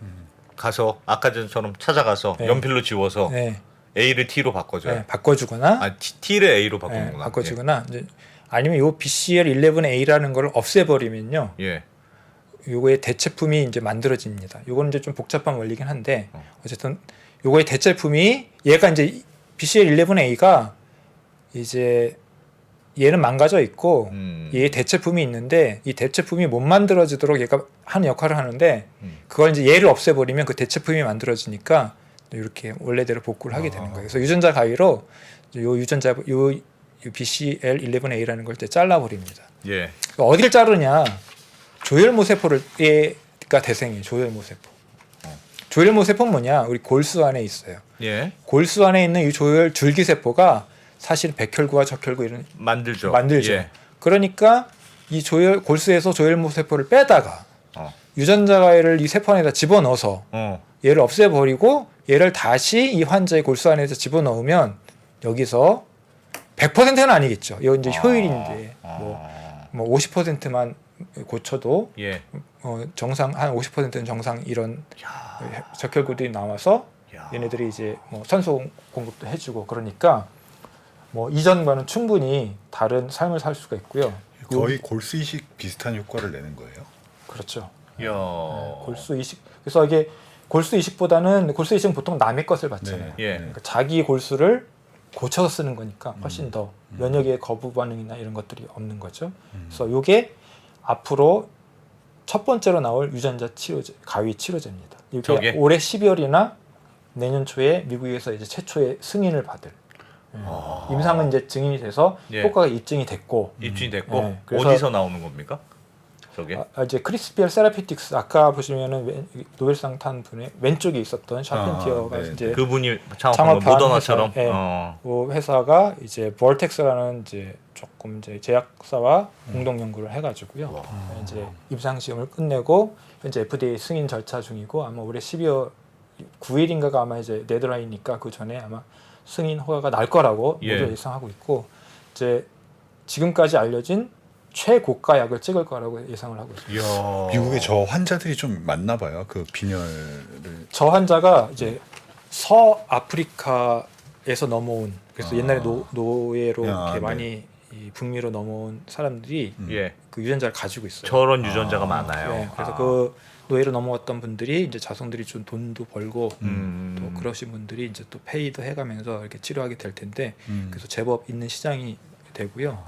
Speaker 2: 가서 아까 전처럼 찾아가서
Speaker 4: 네.
Speaker 2: 연필로 지워서
Speaker 4: 네,
Speaker 2: A를 T로 바꿔줘요.
Speaker 4: 네, 바꿔주거나,
Speaker 2: 아 T를 A로
Speaker 4: 네,
Speaker 2: 바꾸는구나.
Speaker 4: 바꿔주거나, 이제 아니면 요 BCL11A라는 걸 없애버리면요,
Speaker 2: 예.
Speaker 4: 요거의 대체품이 이제 만들어집니다. 요거는 이제 좀 복잡한 원리긴 한데 어쨌든 요거의 대체품이 얘가 이제 BCL11A가 이제 얘는 망가져 있고 얘의 대체품이 있는데 이 대체품이 못 만들어지도록 얘가 하는 역할을 하는데 그걸 이제 얘를 없애버리면 그 대체품이 만들어지니까 이렇게 원래대로 복구를 하게 되는 거예요. 그래서 유전자 가위로 요 유전자 요 BCL11A라는 걸 이제 잘라버립니다.
Speaker 2: 예.
Speaker 4: 어디를 자르냐? 조혈모 세포가 대생이에요. 조혈모 세포. 조혈모 세포는 뭐냐? 우리 골수 안에 있어요.
Speaker 2: 예.
Speaker 4: 골수 안에 있는 이 조혈 줄기 세포가 사실 백혈구와 적혈구 이런
Speaker 2: 만들죠.
Speaker 4: 만들죠.
Speaker 2: 예.
Speaker 4: 그러니까 이 골수에서 조혈모 세포를 빼다가 유전자 가위를 이 세포 안에다 집어넣어서 얘를 없애버리고 얘를 다시 이 환자의 골수 안에서 집어넣으면 여기서 100%는 아니겠죠. 이건 이제 효율인데 뭐 50%만 고쳐도
Speaker 2: 예.
Speaker 4: 정상 한 50%는 정상 이런 적혈구들이 나와서 얘네들이 이제 뭐 산소 공급도 해주고 그러니까 뭐 이전과는 충분히 다른 삶을 살 수가 있고요.
Speaker 3: 거의 골수 이식 비슷한 효과를 내는 거예요.
Speaker 4: 그렇죠.
Speaker 2: 야.
Speaker 4: 골수 이식. 그래서 이게 골수 이식보다는 골수 이식은 보통 남의 것을 받잖아요.
Speaker 2: 예.
Speaker 4: 그러니까 자기 골수를 고쳐서 쓰는 거니까 훨씬 더 면역의 거부 반응이나 이런 것들이 없는 거죠. 그래서 이게 앞으로 첫 번째로 나올 유전자 치료제, 가위 치료제입니다. 이게
Speaker 2: 저게?
Speaker 4: 올해 12월이나 내년 초에 미국에서 이제 최초의 승인을 받을. 임상은 이제 증인이 돼서
Speaker 2: 예.
Speaker 4: 효과가 입증이 됐고
Speaker 2: 입증이 됐고
Speaker 4: 네, 그래서-
Speaker 2: 어디서 나오는 겁니까? 저게?
Speaker 4: 이제 크리스피얼 세라피틱스 아까 보시면은 노벨상 탄 분의 왼쪽에 있었던 샤펜티어가
Speaker 3: 네.
Speaker 4: 이제
Speaker 2: 그분이 창업한 거 모더나처럼.
Speaker 4: 회사, 예. 그 회사가 이제 볼텍스라는 이제 조금 이제 제약사와 공동 연구를 해가지고요. 이제 임상 시험을 끝내고 현재 FDA 승인 절차 중이고 아마 올해 12월 9일인가가 아마 이제 데드라인이니까 그 전에 아마 승인 허가가 날 거라고
Speaker 2: 예.
Speaker 4: 모두 예상하고 있고 이제 지금까지 알려진 최고가 약을 찍을 거라고 예상을 하고 있습니다.
Speaker 2: 이야.
Speaker 3: 미국에 저 환자들이 좀 많나 봐요. 그 빈혈을.
Speaker 4: 저 환자가 이제 서아프리카에서 넘어온 그래서 옛날에 노예로
Speaker 3: 아,
Speaker 4: 이렇게
Speaker 3: 네.
Speaker 4: 많이 이 북미로 넘어온 사람들이
Speaker 2: 예.
Speaker 4: 그 유전자를 가지고 있어요.
Speaker 2: 저런 유전자가 많아요.
Speaker 4: 네, 그래서
Speaker 2: 아.
Speaker 4: 그 노예로 넘어왔던 분들이 이제 자손들이 좀 돈도 벌고 또 그러신 분들이 이제 또 페이도 해가면서 이렇게 치료하게 될 텐데 그래서 제법 있는 시장이 되고요.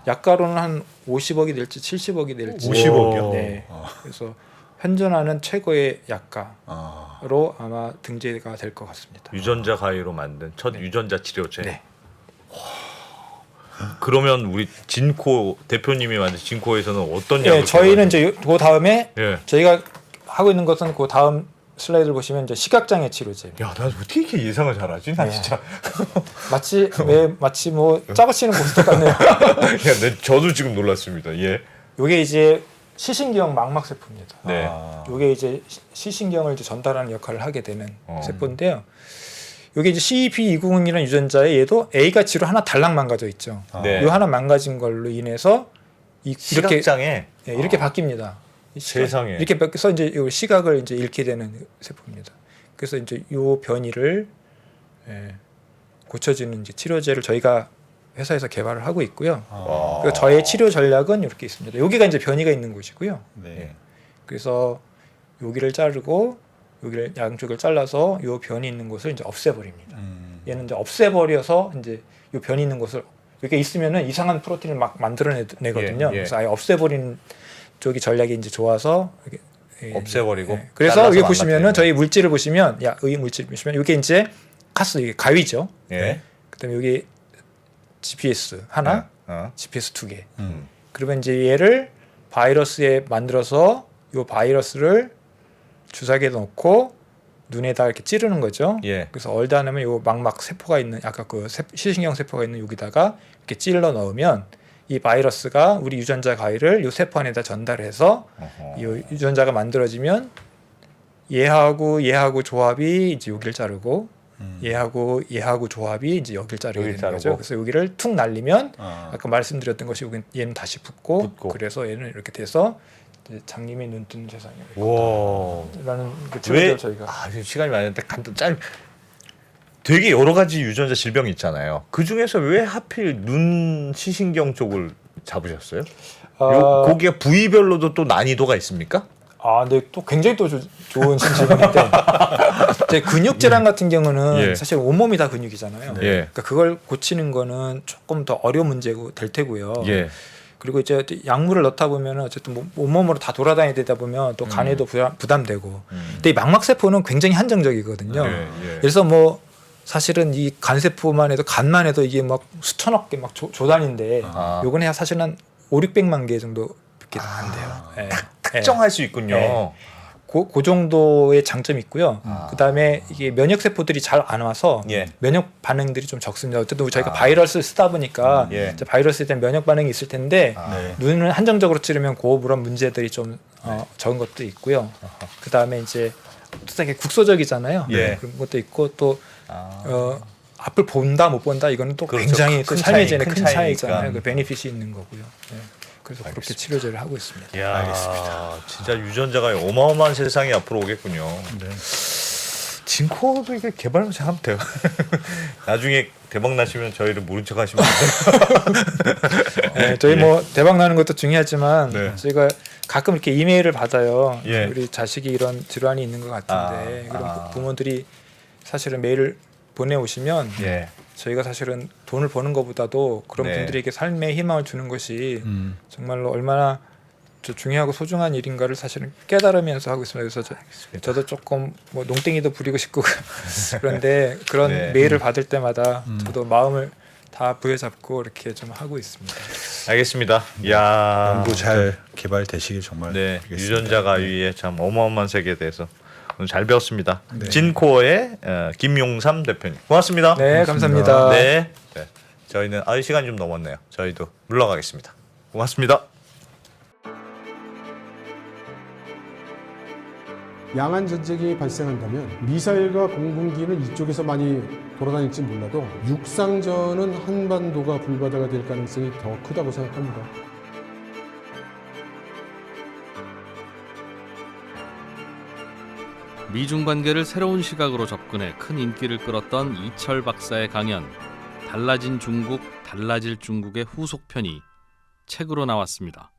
Speaker 4: 약가로는 한 50억이 될지 70억이 될지
Speaker 3: 50억이요?
Speaker 4: 네. 그래서 현존하는 최고의 약가로
Speaker 3: 아.
Speaker 4: 아마 등재가 될 것 같습니다.
Speaker 2: 유전자 가위로 만든 첫
Speaker 4: 네.
Speaker 2: 유전자 치료제.
Speaker 4: 네.
Speaker 2: 그러면 우리 진코 대표님이 만든 진코에서는 어떤 약을?
Speaker 4: 네, 저희는 이제 그 다음에
Speaker 2: 예.
Speaker 4: 저희가 하고 있는 것은 그 다음 슬라이드를 보시면 이제 시각장애 치료제.
Speaker 2: 야, 나 어떻게 이렇게 예상을 잘하지? 나
Speaker 4: 네.
Speaker 2: 진짜.
Speaker 4: 마치 뭐 짜고 치는 고스톱 같네요.
Speaker 2: 야, 저도 지금 놀랐습니다. 예.
Speaker 4: 이게 이제 시신경 망막 세포입니다.
Speaker 2: 네.
Speaker 3: 아.
Speaker 4: 이게 이제 시신경을 이제 전달하는 역할을 하게 되는
Speaker 2: 어.
Speaker 4: 세포인데요. 이게 이제 CEP290이라는 유전자에 얘도 A 가치로 하나 달랑 망가져 있죠.
Speaker 2: 네.
Speaker 4: 이 하나 망가진 걸로 인해서 이렇게
Speaker 2: 시각장애.
Speaker 4: 예, 이렇게 바뀝니다. 이 시각-
Speaker 2: 세상에.
Speaker 4: 이렇게 바뀌어서 이제 이 시각을 이제 잃게 되는 세포입니다. 그래서 이제 이 변이를 고쳐지는 이제 치료제를 저희가 회사에서 개발을 하고 있고요.
Speaker 2: 와.
Speaker 4: 그리고 저의 치료 전략은 이렇게 있습니다. 여기가 이제 변이가 있는 곳이고요.
Speaker 3: 네.
Speaker 4: 그래서 여기를 자르고 여기를 양쪽을 잘라서 이 변이 있는 곳을 이제 없애버립니다. 얘는 이제 없애버려서 이제 이 변이 있는 곳을 이렇게 있으면은 이상한 프로틴을 막 만들어내거든요.
Speaker 2: 예, 예.
Speaker 4: 그래서 아예 없애버리는 쪽이 전략이 이제 좋아서 이렇게
Speaker 2: 없애버리고.
Speaker 4: 그래서
Speaker 2: 잘라서
Speaker 4: 여기 보시면은
Speaker 2: 망가뜨리고.
Speaker 4: 저희 물질을 보시면 의 물질 보시면 이게 이제 카스 이게 가위죠.
Speaker 2: 예.
Speaker 4: 그다음에 여기 GPS 하나, GPS 2개. 그러면 이제 얘를 바이러스에 만들어서 이 바이러스를 주사기에 넣고 눈에다 이렇게 찌르는 거죠.
Speaker 2: 예.
Speaker 4: 그래서 얼다 놓으면 요 망막 세포가 있는 아까 그 시신경 세포가 있는 여기다가 이렇게 찔러 넣으면 이 바이러스가 우리 유전자 가위를 요 세포 안에다 전달해서
Speaker 2: 어허.
Speaker 4: 이 유전자가 만들어지면 얘하고 조합이 이제 여기를 자르고 얘하고 조합이 이제 여기를 자르게
Speaker 2: 여기를
Speaker 4: 되는 거죠.
Speaker 2: 자르고.
Speaker 4: 그래서 여기를 툭 날리면
Speaker 3: 아.
Speaker 4: 아까 말씀드렸던 것이 얘는 다시 붙고
Speaker 2: 붙고.
Speaker 4: 그래서 얘는 이렇게 돼서 이제 장님이 눈 뜨는 세상이
Speaker 2: 와.
Speaker 4: 라는 그
Speaker 2: 왜
Speaker 4: 치료제를 저희가
Speaker 2: 지금 시간이 많은데 간단 짧. 되게 여러 가지 유전자 질병이 있잖아요. 그 중에서 왜 하필 눈 시신경 쪽을 잡으셨어요? 요 거기에 부위별로도 또 난이도가 있습니까?
Speaker 4: 근데 또 굉장히 또 좋은 질문인데 이제 근육 질환 같은 경우는
Speaker 2: 예.
Speaker 4: 사실 온몸이 다 근육이잖아요.
Speaker 2: 예.
Speaker 4: 그러니까 그걸 고치는 거는 조금 더 어려운 문제고 될 테고요.
Speaker 2: 예.
Speaker 4: 그리고 이제 약물을 넣다 보면 어쨌든 뭐 온몸으로 다 돌아다니다 되다 보면 또 간에도 부담되고. 근데 이 망막 세포는 굉장히 한정적이거든요.
Speaker 2: 예, 예.
Speaker 4: 그래서 뭐 사실은 이 간세포만 해도 간만 해도 이게 막 수천억 개 막 조단인데
Speaker 2: 아.
Speaker 4: 요건 한 사실 한 5,600만 개 정도밖에 안 돼요. 예.
Speaker 2: 특정할 수 있군요.
Speaker 4: 네. 그 정도의 장점이 있고요. 그다음에 이게 면역 세포들이 잘 안 와서
Speaker 2: 예.
Speaker 4: 면역 반응들이 좀 적습니다. 어쨌든 저희가 바이러스를 쓰다 보니까
Speaker 2: 예.
Speaker 4: 이제 바이러스에 대한 면역 반응이 있을 텐데
Speaker 3: 네.
Speaker 4: 눈을 한정적으로 찌르면 그런 문제들이 좀 적은 것도 있고요. 그다음에 이제 또 되게 국소적이잖아요.
Speaker 2: 예.
Speaker 4: 그런 것도 있고 또 앞을 본다 못 본다 이거는 또
Speaker 2: 그렇죠.
Speaker 4: 굉장히
Speaker 2: 큰
Speaker 4: 또 삶의
Speaker 2: 차이,
Speaker 4: 제는
Speaker 2: 큰
Speaker 4: 큰
Speaker 2: 차이니까.
Speaker 4: 차이잖아요. 그 베네핏이 있는 거고요. 네. 그래서 그렇게 치료제를 하고 있습니다.
Speaker 2: 이야, 진짜 유전자가 어마어마한 세상이 앞으로 오겠군요.
Speaker 3: 네.
Speaker 2: 진코도 이게 개발만 잘하면 돼요. 나중에 대박 나시면 저희를 모른 척 하시면 돼요.
Speaker 4: 네, 저희 뭐 대박 나는 것도 중요하지만
Speaker 2: 네.
Speaker 4: 저희가 가끔 이렇게 이메일을 받아요.
Speaker 2: 예.
Speaker 4: 우리 자식이 이런 질환이 있는 것 같은데 그럼 부모들이 사실은 메일을 보내오시면
Speaker 2: 예.
Speaker 4: 저희가 사실은 돈을 버는 것보다도 그런
Speaker 2: 네.
Speaker 4: 분들에게 삶의 희망을 주는 것이 정말로 얼마나 중요하고 소중한 일인가를 사실은 깨달으면서 하고 있습니다. 그래서 저도 조금 뭐 농땡이도 부리고 싶고 그런데 그런
Speaker 2: 네.
Speaker 4: 메일을 받을 때마다 저도 마음을 다 부여잡고 이렇게 좀 하고 있습니다.
Speaker 2: 알겠습니다. 야,
Speaker 3: 연구 잘 개발되시길 정말
Speaker 2: 네,
Speaker 3: 빌겠습니다.
Speaker 2: 유전자 가위의 참 어마어마한 세계에 대해서 오늘 잘 배웠습니다.
Speaker 3: 네.
Speaker 2: 진코어의 김용삼 대표님, 고맙습니다.
Speaker 4: 네, 감사합니다.
Speaker 2: 네, 네. 저희는 시간이 좀 넘었네요. 저희도 물러가겠습니다. 고맙습니다.
Speaker 5: 양안 전쟁이 발생한다면 미사일과 공군기는 이쪽에서 많이 돌아다닐지 몰라도 육상전은 한반도가 불바다가 될 가능성이 더 크다고 생각합니다.
Speaker 6: 미중 관계를 새로운 시각으로 접근해 큰 인기를 끌었던 이철 박사의 강연 달라진 중국, 달라질 중국의 후속편이 책으로 나왔습니다.